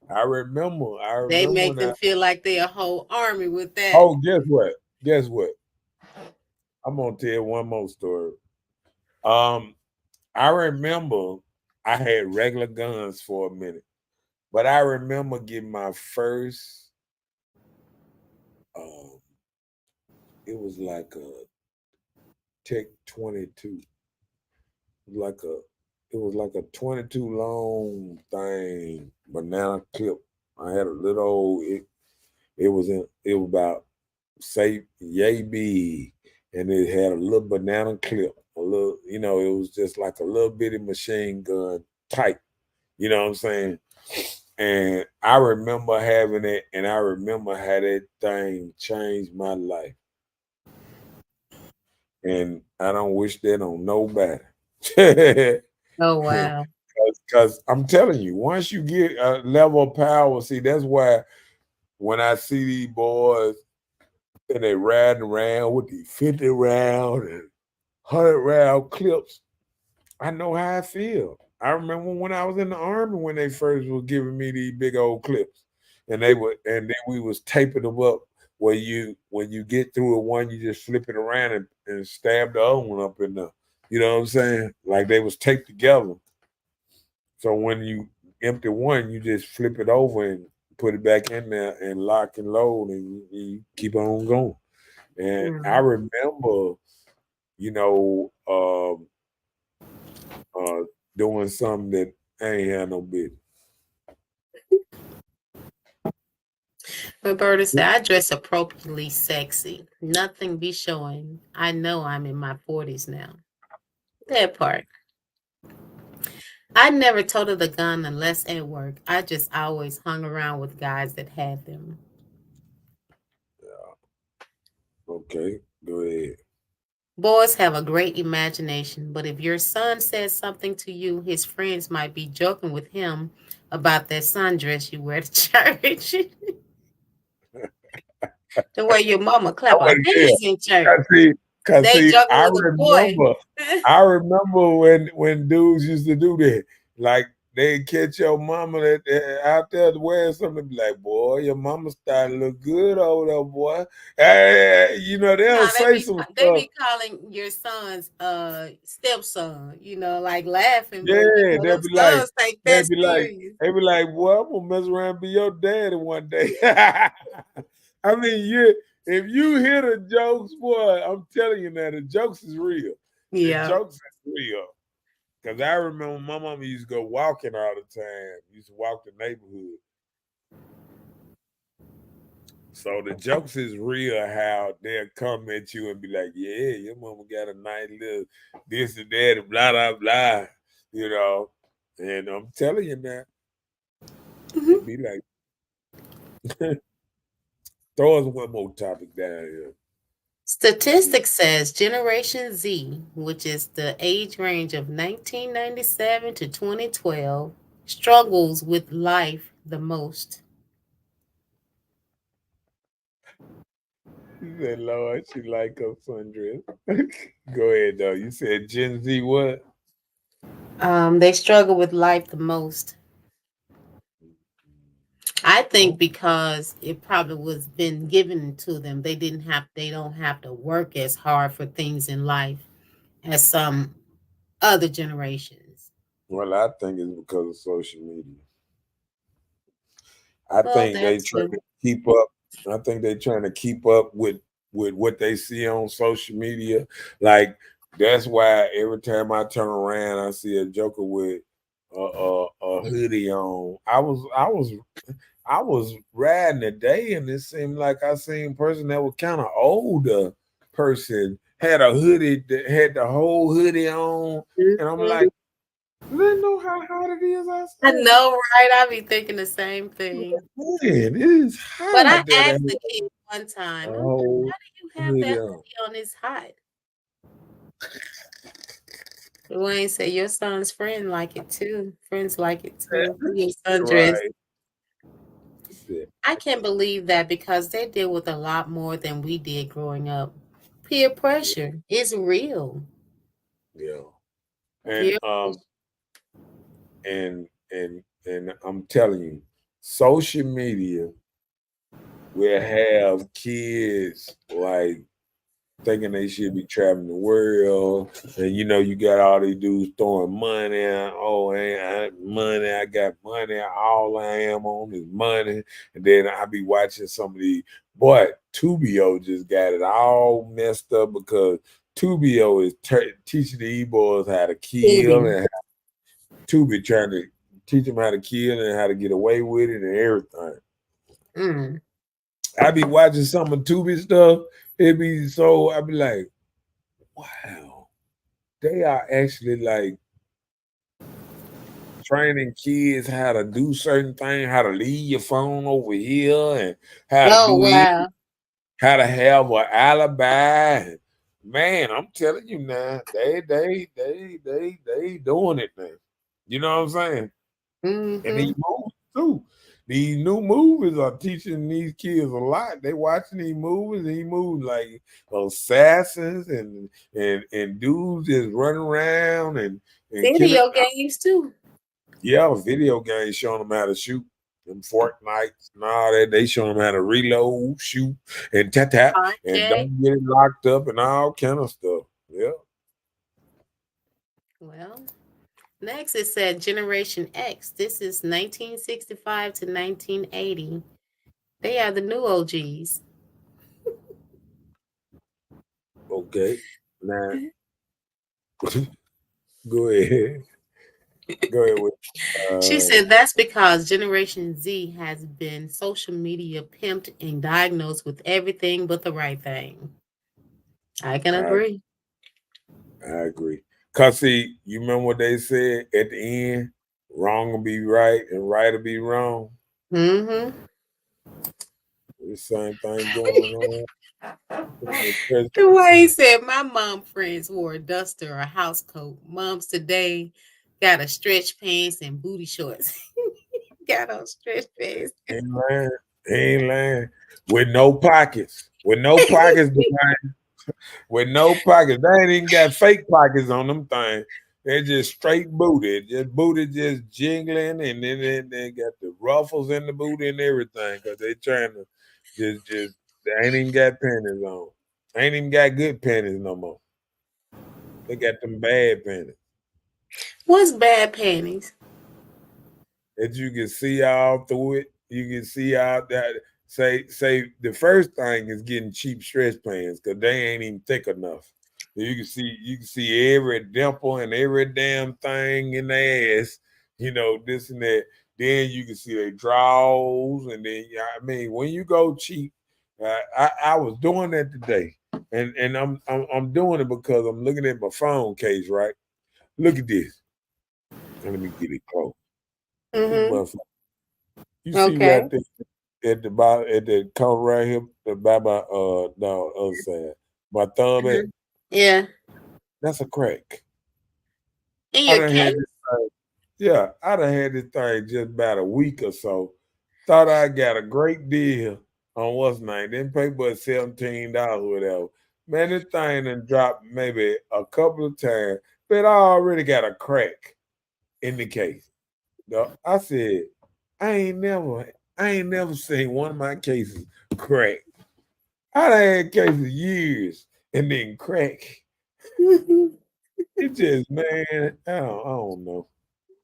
I remember. I They remember make when I. them feel like they a whole army with that. Oh, guess what? Guess what? I'm gonna tell you one more story. Um, I remember I had regular guns for a minute, but I remember getting my first. Um, it was like a Tech 22. Like a, it was like a 22 long thing, banana clip. I had a little old. It was in. It was about say yay big, and it had a little banana clip. A little, it was just like a little bitty machine gun type. You know what I'm saying? And I remember having it, and I remember how that thing changed my life. And I don't wish that on nobody. Oh wow. Because I'm telling you, once you get a level of power, see, that's why when I see these boys and they riding around with these 50 round and 100 round clips, I know how I feel. I remember when I was in the army when they first was giving me these big old clips, and then we was taping them up where when you get through one, you just flip it around and stab the other one up in there. You know what I'm saying? Like they was taped together. So when you empty one, you just flip it over and put it back in there and lock and load, and you keep on going. And I Mm. remember, you know, doing something that I ain't had no business. Roberta said, I dress appropriately sexy. Nothing be showing. I know I'm in my 40s now. That part. I never toted a gun unless at work. I just always hung around with guys that had them. Okay, go ahead. Boys have a great imagination, but if your son says something to you, his friends might be joking with him about that sundress you wear to church. The way your mama I clap her wasn't there. hands in church. Cause see, cause They see, joking with a boy. I remember when dudes used to do that. Like they catch your mama out there wearing something, be like, boy, your mama starting to look good over there, boy. Hey, you know, they'll No, say some they stuff. be calling your son's stepson, like laughing, but Yeah, them sons take that serious. they be like, boy, I'm gonna mess around and be your daddy one day. I mean, if you hear the jokes, boy, I'm telling you now, the jokes is real. The Yeah. jokes is real. Cause I remember my mama used to go walking all the time. Used to walk the neighborhood. So the jokes is real. How they'll come at you and be like, "Yeah, your mama got a nice little this and that and blah blah blah," you know. And I'm telling you now, it be like, throw us one more topic down here. Statistics says Generation Z, which is the age range of 1997 to 2012, struggles with life the most. You said, Lord, she like her sundress. Go ahead, though. You said Gen Z what? They struggle with life the most. I think because it probably was been given to them. They don't have to work as hard for things in life as some other generations. Well, I think it's because of social media. I Well, think they that's trying true. to keep up. I think they trying to keep up with what they see on social media. Like that's why every time I turn around, I see a joker with a hoodie on. I was riding today, and it seemed like I seen a person that was kind of older person had a hoodie that had the whole hoodie on, and I'm Mhm. like, do they know how hot it is I outside? know, right? I be thinking the same thing. Man, it is But I hot there. They asked have the kid one a time, I'm like, whole "How do you have hoodie that on. hoodie on? It's hot." Dwayne said, "Your son's friend like it too. Friends like it too. Your sundress." Right. Yeah. I can't believe that because they deal with a lot more than we did growing up. Peer pressure is real. Yeah. And Peer and I'm telling you, social media will have kids like thinking they should be traveling the world, and you know you got all these dudes throwing money. Oh, money! I got money. All I am on is money. And then I be watching some of these. Boy, Tubio just got it all messed up because Tubio is teaching the e-boys how to kill, movie. and Tubi trying to teach them how to kill and how to get away with it and everything. Mm. I be watching some of Tubi stuff. It be so I be like, wow, they are actually like training kids how to do certain things, how to leave your phone over here, and how to Oh do it, wow. how to have an alibi. Man, I'm telling you now, they doing it now. You know what I'm saying? And Mm-hmm. he moves too. these new movies are teaching these kids a lot. They watching these movies like assassins and dudes just running around and killing. Video games too. Yeah, video games showing them how to shoot. Them Fortnites and all that. They showing them how to reload, shoot, and tap, and Okay. don't get it locked up and all kind of stuff. Yeah. Well, next it said Generation X. This is 1965 to 1980. They are the new OGs. Okay. Now, go ahead. Go ahead with. She said that's because Generation Z has been social media pimped and diagnosed with everything but the right thing. I can agree. I agree. Cause see, you remember what they said at the end? Wrong will be right and right will be wrong. Mm-hmm. The same thing going on. The way he said, my mom friends wore a duster or a house coat. Moms today got a stretch pants and booty shorts. Got on stretch pants. Ain't lying. With no pockets. With no pockets behind. With no pockets. They ain't even got fake pockets on them things. They're just straight booted. Just booty just jingling, and then they got the ruffles in the booty and everything. Cause they trying to just they ain't even got panties on. Ain't even got good panties no more. They got them bad panties. What's bad panties? That you can see all through it. You can see out that say the first thing is getting cheap stretch pants because they ain't even thick enough. You can see every dimple and every damn thing in their ass, this and that. Then you can see their drawers, and then I mean when you go cheap, I was doing that today, and I'm doing it because I'm looking at my phone case, right? Look at this. Let me get it close. Mm-hmm. You see Okay. right there at the bottom, at the corner right here, by my no other side, my thumb at, Yeah. that's a crack. In I your done case? had this thing, yeah, I done had this thing just about a week or so. Thought I got a great deal on what's name. Didn't pay but $17 or whatever. Man, this thing done dropped maybe a couple of times, but I already got a crack in the case. I said, I ain't never seen one of my cases crack. I done had cases years and then crack. It just, man, I don't know.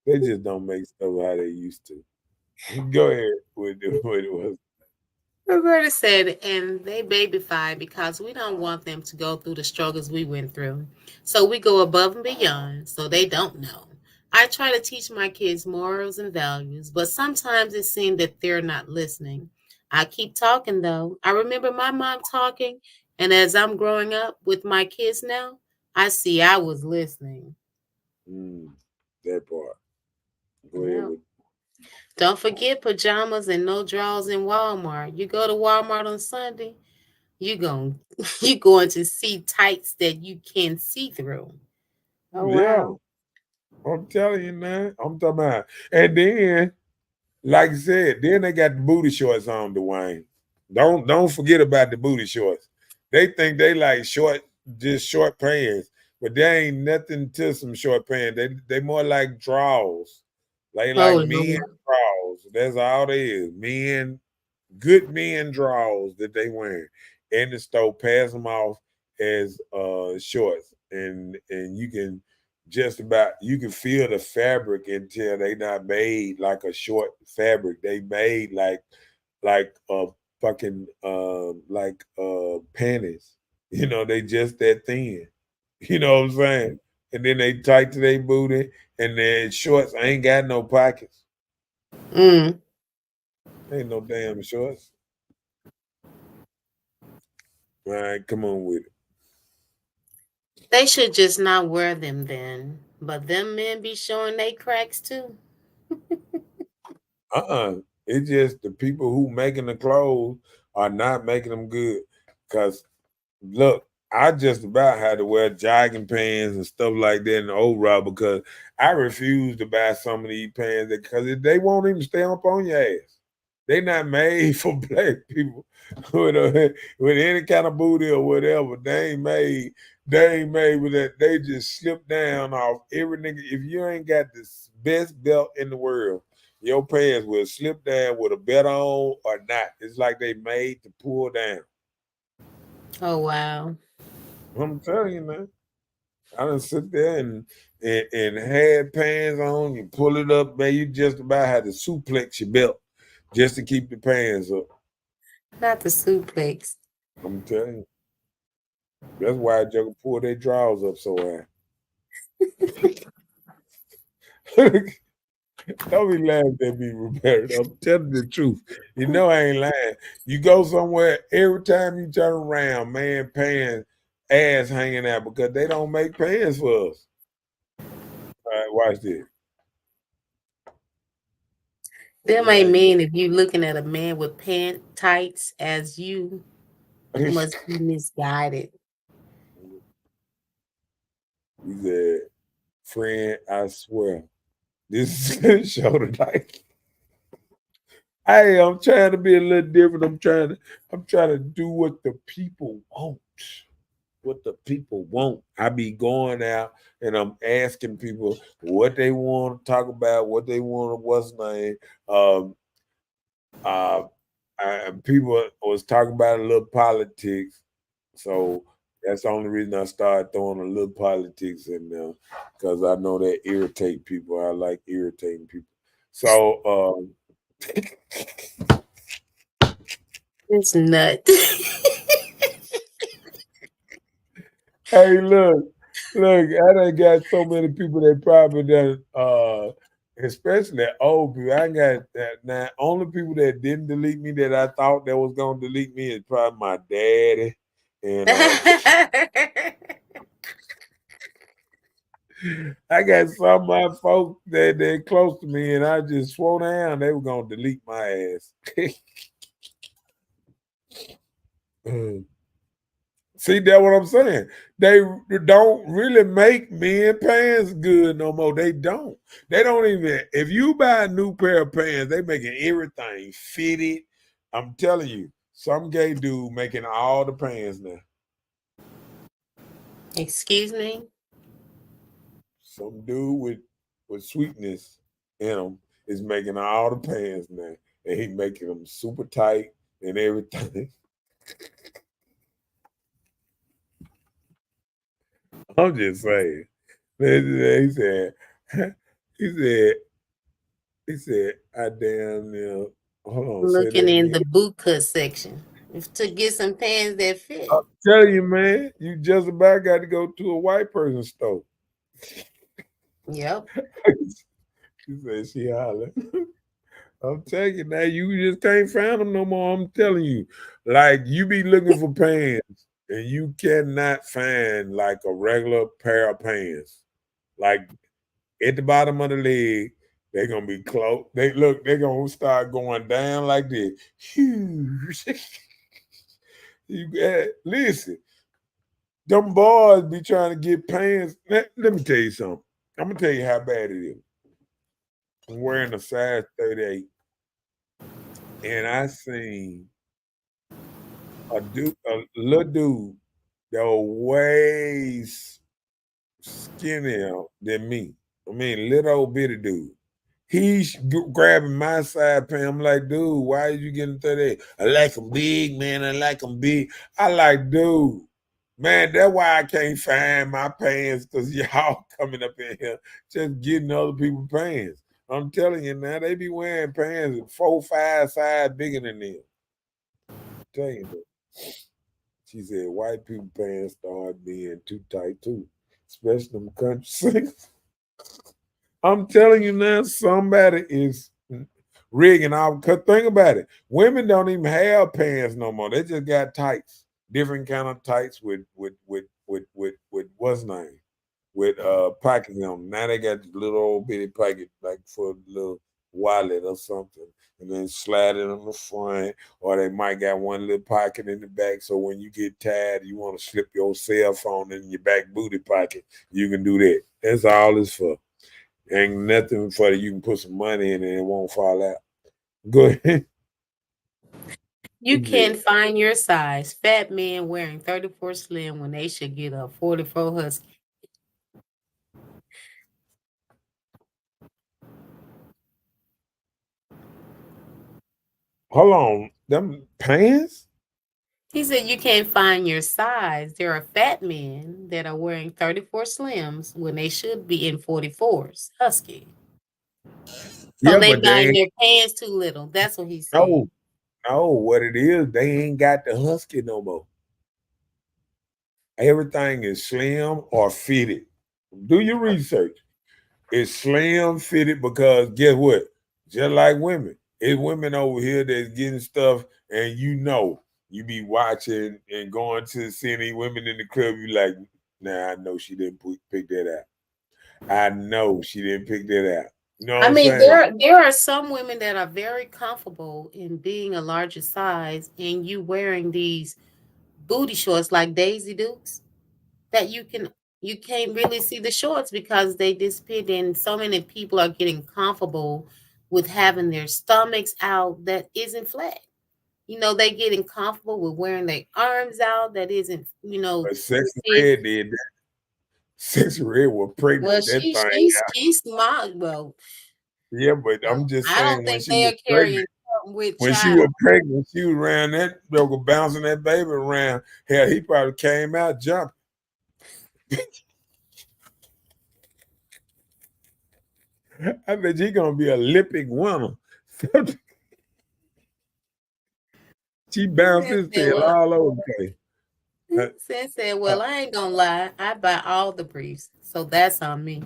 They just don't make stuff how they used to. Go ahead with what it was. Roberta said, and they babyfy because we don't want them to go through the struggles we went through. So we go above and beyond so they don't know. I try to teach my kids morals and values, but sometimes it seems that they're not listening. I keep talking though. I remember my mom talking, and as I'm growing up with my kids now, I see I was listening. That part. Go ahead Yeah. with. Don't forget pajamas and no drawers in Walmart. You go to Walmart on Sunday, you going to see tights that you can see through. Oh Yeah, wow. I'm telling you, man. I'm talking about. And then, like I said, then they got the booty shorts on, Dwayne. Don't forget about the booty shorts. They think they like just short pants, but they ain't nothing to some short pants. They more like drawers. They Oh like men Lord. drawers. That's all they is. Good men drawers that they wear in the store. Pass them off as shorts, and you can just about you can feel the fabric until they not made like a short fabric. They made like fucking panties. They just that thin. You know what I'm saying? And then they tight to their booty, and then shorts ain't got no pockets. Mm. Ain't no damn shorts. All right, come on with it. They should just not wear them then. But them men be showing they cracks too. It's just the people who making the clothes are not making them good. Cause look, I just about had to wear jogging pants and stuff like that in the old route because I refuse to buy some of these pants because they won't even stay up on your ass. They not made for black people with any kind of booty or whatever. They ain't made with that. They just slip down off every nigga. If you ain't got the best belt in the world, your pants will slip down with a belt on or not. It's like they made to pull down. Oh wow. I'm telling you, man. I done sit there and had pants on. You pull it up, man. You just about had to suplex your belt just to keep the pants up. Not the suplex. I'm telling you. That's why Joker pull their drawers up so high. Don't be laughing at me, Roberto. I'm telling the truth. You know I ain't lying. You go somewhere, every time you turn around, man, pants, ass hanging out because they don't make pants for us. All right, watch this. That might mean if you looking at a man with pant tights as you must be misguided. He said, friend, I swear, this is a show tonight. Hey, I'm trying to be a little different. I'm trying to do what the people want. What the people want. I be going out and I'm asking people what they want to talk about, what they want, what's name. Um, people was talking about a little politics, so that's the only reason I started throwing a little politics in there because I know that irritate people. I like irritating people. So It's nut. hey, look, I done got so many people that probably done, especially old people. I got that now. Only people that didn't delete me that I thought that was gonna delete me is probably my daddy. And I got some of my folks that they're close to me, and I just swore down they were gonna delete my ass. See, that's what I'm saying. They don't really make men pants good no more. They don't. They don't even. If you buy a new pair of pants, they making everything fitted. I'm telling you, some gay dude making all the pants now. Excuse me. Some dude with sweetness in him is making all the pants now, and he making them super tight and everything. I'm just saying. He said, he said, he said, I damn near. Hold on, say Looking that in again. the boot cut section to get some pants that fit. I'm telling you, man, you just about got to go to a white person store. Yep. She said she hollering. I'm telling you now, you just can't find them no more. I'm telling you, like you be looking for pants and you cannot find like a regular pair of pants. Like at the bottom of the leg, they're gonna be close. They're gonna start going down like this. Huge. Listen, them boys be trying to get pants. Let me tell you something. I'm gonna tell you how bad it is. I'm wearing a size 38, and I seen a little dude that was way skinnier than me. I mean, little old bitty dude. He's grabbing my side pants. I'm like, dude, why are you getting 38? I like them big, man. I like them big. I like, dude, man, that's why I can't find my pants because y'all coming up in here just getting other people's pants. I'm telling you now, they be wearing pants 4, 5 size bigger than them. I'm telling you that. She said white people pants start being too tight too, especially them country singers. I'm telling you now, somebody is rigging out. Cause think about it, women don't even have pants no more. They just got tights, different kind of tights with what's name with pockets on 'em. Now they got the little old bitty pocket like for a little wallet or something, and then slide it on the front, or they might got one little pocket in the back. So when you get tired, you want to slip your cell phone in your back booty pocket, you can do that. That's all it's for. Ain't nothing for you can put some money in and it won't fall out. Go ahead. You can't find your size. Fat men wearing 34 slim when they should get a 44 husky. Hold on, them pants? He said you can't find your size. There are fat men that are wearing 34 slims when they should be in 44s. Husky. So Yeah, they but they buying ain't their pants too little. That's what he's saying. no, no. What it is, they ain't got the husky no more. Everything is slim or fitted. Do your research. It's slim fitted because guess what? Just like women, it's women over here that's getting stuff, and you be watching and going to see any women in the club. You like, nah, I know she didn't pick that out. I know she didn't pick that out. You know what I I'm mean, saying? there are some women that are very comfortable in being a larger size and you wearing these booty shorts like Daisy Dukes that you can't really see the shorts because they disappeared and so many people are getting comfortable with having their stomachs out that isn't flat. They getting comfortable with wearing their arms out that isn't, But Sexy fit. Red did that. Sexy Red was pregnant Well, with that thing. she's smart. Well, Yeah, but I'm just I saying don't when think she they was are pregnant. carrying something with When she child. was pregnant, she was around that joker bouncing that baby around. Hell, he probably came out jumping. I bet you gonna be a Olympic winner. She bounced Sis his said, tail well, all over the place. Sis said, well, I ain't gonna lie. I buy all the briefs, so that's on me.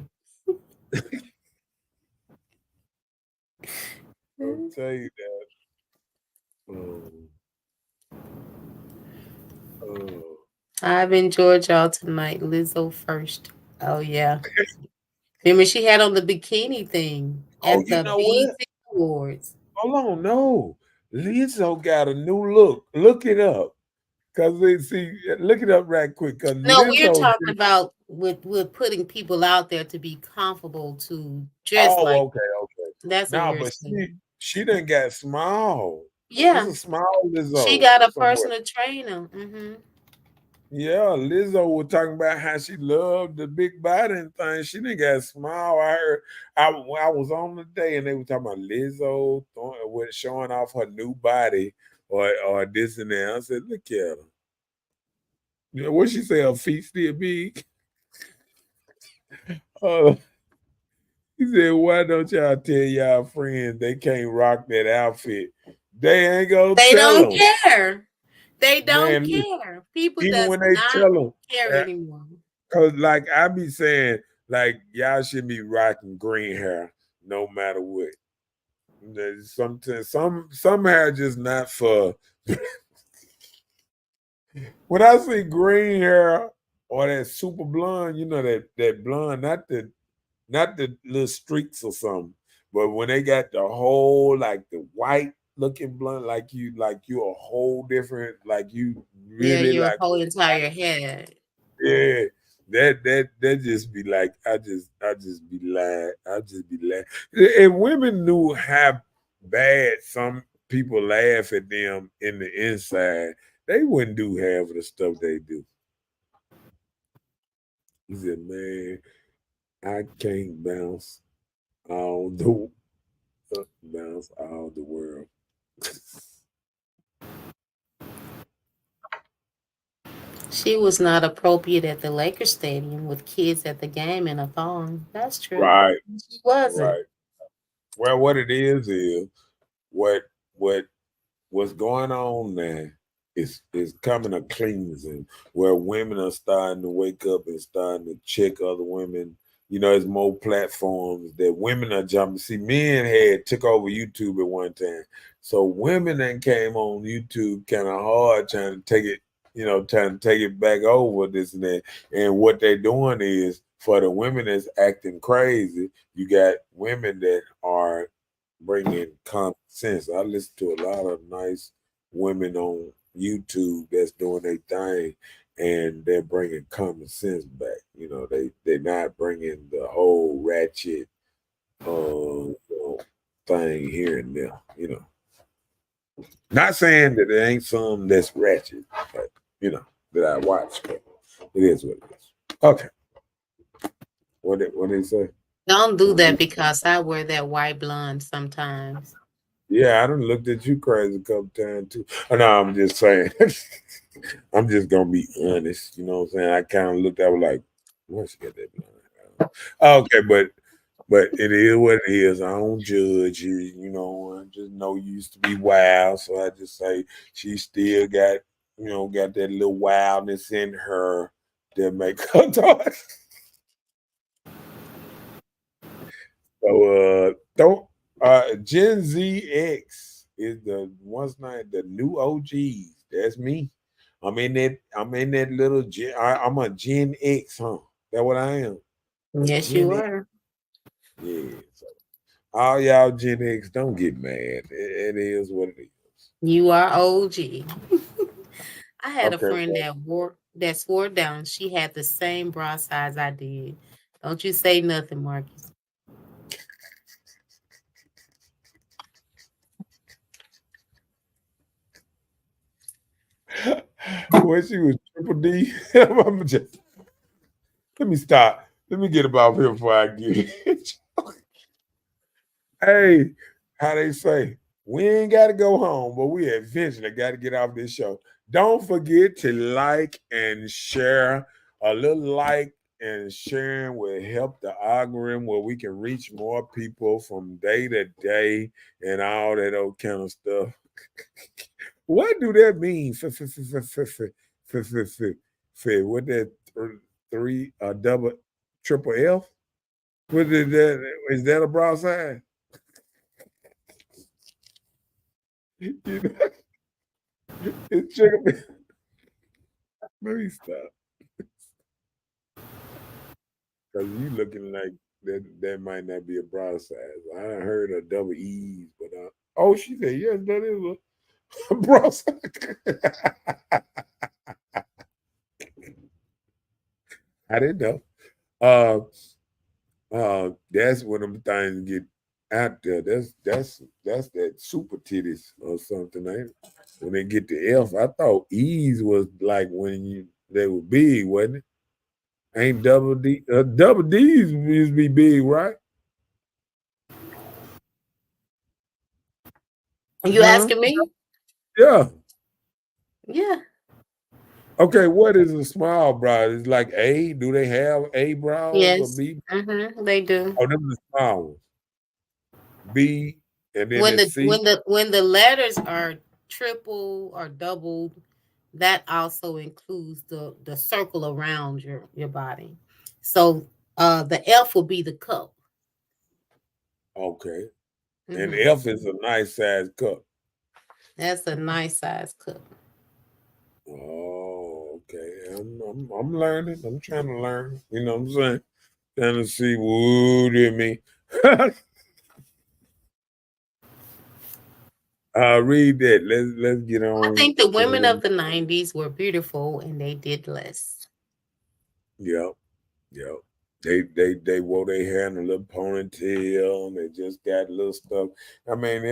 I'll tell you that. I've enjoyed y'all tonight. Lizzo first. Oh yeah. Remember she had on the bikini thing Oh, at you the know what? BET Awards. Hold on, no. Lizzo got a new look. Look it up. Look it up right quick. Cause No, we're Lizzo. talking about with putting people out there to be comfortable to dress Oh, like. okay, okay. That's what No, we're but saying. she done got small. This Yeah, is small she Lizzo got a somewhere. personal trainer. Yeah, Lizzo was talking about how she loved the big body and things. She didn't got small. I was on the day and they were talking about Lizzo with showing off her new body or this and that. I said, look at her. You know what she say? Her feet still big. Uh, he said, why don't y'all tell y'all friends they can't rock that outfit? They ain't gonna They tell don't them. care. They don't Man, care. People even does when they not tell them, care anymore. cause like I be saying, like y'all should be rocking green hair no matter what. Sometimes some hair just not for. When I see green hair or that super blonde, that blonde, not the little streaks or something, but when they got the whole like the white looking blonde, like you a whole different, like you Yeah, really your like. whole entire head. Yeah, that just be like I just be lying. I just be lying. If women knew how bad some people laugh at them in the inside, they wouldn't do half of the stuff they do. He said, "Man, I can't all the bounce all the world." She was not appropriate at the Lakers stadium with kids at the game in a thong. That's true. Right, She wasn't. right. Well, what it is what what what's going on now is coming a cleansing where women are starting to wake up and starting to check other women. There's more platforms that women are jumping. See, men had took over YouTube at one time. So women then came on YouTube kind of hard trying to take it, trying to take it back over this and that. And what they're doing is for the women that's acting crazy, you got women that are bringing common sense. I listen to a lot of nice women on YouTube that's doing their thing, and they're bringing common sense back. They're not bringing the whole ratchet thing here and there. Not saying that there ain't some that's ratchet, but that I watch, but it is what it is. Okay. What did he say? Don't do that because I wear that white blonde sometimes. Yeah, I done looked at you crazy a couple times too. Oh, no, I'm just saying. I'm just gonna be honest. You know what I'm saying? I kind of looked at her like, what's she got that blonde? Okay, but it is what it is. I don't judge you. I just know you used to be wild, so I just say she still got got that little wildness in her that make her talk. So don't Gen Z X is the what's name the new OGs. That's me. I'm in that little I'm a Gen X, huh? That what I am. A Yes, Gen you X. are. Yeah. So all y'all Gen X, don't get mad. It is what it is. You are OG. I had a Okay. friend that swore down she had the same bra size I did. Don't you say nothing, Marcus. When she was triple D, let me stop. Let me get about here before I get it. Hey, how they say, we ain't got to go home, but we eventually got to get off this show. Don't forget to like and share. A little like and sharing will help the algorithm where we can reach more people from day to day and all that old kind of stuff. What do that mean? What that three double triple F? What is that? Is that a broad sign? You know, it's chicken. Let me stop. Because you looking like that might not be a broad size. I done heard of double E's, but oh, she said yes, that is a broad size. I didn't know. Uh, that's when them things get out there. That's that super titties or something, ain't it? When they get to F, I thought E's was like when they were big, wasn't it? Ain't double D's used to be big, right? Are you Huh? asking me? Yeah. Yeah. Okay, what is a small brow? It's like A. Do they have A brows or Yes. B? They do. Oh, them the small ones. B, and then When it's the C. when the when the letters are triple or doubled, that also includes the circle around your body. So the F will be the cup. Okay, and hmm F is a nice size cup. That's a nice size cup. Oh, okay. I'm learning. I'm trying to learn. You know what I'm saying? Trying to see what it mean. Read that. Let's get I on think the to women the of the 90s were beautiful and they did less. Yep, yep. They wore their hair in a little ponytail and they just got little stuff. I mean,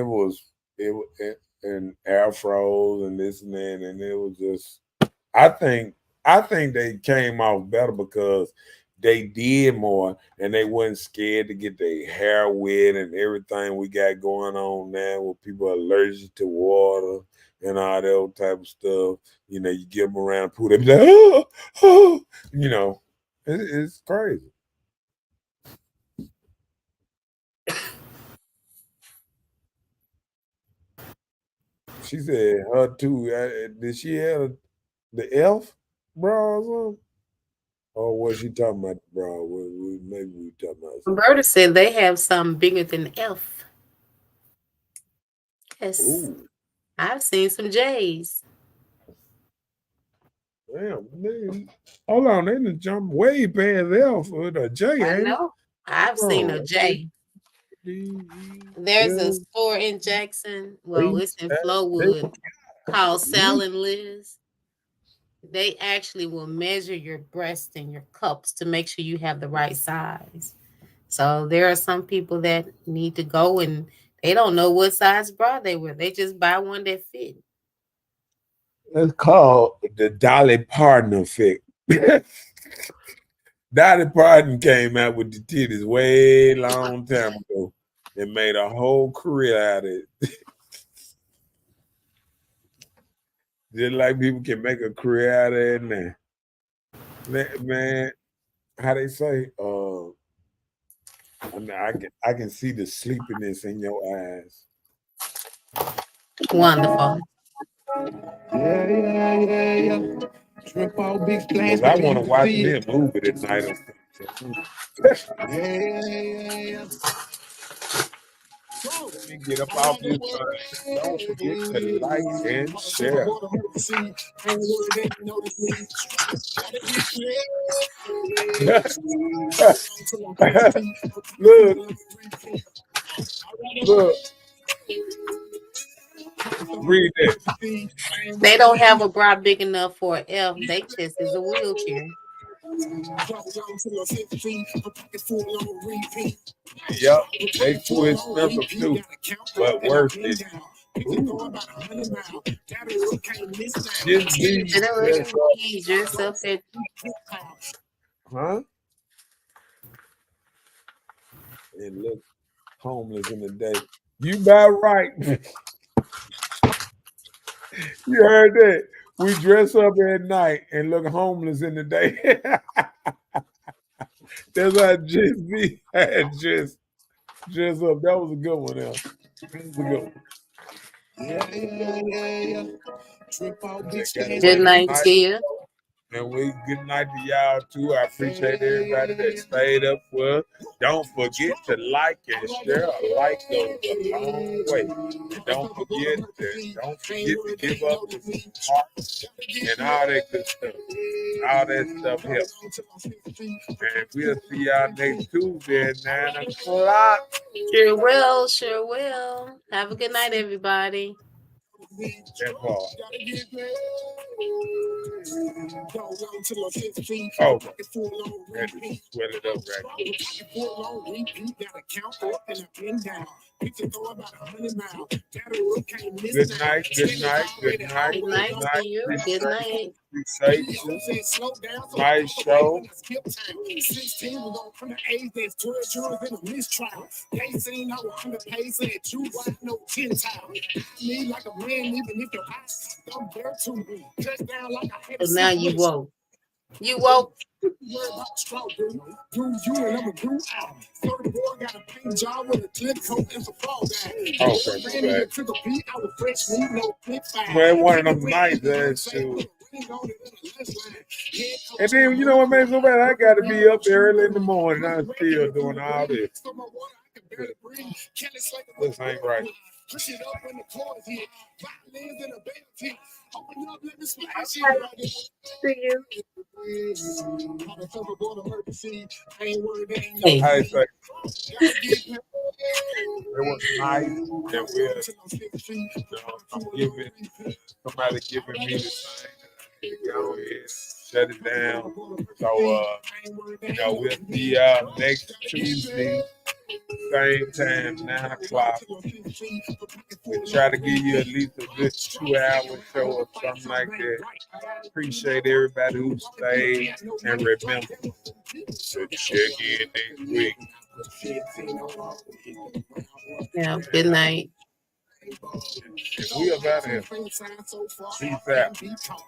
and afros and this and that, and it was just I think I think they came off better because they did more and they wasn't scared to get their hair wet and everything we got going on now where people are allergic to water and all that old type of stuff. You get them around pool, they be like, oh, you know, it's crazy. She said her too. Did she have the elf bra or something? Or was she talking about the bra? Maybe we talking about something Roberta else. said they have some bigger than F. Yes. Ooh. I've seen some J's. Damn, man. Hold on, they done jump way past F with a J, I ain't it? know. I've seen Oh, a J. There's a L, store in Jackson. Well, it's H, in I, they Flowood called Sal were and Liz. They actually will measure your breast and your cups to make sure you have the right size. So there are some people that need to go and They don't know what size bra they wear. They just buy one that fit. It's called the Dolly Parton effect. Dolly Parton came out with the titties way long time ago and made a whole career out of it. Just like people can make a career out of it now. Man, how they say, I mean, I can see the sleepiness in your eyes. Wonderful. Yeah. Trip out big plans. Because I want to watch me a movie tonight. Yeah. Let me get up off this thing. Don't forget to like and share. Look. Read that. They don't have a bra big enough for an F. They chest is a wheelchair. Yep, they too expensive too. But worth it. Just be yourself at huh? And look homeless in the day. You about right. You heard that? We dress up at night and look homeless in the day. That's how just be just up. That was a good one. That was a good one. Yeah. Good night to you. And good night to y'all too. I appreciate everybody that stayed up for us. Don't forget to like and share. A like goes a long way. And don't forget to give up the heart and all that good stuff. All that stuff helps. And we'll see y'all next Tuesday at 9 o'clock. Sure will. Have a good night, everybody. That part. Oh, swell it up right Good night. Good night to you. Good night. Nice show. 16, we're gonna come to age that's 12 jurors in a mistrial. They seen our under pace and you want no 10 times. Me like a man, even if your eyes don't dare to me. Just down like I had. So now you woke. You woke. Do you and I'm a do out. Third boy got a paint job with a clip coat and some fall down. Man, one of them nights that shoot. And then you know what makes so bad? I gotta be up early in the morning. I'm still doing all this. This ain't right. Push it up in the corner here. Violins in a band here. Open up, let me splash See you. Hey. I say it was nice that we're somebody giving me the thing. Go ahead, shut it down. So we'll see y'all next Tuesday. Same time, 9 o'clock. We try to give you at least a good 2-hour show or something like that. Appreciate everybody who stayed, and remember to check in next week. Yeah, good night. We about here. Peace out.